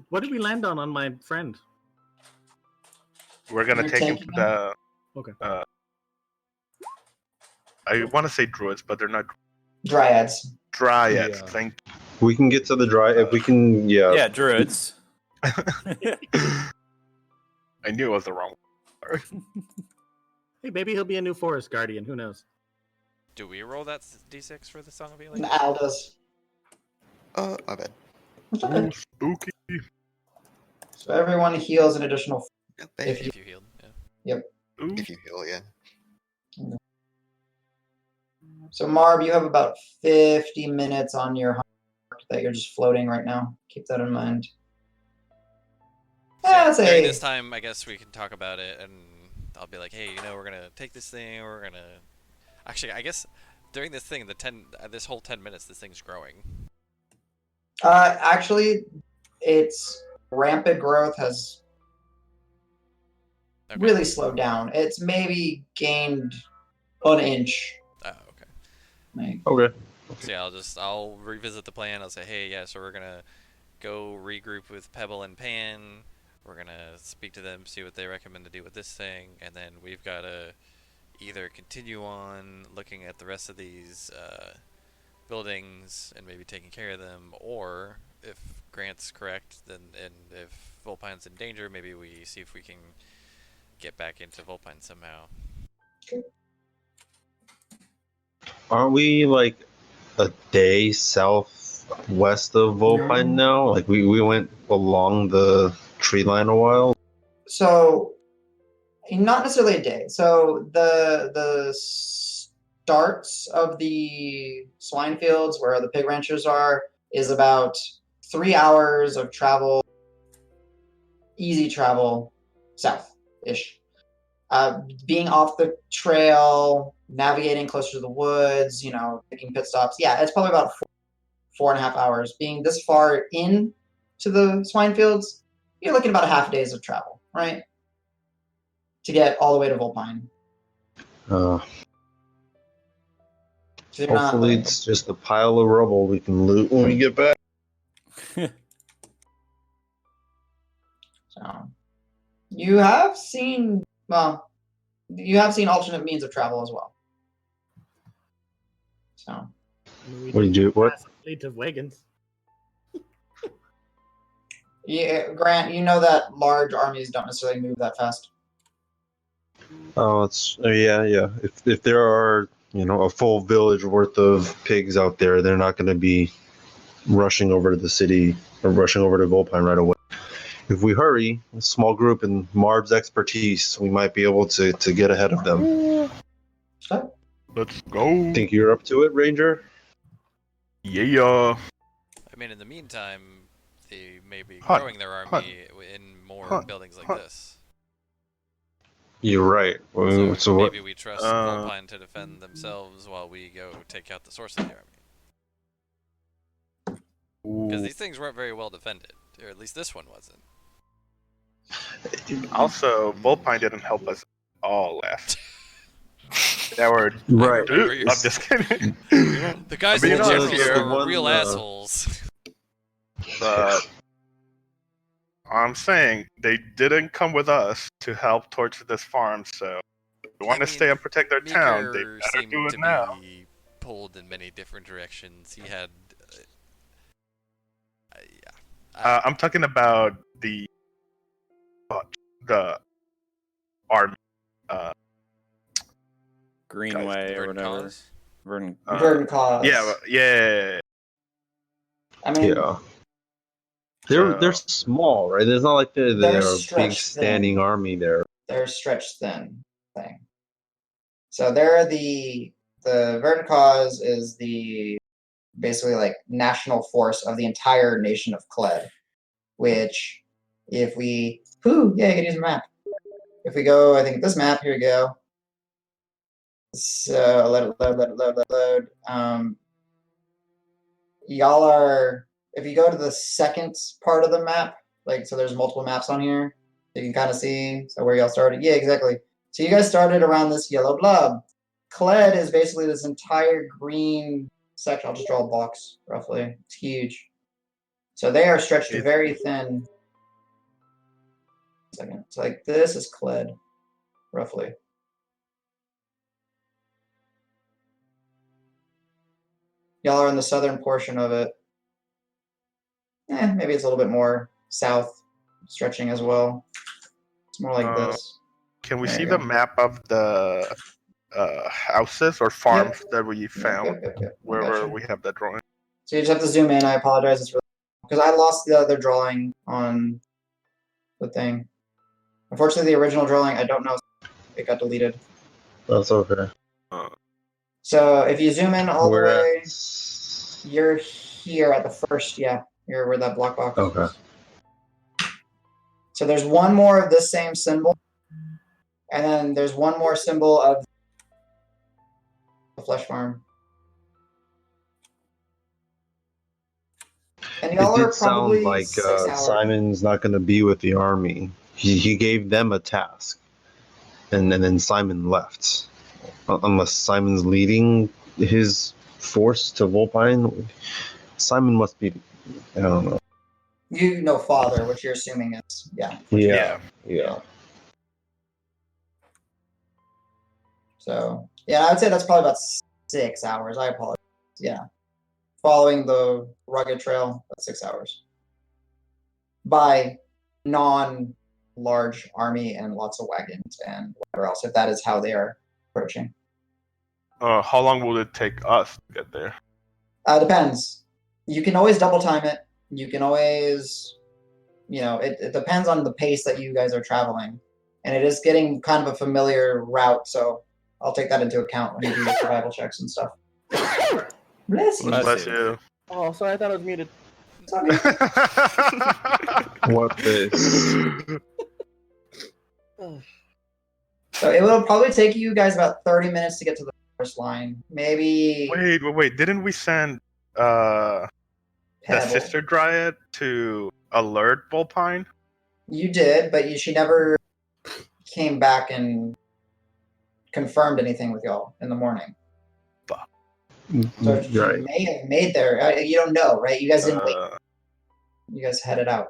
What did we land on my friend? We're gonna You're take him to taking the. Okay. I want to say druids, but they're not Dryads. dryads. Yeah. Thank. We can get to the dry. If we can, Yeah, druids. I knew it was the wrong. Hey, maybe he'll be a new forest guardian. Who knows? Do we roll that d6 for the Song of Healing? Al does. My bad. It's okay. Spooky. So everyone heals an additional. Yep, If If you healed, yeah. Ooh. if you heal, yeah. So Marb, you have about 50 minutes on your hunt that you're just floating right now. Keep that in mind. So Yeah, I'd during say this time, I guess we can talk about it, and I'll be like, hey, we're gonna take this thing, we're gonna... Actually, I guess during this thing, this whole 10 minutes, this thing's growing. actually, its rampant growth has Okay. really slowed down. It's maybe gained an inch. Oh, okay. Like, okay. So yeah, I'll revisit the plan. I'll say, hey, yeah, so we're gonna go regroup with Pebble and Pan. We're gonna speak to them, see what they recommend to do with this thing, and then we've gotta either continue on looking at the rest of these buildings and maybe taking care of them, or if Grant's correct, then and if Volpine's in danger, maybe we see if we can get back into Volpine somehow. Aren't we like a day southwest of Volpine now? Like we went along the tree line a while. so, not necessarily a day. So the starts of the swine fields where the pig ranchers are is about 3 hours of travel, easy travel, south-ish. Being off the trail, navigating closer to the woods, taking pit stops. Yeah, it's probably about 4.5 hours. Being this far in to the swine fields, you're looking about a half a day's of travel, right? To get all the way to Volpine. Uh, So you're not, hopefully, like- it's just a pile of rubble we can loot when we get back. So you have seen alternate means of travel as well. So I mean, What did you? What? pass a fleet of wagons. yeah, Grant, you know that large armies don't necessarily move that fast. Oh, yeah. If there are a full village worth of pigs out there, they're not going to be rushing over to the city or rushing over to Volpine right away. If we hurry, a small group and Marb's expertise, we might be able to get ahead of them. So, Let's go. Think you're up to it, Ranger? Yeah. I mean, in the meantime, they may be Hunt, growing their army hunt, in more hunt, buildings like hunt. this. You're right. So what? maybe we trust Uh, Volpine to defend themselves while we go take out the source of the army. Because these things weren't very well defended, or at least this one wasn't. Also, Volpine didn't help us all last. They were Right. remember you- I'm just kidding. The guys I in mean, the you know, generals here, were one, real assholes. But I'm saying they didn't come with us to help torch this farm, so if they want to stay and protect their town, they Meeker better seemed do it to now. be pulled in many different directions. He had... I'm talking about the army. Greenway or Verdant whatever. Cause? Verdant. Verdant Cause. Yeah. I mean, Yeah. They're small, right? It's not like they're a big standing army there. They're stretched thin thing. So they're the Verdant Cause is the basically like national force of the entire nation of Kled. Which, if we I can use a map. If we go, I think this map, here we go. So let it load. Y'all are, if you go to the second part of the map, like, so there's multiple maps on here, you can kind of see, so where y'all started. Yeah, exactly. So you guys started around this yellow blob. Kled is basically this entire green section. I'll just draw a box, roughly. It's huge. So they are stretched very thin. Second. So like this is Kled, roughly. Y'all are in the southern portion of it. Maybe it's a little bit more south, stretching as well. It's more like this. Can we see the map of the houses or farms that we found wherever we have that drawing? So you just have to zoom in. I apologize. It's really because I lost the other drawing on the thing. Unfortunately, the original drawing, I don't know. It got deleted. That's okay. So if you zoom in all the way, you're here at the first, you're where that block box is. So there's one more of this same symbol, and then there's one more symbol of the flesh farm. And y'all are probably sound like Simon's not going to be with the army. He gave them a task, and then Simon left. Unless Simon's leading his force to Vulpine, Simon must be. I don't know. You know, father, which you're assuming is Yeah. So I would say that's probably about 6 hours. I apologize. Yeah, following the rugged trail, that's 6 hours. By non-large army and lots of wagons and whatever else, if that is how they are approaching. How long will it take us to get there? Depends. You can always double time it. You can always, it depends on the pace that you guys are traveling. And it is getting kind of a familiar route, so I'll take that into account when you do your survival checks and stuff. Bless you. Bless you. Oh, sorry, I thought I was muted. What this? So it will probably take you guys about 30 minutes to get to the first line. Maybe. Wait! Didn't we send the sister dryad to alert Vulpine? You did, but she never came back and confirmed anything with y'all in the morning. So she may have made there. You don't know, right? You guys didn't wait. You guys headed out.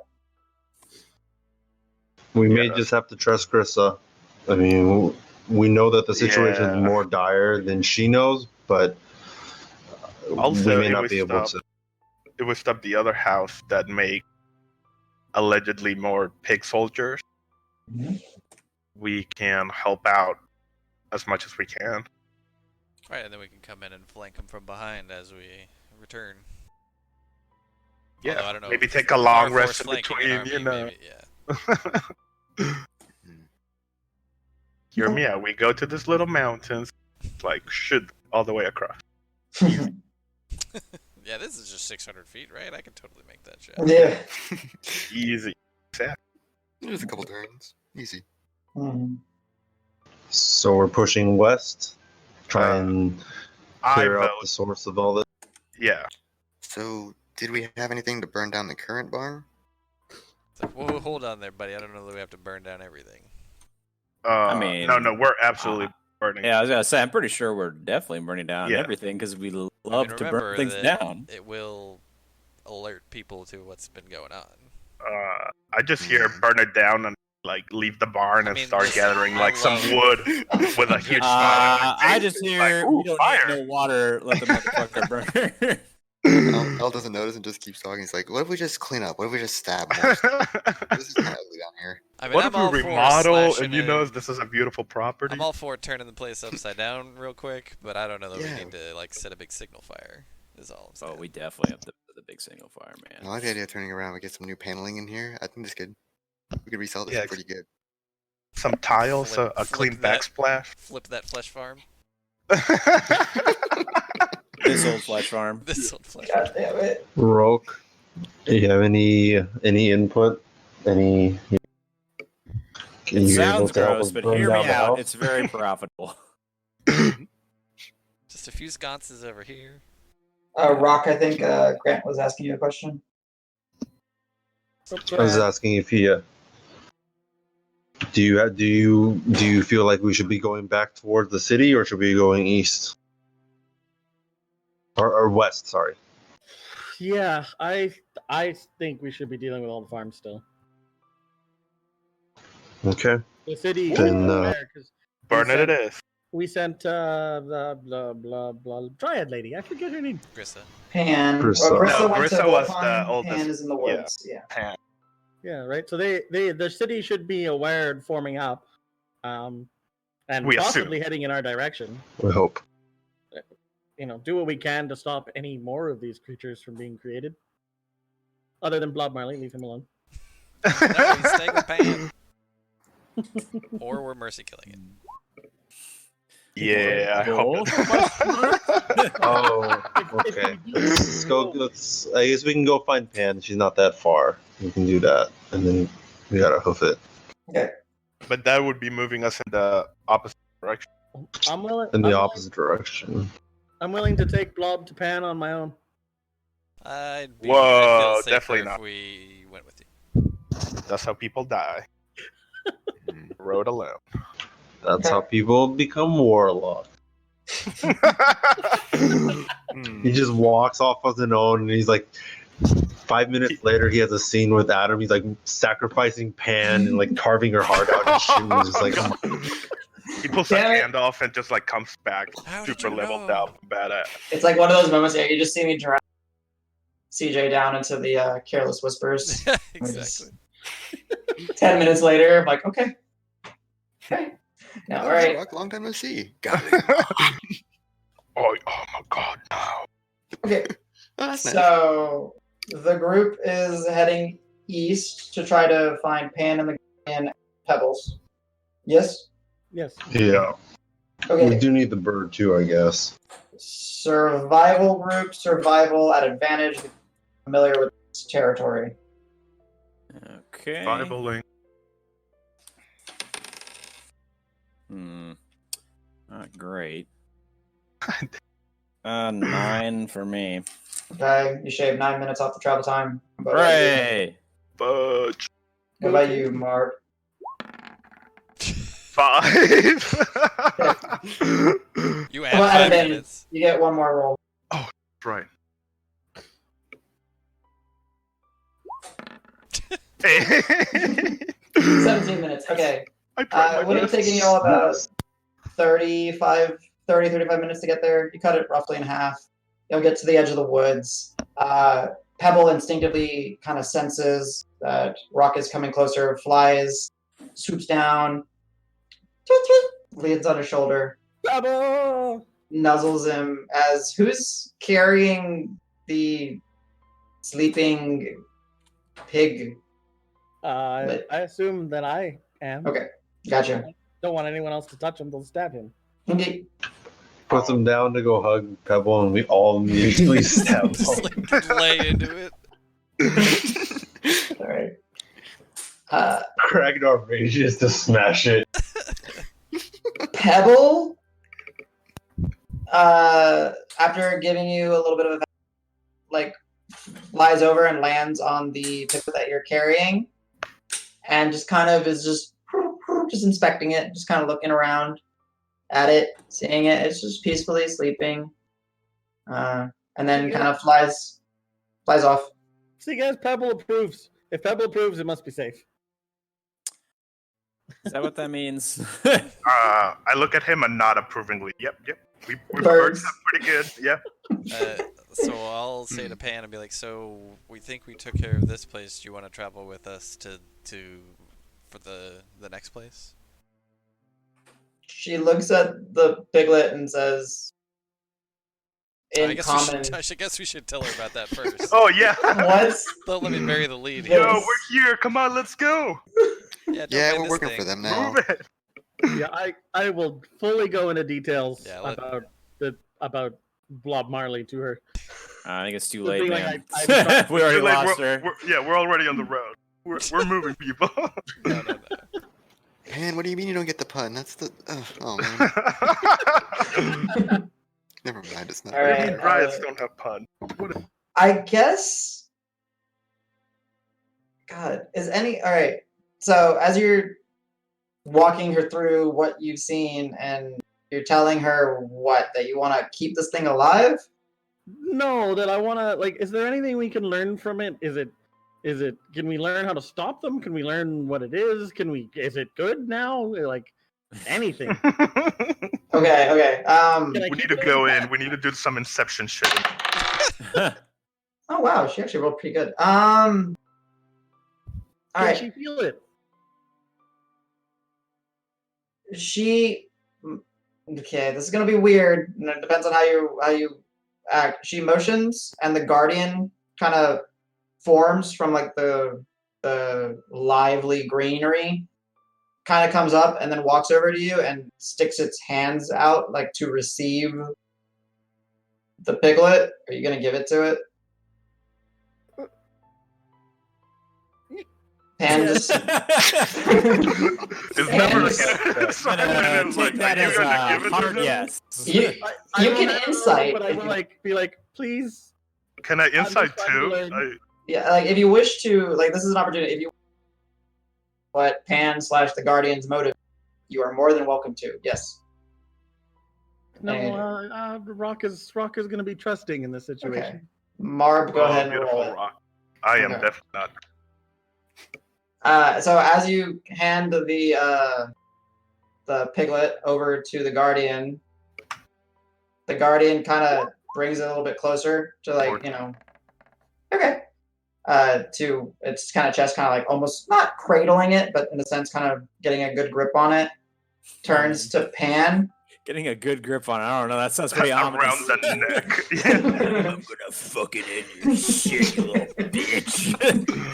We may just have to trust Krista. I mean, we know that the situation is more dire than she knows, but also, we may not be able to. It would stop the other house that make allegedly more pig soldiers. Mm-hmm. We can help out as much as we can. Right, and then we can come in and flank them from behind as we return. Yeah, although I don't know, maybe take a long rest in between, between, maybe, Hear me out. We go to this little mountains, shoot all the way across. Yeah, this is just 600 feet, right? I can totally make that shot. Yeah. Easy. Just a couple turns. Easy. Mm-hmm. So we're pushing west, try and clear out the source of all this. Yeah. So, did we have anything to burn down the current barn? It's like, whoa, hold on there, buddy. I don't know that we have to burn down everything. No, we're absolutely burning. Yeah, I was gonna say, I'm pretty sure we're definitely burning down everything because we love to burn things down. It will alert people to what's been going on. I just hear burn it down and leave the barn and start gathering some wood with a huge fire. I just hear we don't need no water. Let the motherfucker burn. Al doesn't notice and just keeps talking. He's like, "What if we just clean up? What if we just stab more? This is kind of ugly down here." I mean, what if we remodel and this is a beautiful property? I'm all for turning the place upside down real quick, but I don't know that we need to set a big signal fire. Is all I'm saying. Oh, we definitely have the big single fire, man. I like the idea of turning around. We get some new paneling in here. I think we could resell this pretty good. Some tiles, a clean backsplash. Flip that flesh farm. This old flesh farm. This old flesh God farm. damn it. Roque, do you have any input? Any? Can It you sounds able to help gross, us but burn hear me down the out. house? It's very profitable. Just a few sconces over here. Roque, I think Grant was asking you a question. I was asking if you do you feel like we should be going back towards the city, or should we be going east or west? Sorry. Yeah, I think we should be dealing with all the farms still. Okay. The city Then, Burn it is. We sent the blah Dryad lady. I forget her name. Grissa. Pan. Grissa. Grissa No, went to Grissa was the Wolfheim, oldest. Pan is in the woods. Yeah. Yeah, right. So the city should be aware and forming up, and We possibly assume. heading in our direction. We hope. Do what we can to stop any more of these creatures from being created. Other than Blob Marley, leave him alone. No, he's staying with Pan. Or we're mercy killing it. Yeah, I hope. Oh, okay. Let's go. I guess we can go find Pan. She's not that far. We can do that, and then we gotta hoof it Okay. But that would be moving us in the opposite direction. I'm willing. in the opposite direction. I'm willing to take Blob to Pan on my own. I'd Whoa, feel safer definitely if not. we went with you. That's how people die. Road alone. That's how people become warlock. He just walks off on his own, and he's like, 5 minutes later, he has a scene with Adam. He's like sacrificing Pan and like carving her heart out his shoes. It's like, oh my. He pulls that hand off and just like comes back How did super you leveled know? out, badass. It's like one of those moments where you just see me drag CJ down into the careless whispers. Exactly. 10 minutes later, I'm like, okay. Okay. Now, all right. Rock, long time no see. Got it. Oh my god, no. Okay. Oh, that's nice. So the group is heading east to try to find Pan and Pebbles. Yes? Yes. Yeah. We Okay. do need the bird too, I guess. Survival group, survival at advantage. Familiar with this territory. Okay. Survivaling. Not great. 9 for me. Okay, you shave 9 minutes off the travel time. What about Hooray! Fudge. you? What about you, Marb? 5. You Well, add at 5 advantage, minutes. you get one more roll. Right. 17 minutes. Okay. I Would have taken you all about 35 minutes to get there. You cut it roughly in half. You'll get to the edge of the woods. Pebble instinctively kind of senses that Roque is coming closer, flies, swoops down, leans on his shoulder, Pebble! nuzzles him as who's carrying the sleeping pig? I assume that I am. Okay, gotcha. Don't want anyone else to touch him. They'll stab him. Okay. Puts him down to go hug Pebble, and we all immediately stab Just him. like lay into it. All right. Ragnar rages to smash it. Pebble, after giving you a little bit of a flies over and lands on the picture that you're carrying, and just kind of is just inspecting it, just kind of looking around at it, seeing it. It's just peacefully sleeping, and then kind of flies off. See, guys, Pebble approves. If Pebble approves, it must be safe. Is that what that means? I look at him and nod approvingly. Yep. We Birds. birds are pretty good. Yep. So I'll say to Pan and be like, so we think we took care of this place. Do you want to travel with us for the next place? She looks at the piglet and says, in I guess common. I guess we should tell her about that first. Oh yeah. What? Don't let me bury the lead Yo, here. we're here. Come on, let's go. Yeah, Yeah, don't we're this working thing. for them now. Move it. Yeah, I will fully go into details Yeah, about Blob Marley to her. I think it's too The late, thing, man. I'm we already Too late, lost her. we're already on the road. We're moving people. No. Man, what do you mean you don't get the pun? That's the. Oh man. Never mind. It's not. All right. Maybe dryads don't have pun. I guess. God, is any all right? So as you're walking her through what you've seen, and you're telling her what, that you want to keep this thing alive? No, that I want to like. Is there anything we can learn from it? Is it? Can we learn how to stop them? Can we learn what it is? Is it good now? Like anything? Okay. We need to go in. We need to do some Inception shit. Oh wow, she actually rolled pretty good. All Can right. she feel it? Okay, this is gonna be weird, and it depends on how you act. She motions, and the guardian kind of forms from like the lively greenery, kind of comes up and then walks over to you and sticks its hands out like to receive the piglet. Are you gonna give it to it? Pan just It's never Hands- Take that as a hard yes. you I you don't can know, insight. but I if will you- be like, please. Can I insight just trying to too? learn. Yeah, like if you wish to, like this is an opportunity. If you what Pan / the Guardian's motive, you are more than welcome to. Yes. No, And- Roque is going to be trusting in this situation. Okay. Marb, go ahead and beautiful roll it. rock. I am Okay. definitely not. So as you hand the piglet over to the Guardian kind of brings it a little bit closer to okay. To its kind of chest, kind of like almost not cradling it, but in a sense, kind of getting a good grip on it. Turns to Pan. Getting a good grip on it. I don't know. That sounds pretty ominous. Around the neck. I'm gonna fuck it in your shit, you little bitch.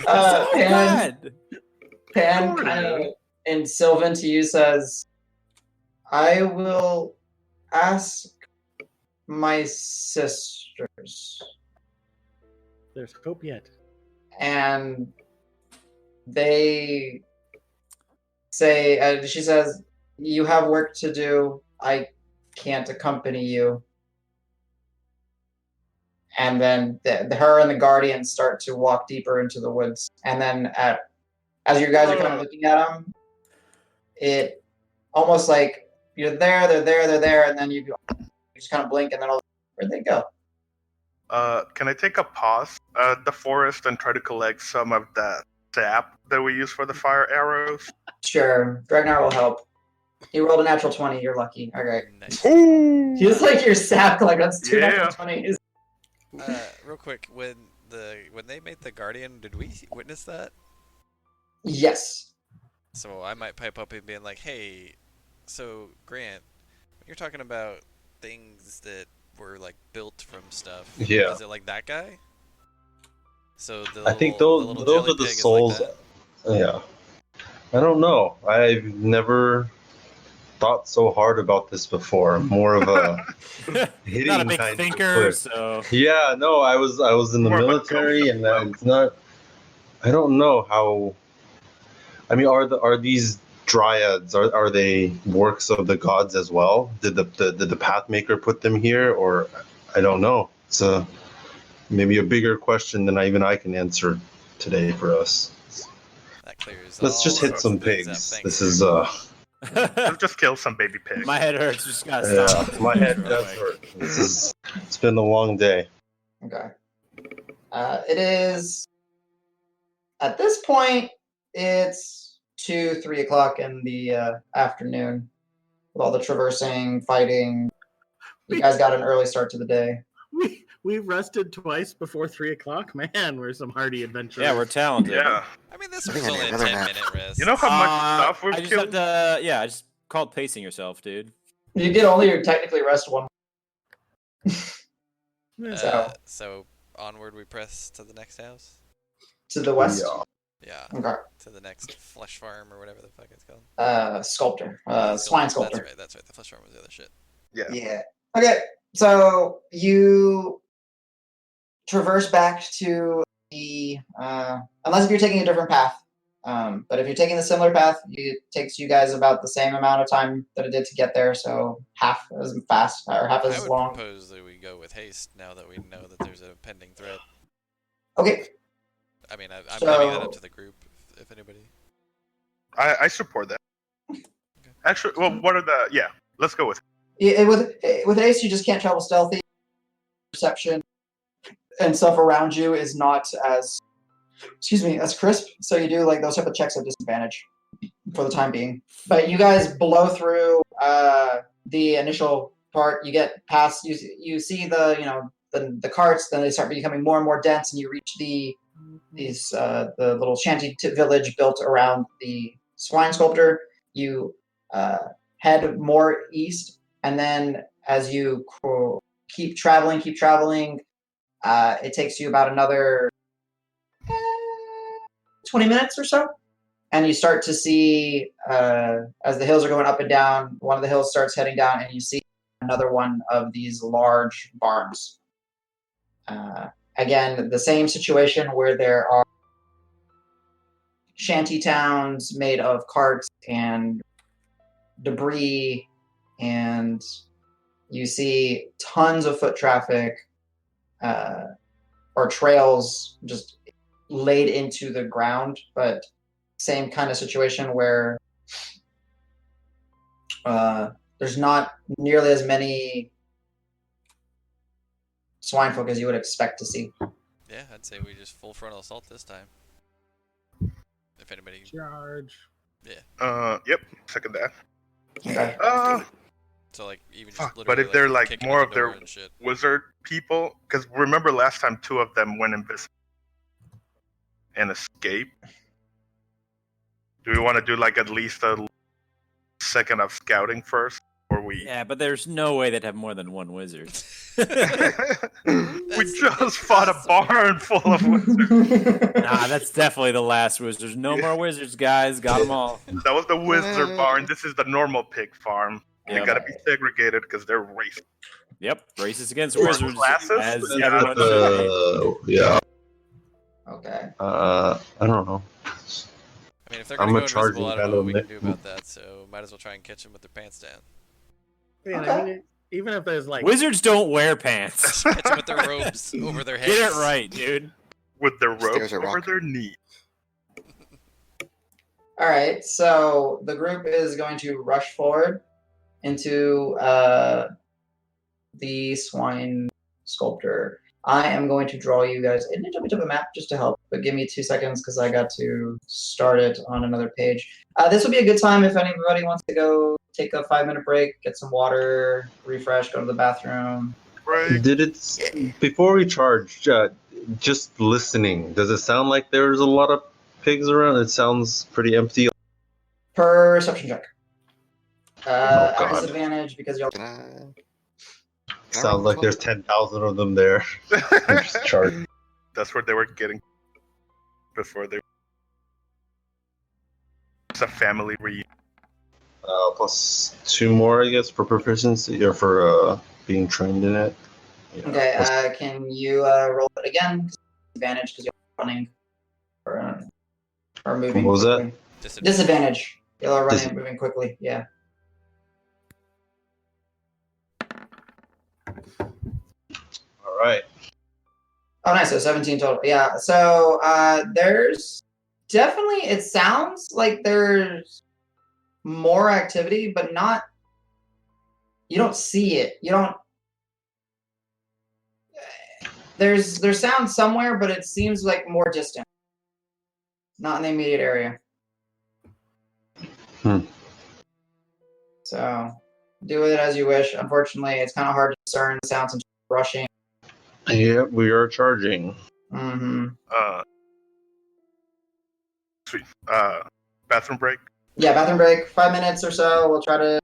Uh, So bad. Pan kind of in Sylvan to you says, "I will ask my sisters." There's hope yet. And they say, she says, "You have work to do. I can't accompany you." And then her and the Guardian start to walk deeper into the woods. And then as you guys are kind of looking at them, it almost like you're there, they're there, and then you just kind of blink, and then where'd they go? Can I take a pause at the forest and try to collect some of that sap that we use for the fire arrows? Sure, Dregnar will help. You rolled a natural 20. You're lucky. All right. Nice. Ooh! He's like your sap collector. That's two Yeah. natural 20s. Real quick, when they made the Guardian, did we witness that? Yes. So I might pipe up and being like, "Hey, so Grant, when you're talking about things that were like built from stuff, Yeah. is it like that guy?" So I think those are the souls. Yeah. I don't know. I've never thought so hard about this before. I'm more of a hitting Not a big kind of thinker, player. so Yeah, no, I was in the More of a military, ghost. and it's not. I don't know how. I mean, are these dryads? Are they works of the gods as well? Did the Pathmaker put them here, or I don't know. It's maybe a bigger question than even I can answer today for us. That clears. Let's just all hit some things up. pigs. Thanks, This Grant. is Let's just kill some baby pigs. my head hurts. Just gotta yeah, stop. my head Real does quick. hurt. It's been a long day. Okay. It is. At this point, it's 2-3 o'clock in the afternoon. With all the traversing, fighting. You guys got an early start to the day. We rested twice before 3 o'clock. Man, we're some hardy adventurers. Yeah, we're talented. Yeah. I mean, this I was think I only need a another 10-minute rest. You know how much stuff we've I just killed? have to. Yeah, I just called pacing yourself, dude. You did only technically rest one. So onward we press to the next house. To the west. Yeah. Okay. To the next flesh farm or whatever the fuck it's called. Sculptor. Swine sculptor. That's right. The flesh farm was the other shit. Yeah. Okay. So you traverse back to the unless if you're taking a different path. But if you're taking the similar path, it takes you guys about the same amount of time that it did to get there, so half as fast or half as long. I would propose that we go with haste now that we know that there's a pending threat. Okay. I mean, I'm leaving that up to the group, if anybody. I support that. Okay. Actually, well, what are the... Yeah, let's go with it. Yeah, with haste, you just can't travel stealthy. Perception and stuff around you is not as crisp. So you do like those type of checks at disadvantage for the time being. But you guys blow through the initial part. You get past. You see the carts. Then they start becoming more and more dense, and you reach the little shanty village built around the swine sculptor. You head more east, and then as you keep traveling, it takes you about another 20 minutes or so, and you start to see as the hills are going up and down, one of the hills starts heading down, and you see another one of these large barns. Again, the same situation where there are shanty towns made of carts and debris, and you see tons of foot traffic or trails just laid into the ground, but same kind of situation where there's not nearly as many swine folk as you would expect to see. Yeah, I'd say we just full frontal assault this time. If anybody... Charge. Yeah. Yep, second that. Okay. So like even just But if they're like more of their shit. wizard people, because remember last time 2 of them went invisible and escaped. Do we want to do like at least a second of scouting first, or we? Yeah, but there's no way they'd have more than one wizard. We just fought a barn full of wizards. Nah, that's definitely the last wizards. No more wizards, guys. Got them all. That was the wizard barn. This is the normal pig farm. They Yep. gotta be segregated because they're racist. Yep, racist against Or wizards. classes? As Yeah, everyone should be. Yeah. Okay. I don't know. I mean, if they're I'm gonna a go charging invisible, I don't know what we battle can do about that. So might as well try and catch them with their pants down. Yeah, Okay. I mean, even if there's like Wizards don't wear pants. Catch them with their robes over their heads. Get it right, dude. With their robes Stairs are over rock. their knee. All right. So the group is going to rush forward into the swine sculptor. I am going to draw you guys in a bit of a map just to help, but give me 2 seconds because I got to start it on another page. This will be a good time if anybody wants to go take a 5-minute break, get some water, refresh, go to the bathroom. Right. Did it before we charge? Just listening. Does it sound like there's a lot of pigs around? It sounds pretty empty. Perception check. At God. disadvantage because y'all. Sounds like there's 10,000 of them there. Just charge. That's what they were getting before they. It's a family reunion. Plus 2 more, I guess, for proficiency or for being trained in it. Yeah. Okay. Can you roll it again? Disadvantage because you're running or moving. What was that? Quickly. Disadvantage. Y'all are running and moving quickly. Yeah. All right. Oh, nice. So 17 total. Yeah. So there's definitely, it sounds like there's more activity, but not, you don't see it. You don't, there's sound somewhere, but it seems like more distant. Not in the immediate area. So do with it as you wish. Unfortunately, it's kind of hard to discern the sounds and rushing. Yeah, we are charging. Mm-hmm. Sweet. Bathroom break. Yeah, bathroom break. 5 minutes or so. We'll try to